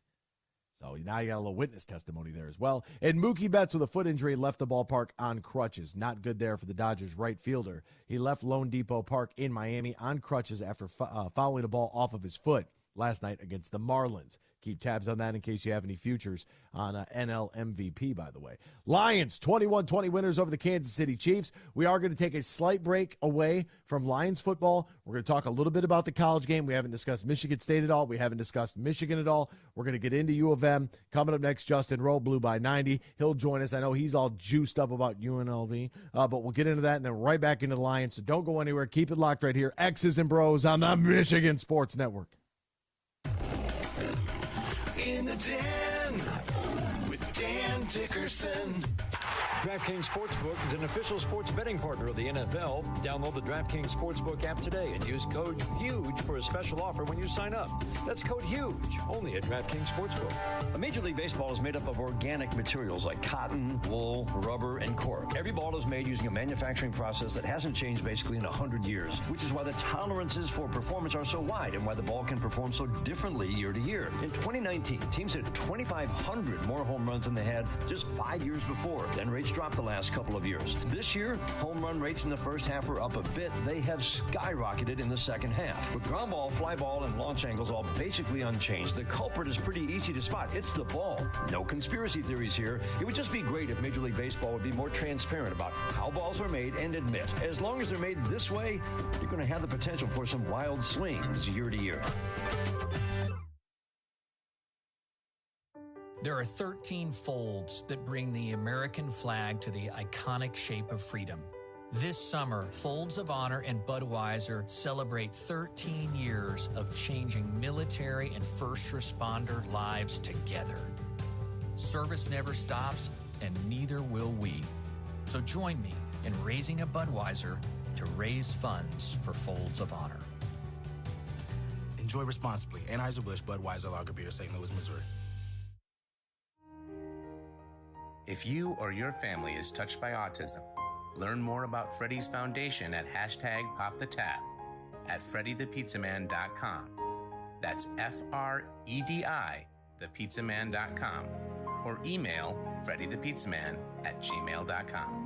So now you got a little witness testimony there as well. And Mookie Betts with a foot injury left the ballpark on crutches. Not good there for the Dodgers right fielder. He left Lone Depot Park in Miami on crutches after fouling the ball off of his foot last night against the Marlins. Keep tabs on that in case you have any futures on NL MVP, by the way. Lions, 21-20 winners over the Kansas City Chiefs. We are going to take a slight break away from Lions football. We're going to talk a little bit about the college game. We haven't discussed Michigan State at all. We haven't discussed Michigan at all. We're going to get into U of M. Coming up next, Justin Rowe, Blue by 90. He'll join us. I know he's all juiced up about UNLV, but we'll get into that and then right back into the Lions. So don't go anywhere. Keep it locked right here. X's and Bros on the Michigan Sports Network. In the den, Dickerson. DraftKings Sportsbook is an official sports betting partner of the NFL. Download the DraftKings Sportsbook app today and use code HUGE for a special offer when you sign up. That's code HUGE, only at DraftKings Sportsbook. Major League Baseball is made up of organic materials like cotton, wool, rubber, and cork. Every ball is made using a manufacturing process that hasn't changed basically in 100 years, which is why the tolerances for performance are so wide and why the ball can perform so differently year to year. In 2019, teams hit 2,500 more home runs than they had just 5 years before. Then rates dropped the last couple of years. This year, home run rates in the first half are up a bit. They have skyrocketed in the second half. With ground ball, fly ball, and launch angles all basically unchanged, the culprit is pretty easy to spot. It's the ball. No conspiracy theories here. It would just be great if Major League Baseball would be more transparent about how balls are made and admit, as long as they're made this way, you're going to have the potential for some wild swings year to year. There are 13 folds that bring the American flag to the iconic shape of freedom. This summer, Folds of Honor and Budweiser celebrate 13 years of changing military and first responder lives together. Service never stops, and neither will we. So join me in raising a Budweiser to raise funds for Folds of Honor. Enjoy responsibly. Anheuser-Busch Budweiser Lager Beer, St. Louis, Missouri. If you or your family is touched by autism, learn more about Freddy's Foundation at #PopTheTap at freddythepizzaman.com. That's FREDI, thepizzaman.com, or email freddythepizzaman@gmail.com.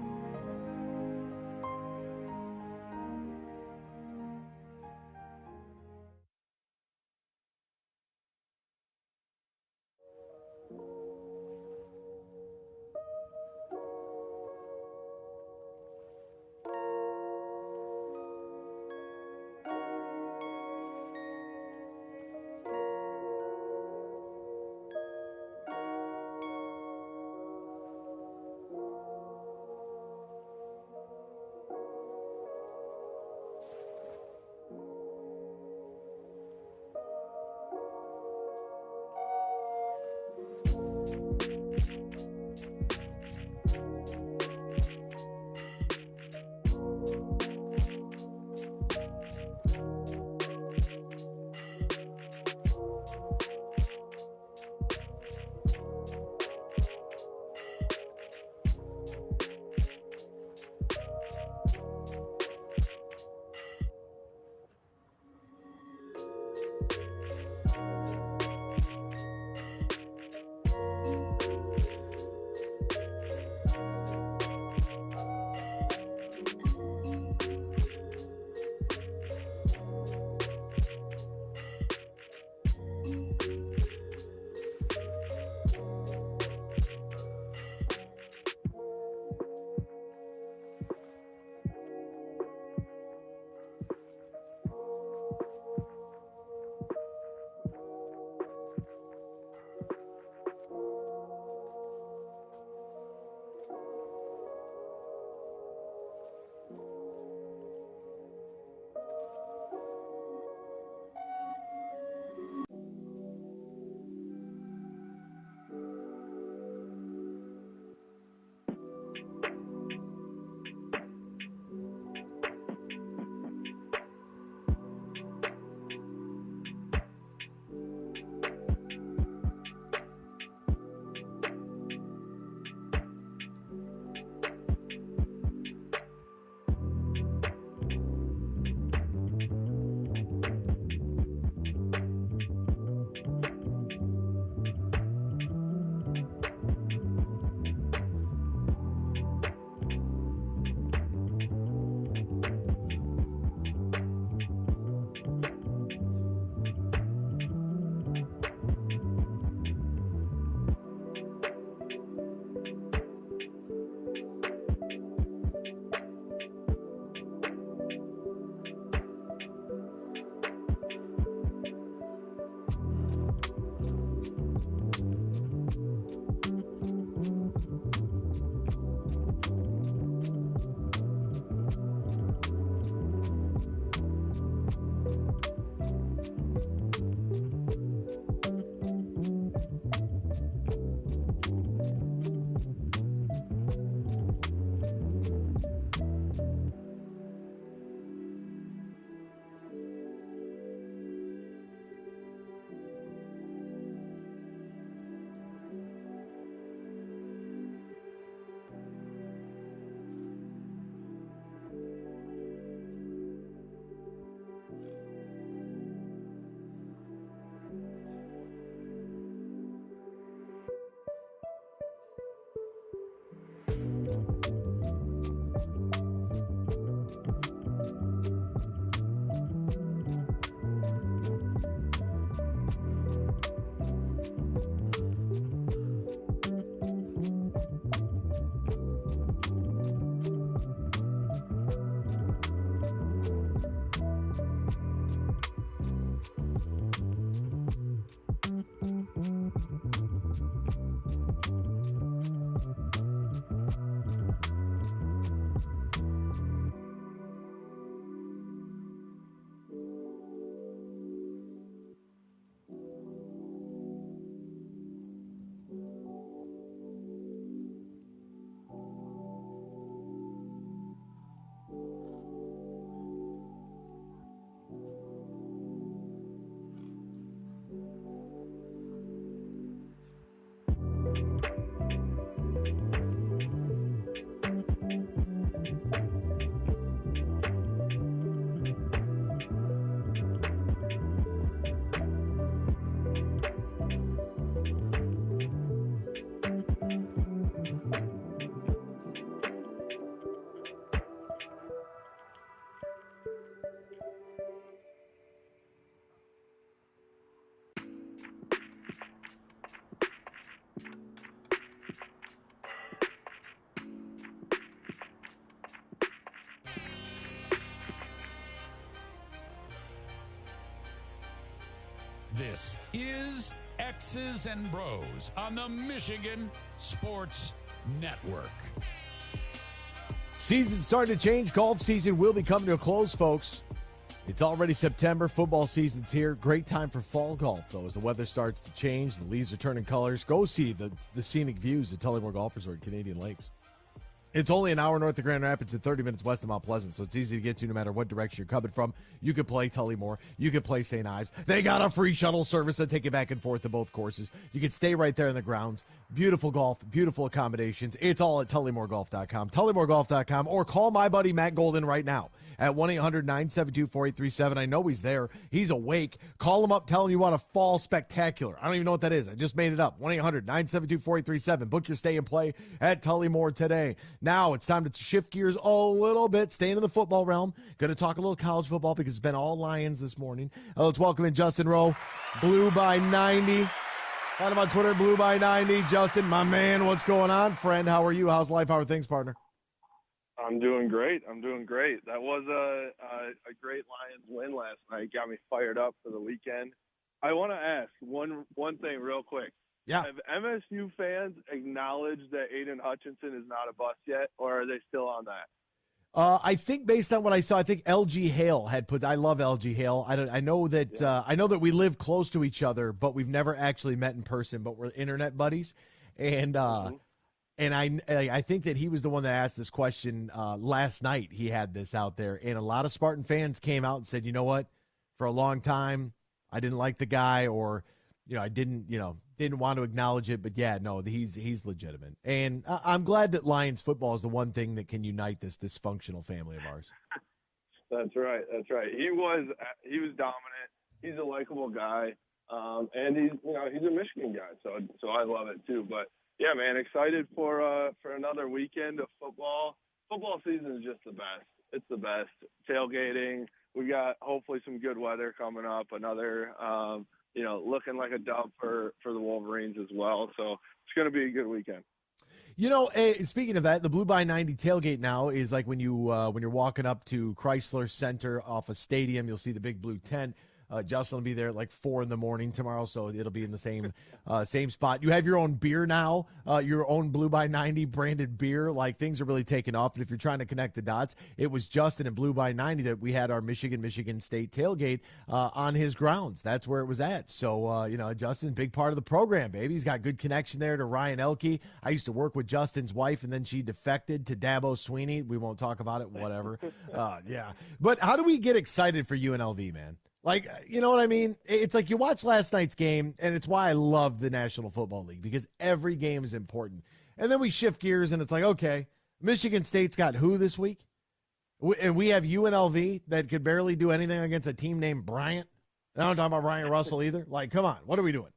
This is X's and Bros on the Michigan Sports Network. Season's starting to change. Golf season will be coming to a close, folks. It's already September. Football season's here. Great time for fall golf, though, as the weather starts to change. The leaves are turning colors. Go see the scenic views at Tullymore Golf Resort, Canadian Lakes. It's only an hour north of Grand Rapids and 30 minutes west of Mount Pleasant, so it's easy to get to no matter what direction you're coming from. You can play Tullymore. You can play St. Ives. They got a free shuttle service that take you back and forth to both courses. You can stay right there in the grounds. Beautiful golf, beautiful accommodations. It's all at TullymoreGolf.com, TullymoreGolf.com, or call my buddy Matt Golden right now at 1-800-972-4837. I know he's there. He's awake. Call him up, tell him you want a fall spectacular. I don't even know what that is. I just made it up. 1-800-972-4837. Book your stay and play at Tullymore today. Now it's time to shift gears a little bit, staying in the football realm. Going to talk a little college football because it's been all Lions this morning. Let's welcome in Justin Rowe, Blue by 90. Find him on Twitter, Blue by 90. Justin, my man, what's going on? Friend, how are you? How's life? How are things, partner? I'm doing great. That was a great Lions win last night. Got me fired up for the weekend. I want to ask one thing real quick. Yeah. Have MSU fans acknowledged that Aiden Hutchinson is not a bust yet, or are they still on that? I think based on what I saw, I think LG Hale had put. I love LG Hale. I know that we live close to each other, but we've never actually met in person. But we're internet buddies, and I think that he was the one that asked this question last night. He had this out there, and a lot of Spartan fans came out and said, you know what, for a long time I didn't like the guy, or I didn't want to acknowledge it, but yeah, no, he's legitimate. And I'm glad that Lions football is the one thing that can unite this dysfunctional family of ours. That's right. He was dominant. He's a likable guy, and he's a Michigan guy, so I love it too. But yeah, man, excited for another weekend of football. Football season is just the best. It's the best. Tailgating. We got hopefully some good weather coming up. Another. Looking like a dub for the Wolverines as well. So it's going to be a good weekend. Speaking of that, the Blue by 90 tailgate now is like when you're walking up to Chrysler Center off a stadium, you'll see the big blue tent. Justin will be there at like 4 a.m. tomorrow, so it'll be in the same spot. You have your own beer now, your own Blue by 90 branded beer. Like, things are really taking off. And if you're trying to connect the dots, it was Justin and Blue by 90 that we had our Michigan State tailgate on his grounds. That's where it was at. So, Justin, big part of the program, baby. He's got good connection there to Ryan Elke. I used to work with Justin's wife, and then she defected to Dabo Sweeney. We won't talk about it, whatever. Yeah. But how do we get excited for UNLV, man? Like, you know what I mean? It's like you watch last night's game, and it's why I love the National Football League, because every game is important. And then we shift gears, and it's like, okay, Michigan State's got who this week? And we have UNLV that could barely do anything against a team named Bryant. And I'm not talking about Ryan Russell either. Like, come on, what are we doing?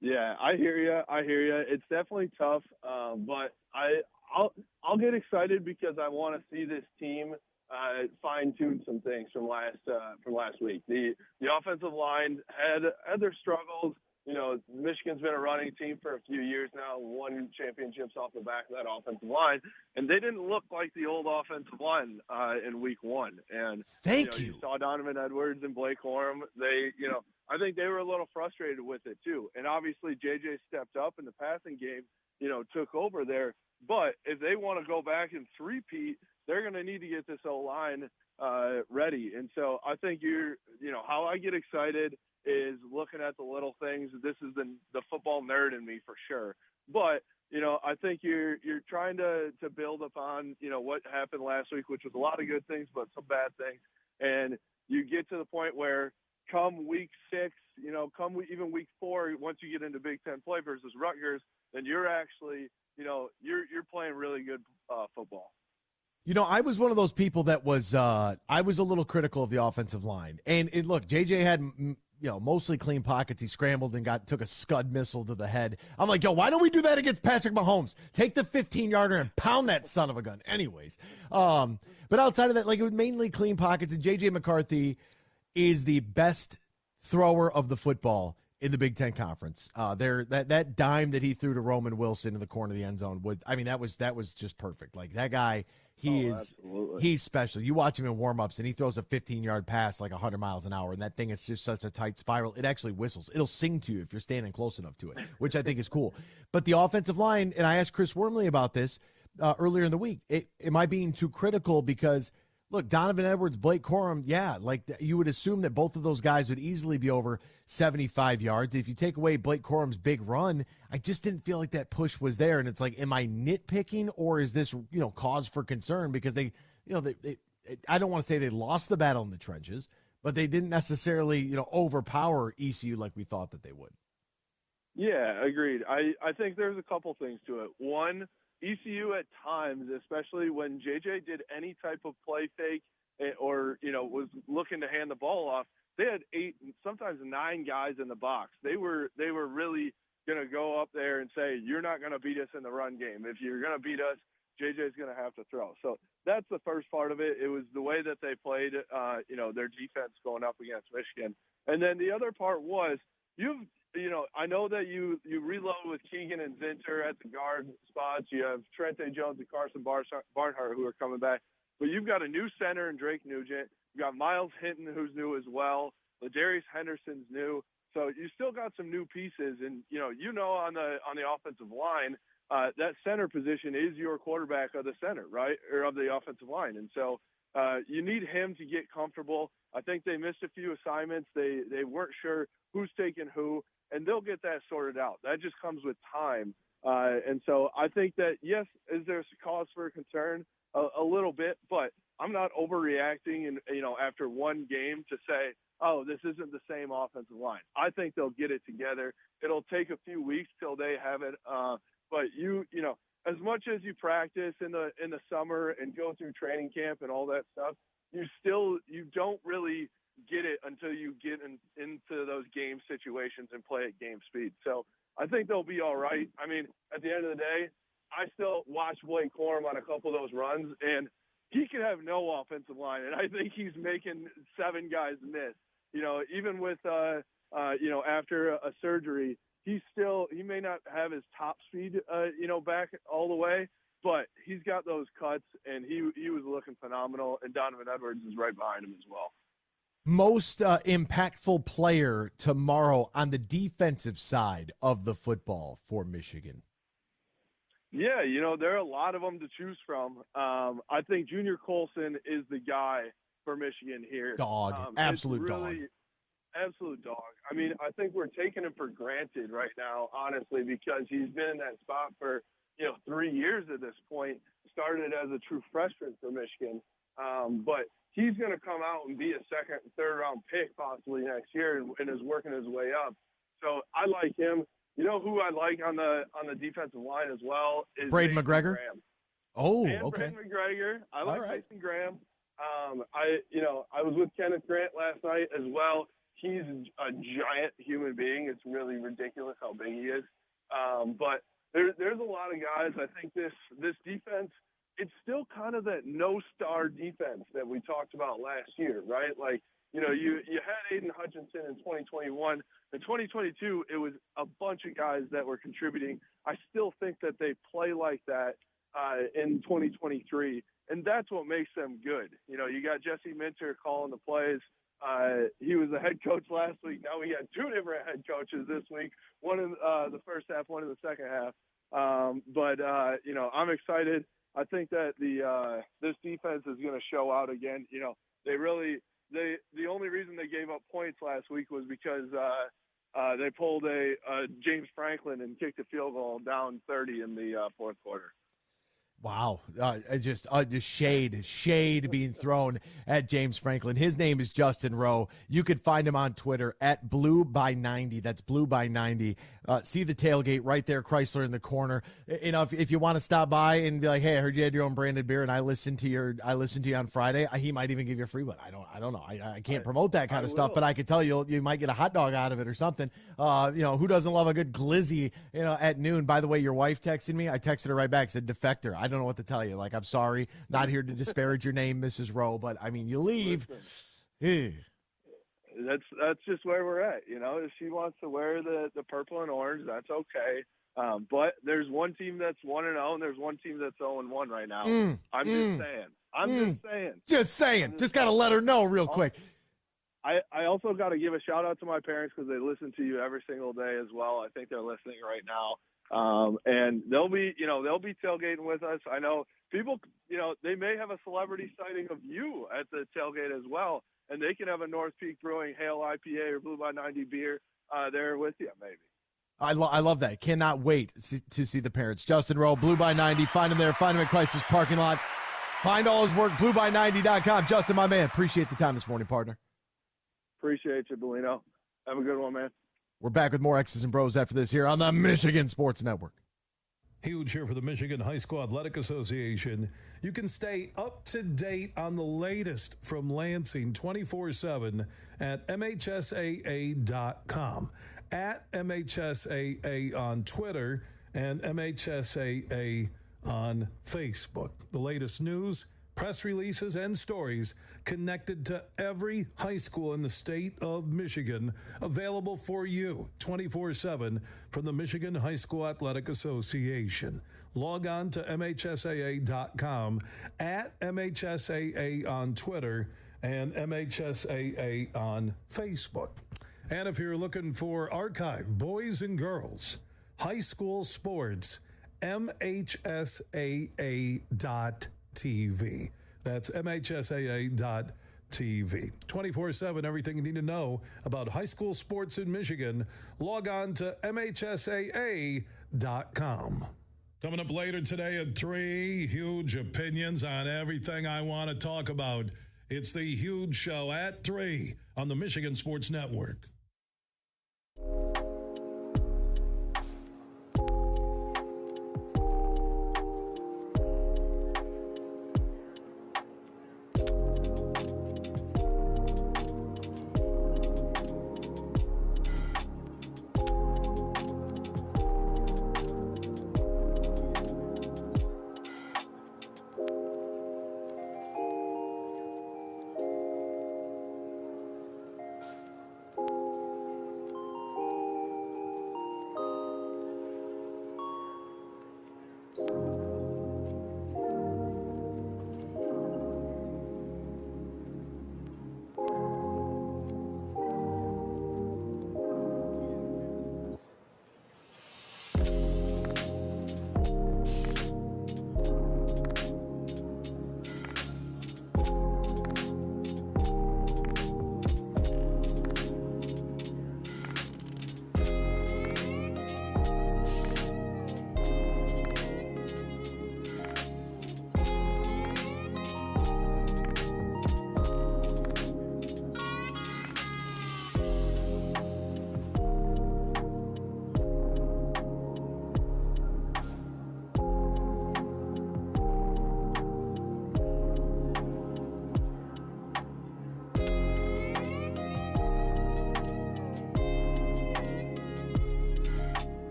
Yeah, I hear you. It's definitely tough, but I'll get excited because I want to see this team fine-tune some things from last week. The offensive line had their struggles. Michigan's been a running team for a few years now, won championships off the back of that offensive line, and they didn't look like the old offensive line in week one. And you saw Donovan Edwards and Blake Corum. I think they were a little frustrated with it too. And obviously JJ stepped up in the passing game, took over there. But if they want to go back and three-peat, they're going to need to get this O-line ready. And so I think how I get excited is looking at the little things. This is the football nerd in me for sure. But, I think you're trying to build upon, what happened last week, which was a lot of good things, but some bad things. And you get to the point where come week 6, even week 4, once you get into Big Ten play versus Rutgers, then you're actually, you're playing really good football. I was one of those people that was I was a little critical of the offensive line. And look, JJ had mostly clean pockets. He scrambled and took a Scud missile to the head. I'm like, why don't we do that against Patrick Mahomes? Take the 15-yarder and pound that son of a gun. Anyways, but outside of that, it was mainly clean pockets. And JJ McCarthy is the best thrower of the football in the Big Ten Conference. That dime that he threw to Roman Wilson in the corner of the end zone that was just perfect. Like that guy, he's special. You watch him in warm-ups and he throws a 15-yard pass like 100 miles an hour, and that thing is just such a tight spiral. It actually whistles. It'll sing to you if you're standing close enough to it, which I think is cool. But the offensive line, and I asked Chris Wormley about this earlier in the week, am I being too critical? Because look, Donovan Edwards, Blake Corum, you would assume that both of those guys would easily be over 75 yards. If you take away Blake Corum's big run, I just didn't feel like that push was there. And it's like, am I nitpicking, or is this, cause for concern? Because they I don't want to say they lost the battle in the trenches, but they didn't necessarily, overpower ECU like we thought that they would. Yeah, agreed. I think there's a couple things to it. One, ECU at times, especially when JJ did any type of play fake or, was looking to hand the ball off, they had 8, sometimes 9 guys in the box. They were really going to go up there and say, you're not going to beat us in the run game. If you're going to beat us, JJ's going to have to throw. So that's the first part of it. It was the way that they played, their defense going up against Michigan. And then the other part was I know that you reload with Keegan and Zinter at the guard spots. You have Trente Jones and Carson Barnhart who are coming back. But you've got a new center in Drake Nugent. You've got Miles Hinton, who's new as well. Ladarius Henderson's new. So you still got some new pieces. And, on the offensive line, that center position is your quarterback of the center, right, or of the offensive line. And so you need him to get comfortable. I think they missed a few assignments. They weren't sure who's taking who, and they'll get that sorted out. That just comes with time. And so I think that, yes, is there cause for concern? A little bit, but I'm not overreacting and, after one game to say, oh, this isn't the same offensive line. I think they'll get it together. It'll take a few weeks till they have it. But as much as you practice in the summer and go through training camp and all that stuff, you don't really get it until you get into those game situations and play at game speed. So I think they'll be all right. I mean, at the end of the day, I still watch Blake Corum on a couple of those runs, and he could have no offensive line, and I think he's making 7 guys miss. Even with after a surgery, he may not have his top speed back all the way, but he's got those cuts, and he was looking phenomenal, and Donovan Edwards is right behind him as well. Most impactful player tomorrow on the defensive side of the football for Michigan? Yeah, there are a lot of them to choose from. I think Junior Colson is the guy for Michigan here. Dog, absolute dog. Absolute dog. I mean, I think we're taking him for granted right now, honestly, because he's been in that spot for, 3 years at this point, started as a true freshman for Michigan. But he's going to come out and be a second and third round pick possibly next year and is working his way up. So I like him. You know who I like on the defensive line as well is Braden McGregor. Graham. Oh, and okay. Braden McGregor. I like right. Mason Graham. I was with Kenneth Grant last night as well. He's a giant human being. It's really ridiculous how big he is. But there's a lot of guys. I think this defense, it's still kind of that no-star defense that we talked about last year, right? Like, you had Aiden Hutchinson in 2021. In 2022, it was a bunch of guys that were contributing. I still think that they play like that in 2023, and that's what makes them good. You got Jesse Minter calling the plays. He was the head coach last week. Now we got 2 different head coaches this week, one in the first half, one in the second half. But I'm excited. I think that this defense is going to show out again. The only reason they gave up points last week was because they pulled a James Franklin and kicked a field goal down 30 in the fourth quarter. Wow. Just shade being thrown at James Franklin. His name is Justin Rowe. You could find him on Twitter at Blue by90. That's Blue by90. See the tailgate right there, Chrysler in the corner. If you want to stop by and be like, hey, I heard you had your own branded beer and I listened to you on Friday, he might even give you a free one. I don't know. I can't promote that kind of stuff, but I could tell you might get a hot dog out of it or something. Who doesn't love a good glizzy, at noon? By the way, your wife texted me. I texted her right back, said defector. I don't know what to tell you. Like, I'm sorry, not here to disparage your name, Mrs. Rowe, but I mean, you leave. that's just where we're at. If she wants to wear the purple and orange, that's okay. But there's one team that's 1-0, and there's one team that's 0-1 right now. I'm just saying. Just saying. Just got to let her know real quick. I also got to give a shout out to my parents because they listen to you every single day as well. I think they're listening right now. And they'll be tailgating with us. I know people, they may have a celebrity sighting of you at the tailgate as well, and they can have a North Peak Brewing Hail IPA or Blue by 90 beer there with you, maybe. I love that. Cannot wait to see the parents. Justin Rowe, Blue by 90. Find him there. Find him at Chrysler's parking lot. Find all his work, blueby90.com. Justin, my man, appreciate the time this morning, partner. Appreciate you, Bellino. Have a good one, man. We're back with more X's and Bros after this here on the Michigan Sports Network. Huge here for the Michigan High School Athletic Association. You can stay up to date on the latest from Lansing 24/7 at MHSAA.com, at MHSAA on Twitter, and MHSAA on Facebook. The latest news, press releases, and stories connected to every high school in the state of Michigan, available for you 24/7 from the Michigan High School Athletic Association. Log on to MHSAA.com, at MHSAA on Twitter, and MHSAA on Facebook. And if you're looking for archive boys and girls high school sports, MHSAA.TV. That's MHSAA.TV. 24/7, everything you need to know about high school sports in Michigan. Log on to MHSAA.com. Coming up later today at 3, huge opinions on everything I want to talk about. It's the Huge Show at 3 on the Michigan Sports Network.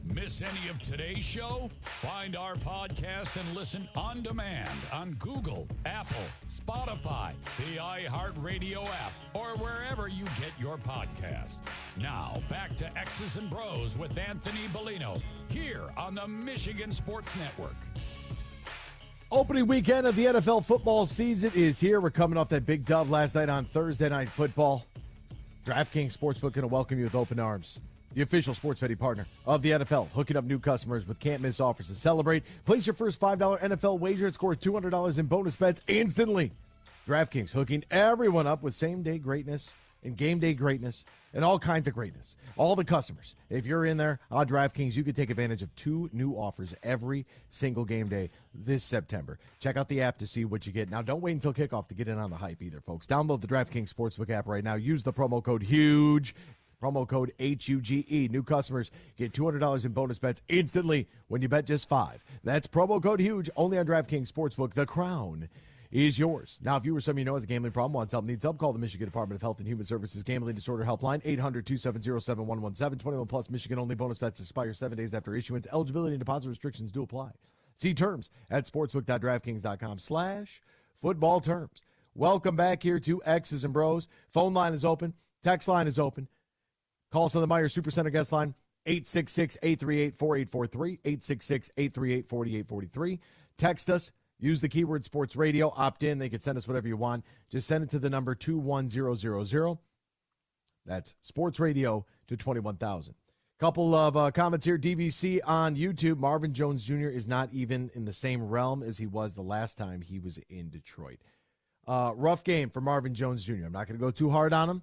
Miss any of today's show? Find our podcast and listen on demand on Google, Apple, Spotify, the iHeartRadio app, or wherever you get your podcast. Now, back to X's and Bros with Anthony Bellino, here on the Michigan Sports Network. Opening weekend of the NFL football season is here. We're coming off that big dub last night on Thursday Night Football. DraftKings Sportsbook going to welcome you with open arms. The official sports betting partner of the NFL, hooking up new customers with can't-miss offers to celebrate. Place your first $5 NFL wager and score $200 in bonus bets instantly. DraftKings hooking everyone up with same-day greatness and game-day greatness and all kinds of greatness. All the customers, if you're in there on DraftKings, you can take advantage of 2 new offers every single game day this September. Check out the app to see what you get. Now, don't wait until kickoff to get in on the hype either, folks. Download the DraftKings Sportsbook app right now. Use the promo code HUGE. Promo code HUGE. New customers get $200 in bonus bets instantly when you bet just $5. That's promo code HUGE only on DraftKings Sportsbook. The crown is yours. Now, if you or someone you know has a gambling problem, wants help, needs help, call the Michigan Department of Health and Human Services Gambling Disorder Helpline, 800-270-7117. 21 plus Michigan only. Bonus bets expire 7 days after issuance. Eligibility and deposit restrictions do apply. See terms at sportsbook.draftkings.com/football terms. Welcome back here to X's and Bros. Phone line is open. Text line is open. Call us on the Meyer Supercenter guest line, 866-838-4843, 866-838-4843. Text us. Use the keyword sports radio. Opt in. They can send us whatever you want. Just send it to the number 21000. That's sports radio to 21,000. Couple of comments here. DVC on YouTube. Marvin Jones Jr. is not even in the same realm as he was the last time he was in Detroit. Rough game for Marvin Jones Jr. I'm not going to go too hard on him.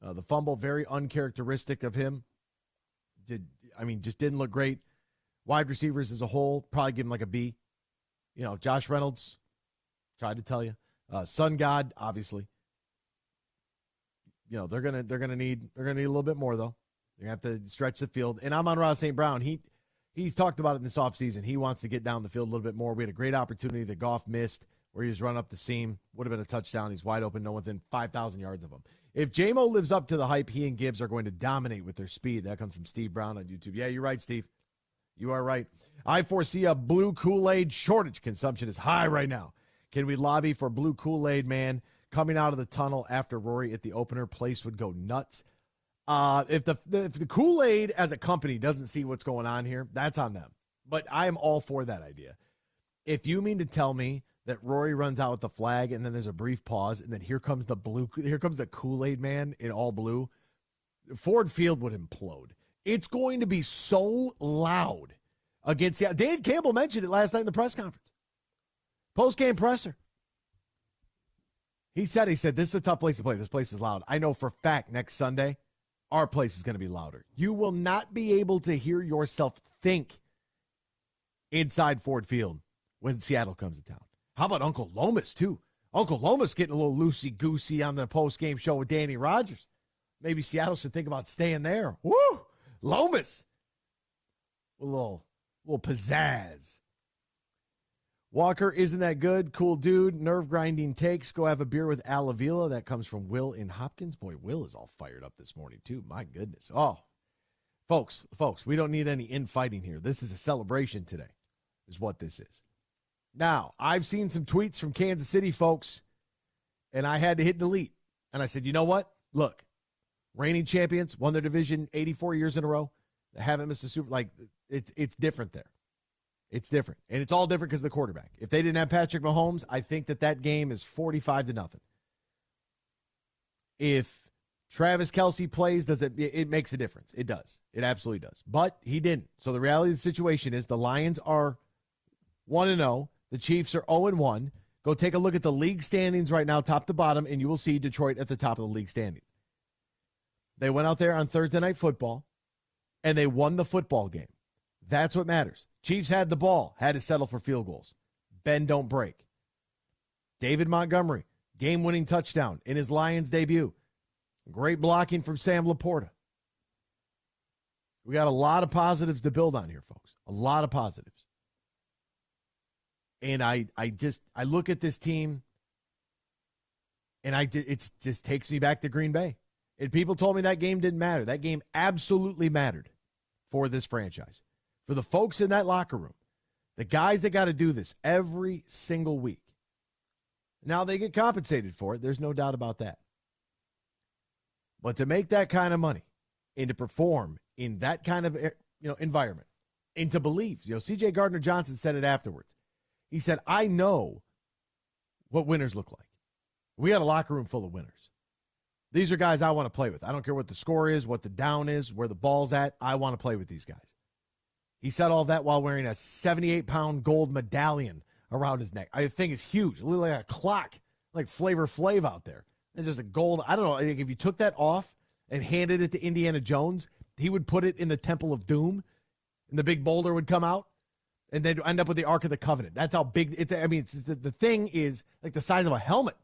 The fumble, very uncharacteristic of him. Just didn't look great. Wide receivers as a whole, probably give him like a B. Josh Reynolds, tried to tell you. Sun God, obviously. They're gonna need a little bit more though. They're gonna have to stretch the field. And Amon-Ra St. Brown, he's talked about it in this offseason. He wants to get down the field a little bit more. We had a great opportunity that Goff missed where he was running up the seam. Would have been a touchdown. He's wide open, no within 5,000 yards of him. If J-Mo lives up to the hype, he and Gibbs are going to dominate with their speed. That comes from Steve Brown on YouTube. Yeah, you're right, Steve. You are right. I foresee a blue Kool-Aid shortage. Consumption is high right now. Can we lobby for blue Kool-Aid, man? Coming out of the tunnel after Rory at the opener, place would go nuts. If the Kool-Aid as a company doesn't see what's going on here, that's on them. But I am all for that idea. If you mean to tell me that Rory runs out with the flag and then there's a brief pause and then here comes the Kool-Aid man in all blue, Ford Field would implode. It's going to be so loud against the. Dan Campbell mentioned it last night in the press conference. Post-game presser. He said, this is a tough place to play. This place is loud. I know for a fact next Sunday, our place is going to be louder. You will not be able to hear yourself think inside Ford Field when Seattle comes to town. How about Uncle Lomas, too? Uncle Lomas getting a little loosey-goosey on the post-game show with Danny Rogers. Maybe Seattle should think about staying there. Woo! Lomas. A little pizzazz. Walker, isn't that good? Cool dude. Nerve-grinding takes. Go have a beer with Al Avila. That comes from Will in Hopkins. Boy, Will is all fired up this morning, too. My goodness. Oh, folks, we don't need any infighting here. This is a celebration today, is what this is. Now, I've seen some tweets from Kansas City folks, and I had to hit delete. And I said, you know what? Look, reigning champions, won their division 84 years in a row. They haven't missed a Super. Like, it's different there. It's different. And it's all different because of the quarterback. If they didn't have Patrick Mahomes, I think that game is 45-0. If Travis Kelce plays, it makes a difference. It does. It absolutely does. But he didn't. So the reality of the situation is the Lions are 1-0. The Chiefs are 0-1. Go take a look at the league standings right now, top to bottom, and you will see Detroit at the top of the league standings. They went out there on Thursday Night Football, and they won the football game. That's what matters. Chiefs had the ball, had to settle for field goals. Bend, don't break. David Montgomery, game-winning touchdown in his Lions debut. Great blocking from Sam Laporta. We got a lot of positives to build on here, folks. A lot of positives. And I look at this team, and it just takes me back to Green Bay. And people told me that game didn't matter. That game absolutely mattered for this franchise. For the folks in that locker room, the guys that got to do this every single week. Now they get compensated for it. There's no doubt about that. But to make that kind of money and to perform in that kind of environment and to believe, C.J. Gardner-Johnson said it afterwards. He said, I know what winners look like. We got a locker room full of winners. These are guys I want to play with. I don't care what the score is, what the down is, where the ball's at. I want to play with these guys. He said all that while wearing a 78-pound gold medallion around his neck. I think it's huge. It looked like a clock, like Flavor Flav out there. And just a gold. I don't know. I think if you took that off and handed it to Indiana Jones, he would put it in the Temple of Doom, and the big boulder would come out, and they'd end up with the Ark of the Covenant. That's how big it is. I mean, the thing is like the size of a helmet.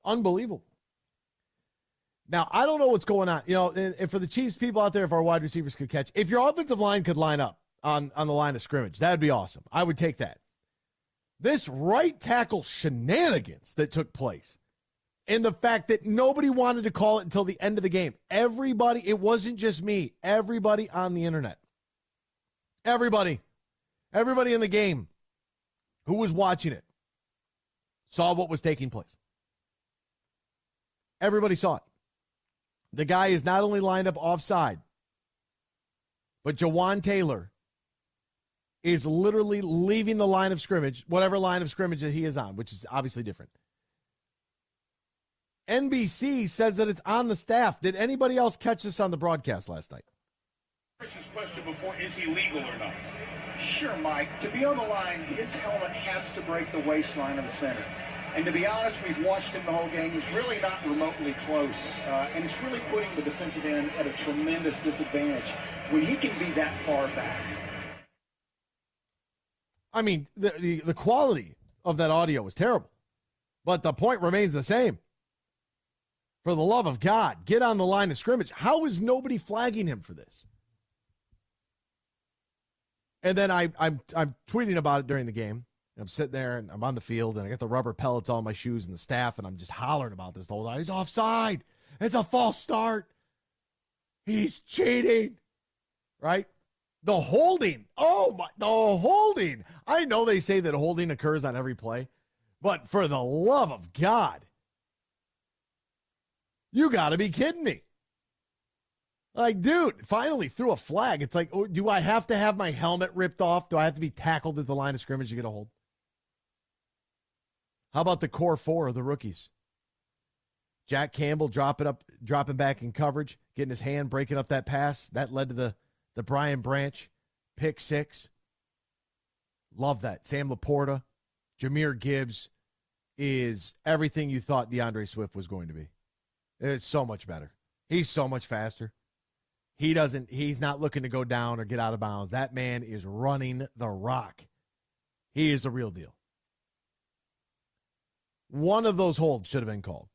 Unbelievable. Now, I don't know what's going on. And for the Chiefs, people out there, if our wide receivers could catch, if your offensive line could line up on the line of scrimmage, that would be awesome. I would take that. This right tackle shenanigans that took place, and the fact that nobody wanted to call it until the end of the game. Everybody, it wasn't just me, everybody on the internet. Everybody in the game who was watching it saw what was taking place. Everybody saw it. The guy is not only lined up offside, but Jawan Taylor is literally leaving the line of scrimmage, whatever line of scrimmage that he is on, which is obviously different. NBC says that it's on the staff. Did anybody else catch this on the broadcast last night? Chris's question before, is he legal or not? Sure, Mike. To be on the line, his helmet has to break the waistline of the center. And to be honest, we've watched him the whole game. He's really not remotely close. And it's really putting the defensive end at a tremendous disadvantage when he can be that far back. I mean, the quality of that audio was terrible. But the point remains the same. For the love of God, get on the line of scrimmage. How is nobody flagging him for this? And then I'm tweeting about it during the game. I'm sitting there, and I'm on the field, and I got the rubber pellets on my shoes and the staff, and I'm just hollering about this the whole time. He's offside. It's a false start. He's cheating. Right? The holding. Oh, my. The holding. I know they say that holding occurs on every play, but for the love of God, you got to be kidding me. Like, dude, finally threw a flag. It's like, oh, do I have to have my helmet ripped off? Do I have to be tackled at the line of scrimmage to get a hold? How about the core four of the rookies? Jack Campbell dropping back in coverage, getting his hand, breaking up that pass. That led to the Brian Branch pick six. Love that. Sam Laporta, Jahmyr Gibbs is everything you thought DeAndre Swift was going to be. It's so much better. He's so much faster. He's not looking to go down or get out of bounds. That man is running the rock. He is the real deal. One of those holds should have been called.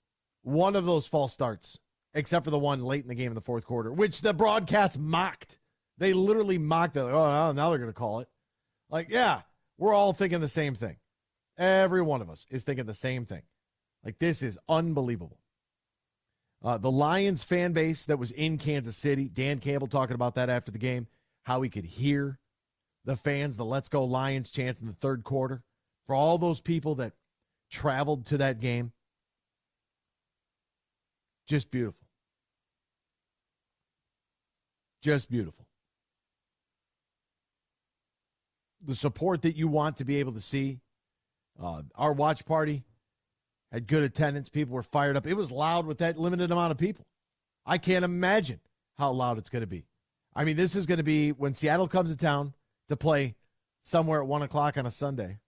One of those false starts except for the one late in the game in the fourth quarter, which the broadcast mocked. They literally mocked it. Like, oh, now they're going to call it. Like, yeah, we're all thinking the same thing. Every one of us is thinking the same thing. Like, this is unbelievable. The Lions fan base that was in Kansas City, Dan Campbell talking about that after the game, how he could hear the fans, the Let's Go Lions chants in the third quarter. For all those people that traveled to that game, just beautiful. Just beautiful. The support that you want to be able to see. Our watch party had good attendance. People were fired up. It was loud with that limited amount of people. I can't imagine how loud it's going to be. I mean, this is going to be when Seattle comes to town to play somewhere at 1 o'clock on a Sunday.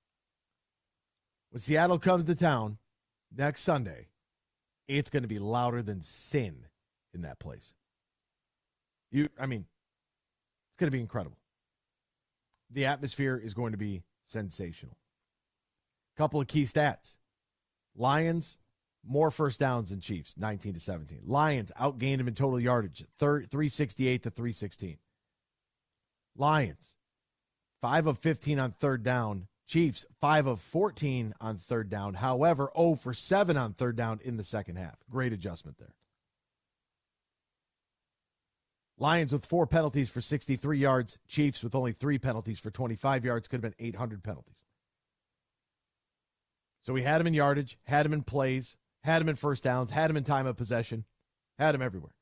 When Seattle comes to town next Sunday, it's going to be louder than sin in that place. It's going to be incredible. The atmosphere is going to be sensational. Couple of key stats. Lions, more first downs than Chiefs, 19-17. Lions outgained them in total yardage, 368 to 316. Lions, 5 of 15 on third down. Chiefs, 5 of 14 on third down. However, 0 for 7 on third down in the second half. Great adjustment there. Lions with 4 penalties for 63 yards. Chiefs with only 3 penalties for 25 yards. Could have been 800 penalties. So we had him in yardage, had him in plays, had him in first downs, had him in time of possession, had him everywhere.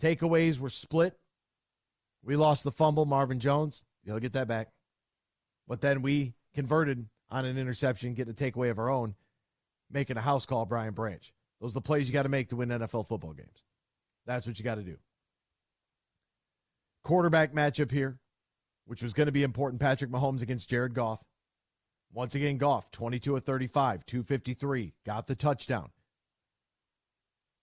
Takeaways were split. We lost the fumble, Marvin Jones. He'll get that back. But then we converted on an interception, getting a takeaway of our own, making a house call, Brian Branch. Those are the plays you got to make to win NFL football games. That's what you got to do. Quarterback matchup here, which was going to be important. Patrick Mahomes against Jared Goff. Once again, Goff, 22 of 35, 253, got the touchdown.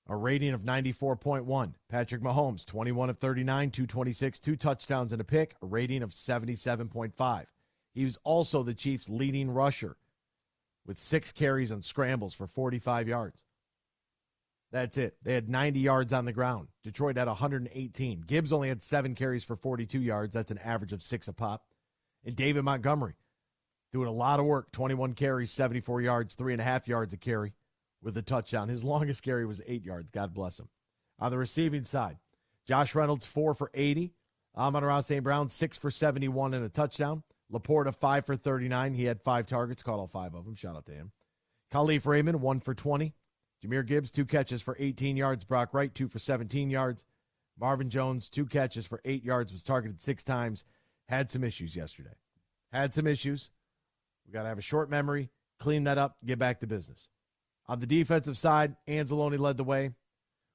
A rating of 94.1. Patrick Mahomes, 21 of 39, 226, 2 touchdowns and a pick, a rating of 77.5. He was also the Chiefs' leading rusher with 6 carries on scrambles for 45 yards. That's it. They had 90 yards on the ground. Detroit had 118. Gibbs only had 7 carries for 42 yards. That's an average of 6 a pop. And David Montgomery, doing a lot of work, 21 carries, 74 yards, 3.5 yards a carry with a touchdown. His longest carry was 8 yards. God bless him. On the receiving side, Josh Reynolds, 4 for 80. Amon-Ra St. Brown, 6 for 71 and a touchdown. Laporta, 5 for 39. He had 5 targets, caught all 5 of them. Shout out to him. Khalif Raymond, 1 for 20. Jahmyr Gibbs, 2 catches for 18 yards. Brock Wright, 2 for 17 yards. Marvin Jones, 2 catches for 8 yards, was targeted 6 times. Had some issues yesterday. Had some issues. We got to have a short memory, clean that up, get back to business. On the defensive side, Anzalone led the way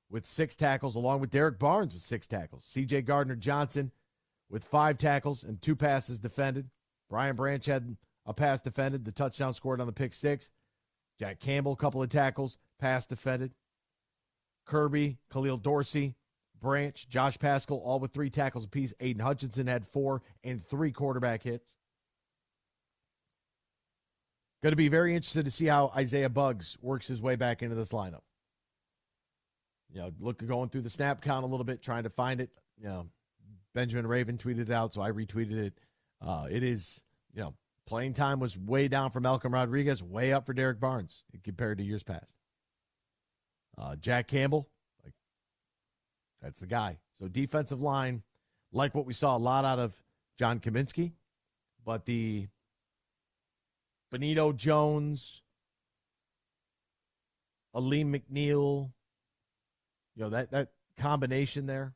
with 6 tackles, along with Derek Barnes with 6 tackles. C.J. Gardner-Johnson with 5 tackles and 2 passes defended. Brian Branch had a pass defended, the touchdown scored on the pick 6. Jack Campbell, a couple of tackles, pass defended. Kirby, Khalil Dorsey, Branch, Josh Paschal, all with 3 tackles apiece. Aiden Hutchinson had 4 and 3 quarterback hits. Going to be very interested to see how Isaiah Buggs works his way back into this lineup. Going through the snap count a little bit, trying to find it. Benjamin Raven tweeted it out, so I retweeted it. It is, playing time was way down for Malcolm Rodriguez, way up for Derek Barnes compared to years past. Jack Campbell, that's the guy. So defensive line, like what we saw a lot out of John Kaminsky, but the Benito Jones, Aleem McNeil, that combination there,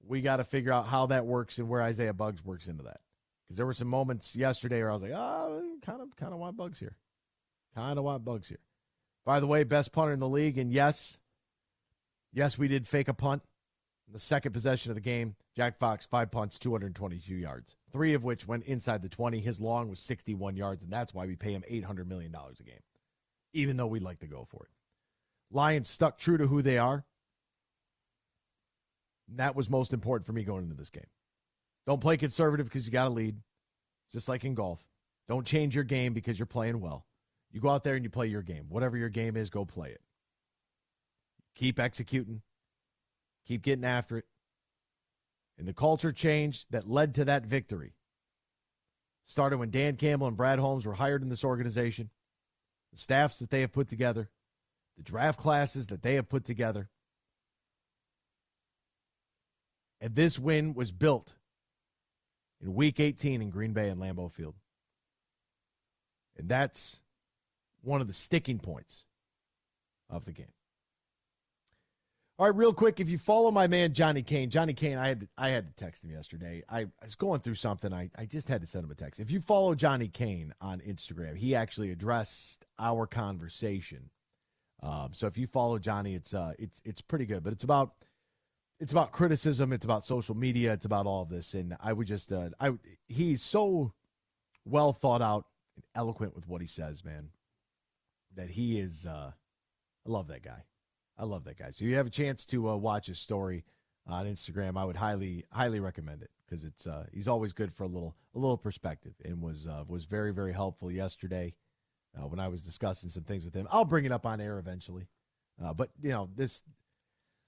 we got to figure out how that works and where Isaiah Buggs works into that. Because there were some moments yesterday where I was like, kind of want Buggs here. Kind of want Buggs here. By the way, best punter in the league, and yes, we did fake a punt. In the second possession of the game, Jack Fox, 5 punts, 222 yards, 3 of which went inside the 20. His long was 61 yards, and that's why we pay him $800 million a game, even though we'd like to go for it. Lions stuck true to who they are. And that was most important for me going into this game. Don't play conservative because you got to lead, just like in golf. Don't change your game because you're playing well. You go out there and you play your game. Whatever your game is, go play it. keep executing, keep getting after it. And the culture change that led to that victory started when Dan Campbell and Brad Holmes were hired in this organization, the staffs that they have put together, the draft classes that they have put together. And this win was built in Week 18 in Green Bay and Lambeau Field. And that's one of the sticking points of the game. All right, real quick, if you follow my man Johnny Kane, I had to text him yesterday. I was going through something. I just had to send him a text. If you follow Johnny Kane on Instagram, he actually addressed our conversation. So if you follow Johnny, it's pretty good. But it's about criticism. It's about social media. It's about all of this. And I would just he's so well thought out and eloquent with what he says, man, that he is. I love that guy. I love that guy. So you have a chance to watch his story on Instagram. I would highly recommend it because it's he's always good for a little perspective, and was very, very helpful yesterday when I was discussing some things with him. I'll bring it up on air eventually, but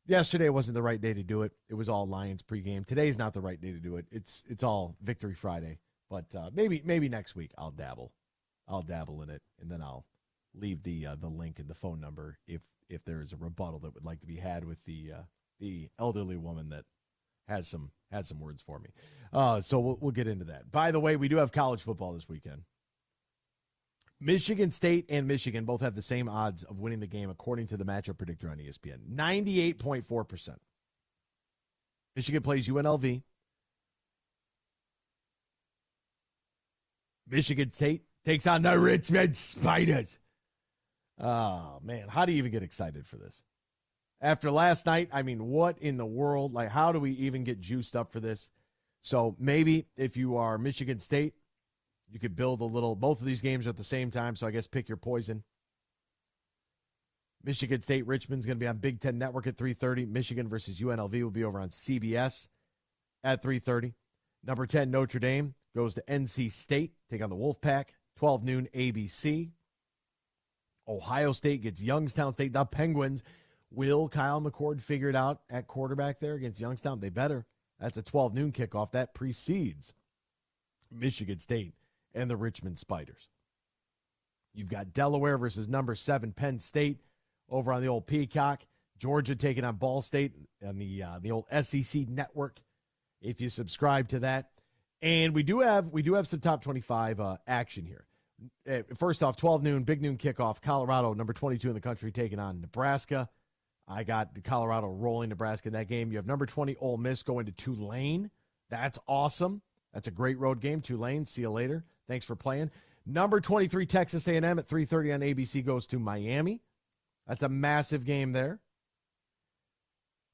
yesterday wasn't the right day to do it. It was all Lions pregame. Today's not the right day to do it. It's all Victory Friday, but maybe next week I'll dabble in it, and then I'll leave the link and the phone number if there is a rebuttal that would like to be had with the elderly woman that had some words for me. So we'll get into that. By the way, we do have college football this weekend. Michigan State and Michigan both have the same odds of winning the game according to the matchup predictor on ESPN. 98.4%. Michigan plays UNLV. Michigan State takes on the Richmond Spiders. Oh, man, how do you even get excited for this? After last night, I mean, what in the world? Like, how do we even get juiced up for this? So maybe if you are Michigan State, you could build a little. Both of these games are at the same time, so I guess pick your poison. Michigan State, Richmond's going to be on Big Ten Network at 3:30. Michigan versus UNLV will be over on CBS at 3:30. Number 10, Notre Dame, goes to NC State, take on the Wolfpack, 12 noon ABC. Ohio State gets Youngstown State. The Penguins. Will Kyle McCord figure it out at quarterback there against Youngstown? They better. That's a 12 noon kickoff. That precedes Michigan State and the Richmond Spiders. You've got Delaware versus number 7 Penn State over on the old Peacock. Georgia taking on Ball State on the old SEC network, if you subscribe to that. And we do have some top 25 action here. First off, 12 noon, big noon kickoff. Colorado, number 22 in the country, taking on Nebraska. I got the Colorado rolling Nebraska in that game. You have number 20 Ole Miss going to Tulane. That's awesome. That's a great road game. Tulane, see you later. Thanks for playing. Number 23 Texas A&M at 3:30 on ABC goes to Miami. That's a massive game there.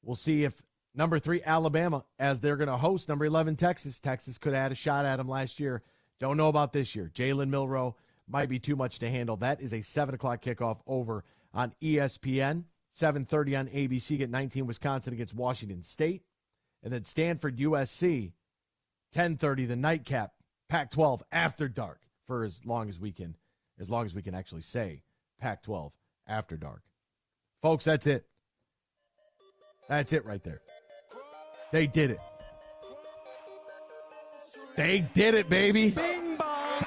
We'll see if number 3 Alabama, as they're going to host number 11 Texas. Texas could have had a shot at them last year. Don't know about this year. Jalen Milroe might be too much to handle. That is a 7 o'clock kickoff over on ESPN. 7:30 on ABC. Get 19 Wisconsin against Washington State. And then Stanford USC, 10:30, the nightcap, Pac-12 after dark for as long as we can actually say Pac-12 after dark. Folks, that's it. That's it right there. They did it. They did it, baby. Bing bong.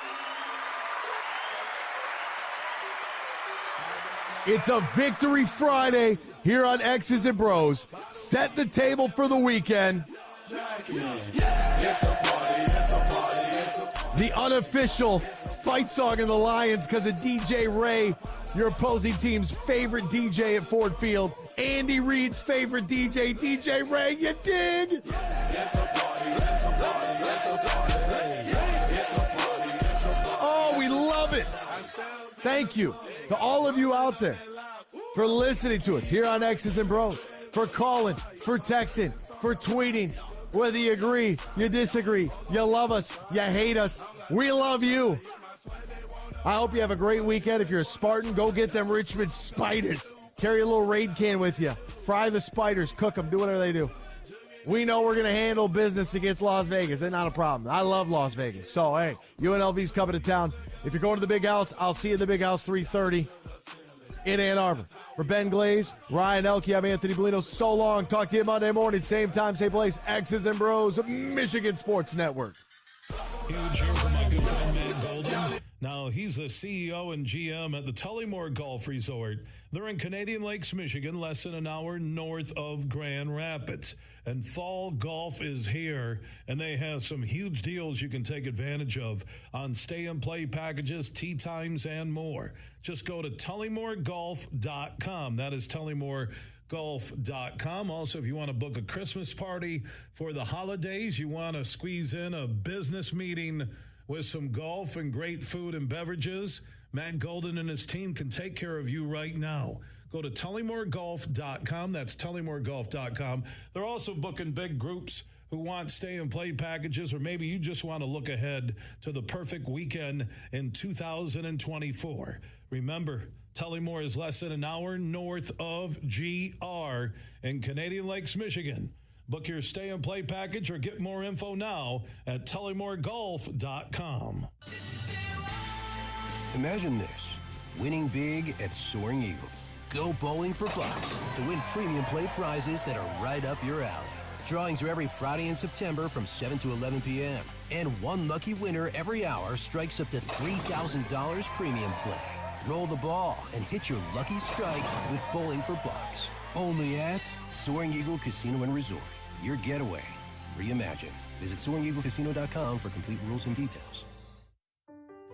It's a Victory Friday here on X's and Bros. Set the table for the weekend. The unofficial fight song in the Lions because of DJ Ray, your opposing team's favorite DJ at Ford Field. Andy Reid's favorite DJ, DJ Ray, you dig? Oh, we love it. Thank you to all of you out there for listening to us here on X's and Bros, for calling, for texting, for tweeting. Whether you agree, you disagree, you love us, you hate us, we love you. I hope you have a great weekend. If you're a Spartan, go get them Richmond Spiders. Carry a little Raid can with you. Fry the Spiders, cook them, do whatever they do. We know we're going to handle business against Las Vegas. It's not a problem. I love Las Vegas. So, hey, UNLV's coming to town. If you're going to the Big House, I'll see you at the Big House 3:30 in Ann Arbor. For Ben Glaze, Ryan Elke, I'm Anthony Bellino. So long. Talk to you Monday morning, same time, same place. X's and Bros, Michigan Sports Network. Huge here for my good friend Matt Golden. Now, he's the CEO and GM at the Tullymore Golf Resort. They're in Canadian Lakes, Michigan, less than an hour north of Grand Rapids. And fall golf is here, and they have some huge deals you can take advantage of on stay-and-play packages, tee times, and more. Just go to tullymoregolf.com. That is tullymoregolf.com. Also, if you want to book a Christmas party for the holidays, you want to squeeze in a business meeting with some golf and great food and beverages, Matt Golden and his team can take care of you right now. Go to tullymoregolf.com. That's tullymoregolf.com. They're also booking big groups who want stay-and-play packages, or maybe you just want to look ahead to the perfect weekend in 2024. Remember, Tullymore is less than an hour north of GR in Canadian Lakes, Michigan. Book your stay-and-play package or get more info now at tullymoregolf.com. Imagine this, winning big at Soaring Eagle. Go bowling for bucks to win premium play prizes that are right up your alley. Drawings are every Friday in September from 7 to 11 p.m. And one lucky winner every hour strikes up to $3,000 premium play. Roll the ball and hit your lucky strike with Bowling for Bucks. Only at Soaring Eagle Casino and Resort. Your getaway reimagined. Visit SoaringEagleCasino.com for complete rules and details.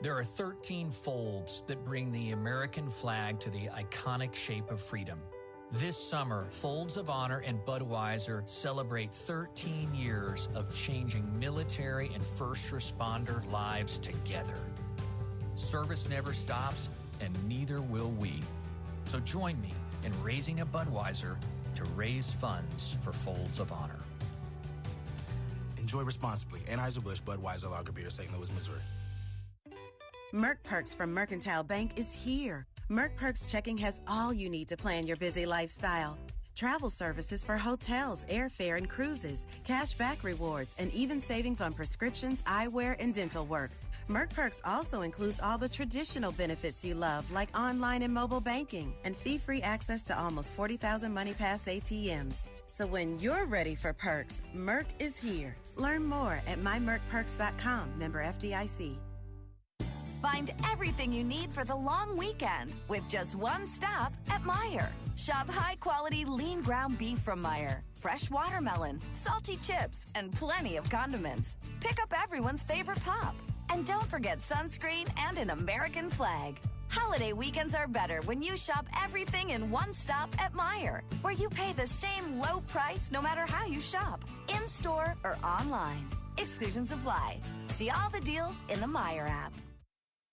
There are 13 folds that bring the American flag to the iconic shape of freedom. This summer, Folds of Honor and Budweiser celebrate 13 years of changing military and first responder lives together. Service never stops, and neither will we. So join me in raising a Budweiser to raise funds for Folds of Honor. Enjoy responsibly. Anheuser-Busch Budweiser Lager Beer, St. Louis, Missouri. Merck Perks from Mercantile Bank is here. Merck Perks checking has all you need to plan your busy lifestyle. Travel services for hotels, airfare, and cruises, cash back rewards, and even savings on prescriptions, eyewear, and dental work. Merck Perks also includes all the traditional benefits you love, like online and mobile banking, and fee-free access to almost 40,000 MoneyPass ATMs. So when you're ready for perks, Merck is here. Learn more at mymerckperks.com, member FDIC. Find everything you need for the long weekend with just one stop at Meijer. Shop high-quality lean ground beef from Meijer, fresh watermelon, salty chips, and plenty of condiments. Pick up everyone's favorite pop. And don't forget sunscreen and an American flag. Holiday weekends are better when you shop everything in one stop at Meijer, where you pay the same low price no matter how you shop, in-store or online. Exclusions apply. See all the deals in the Meijer app.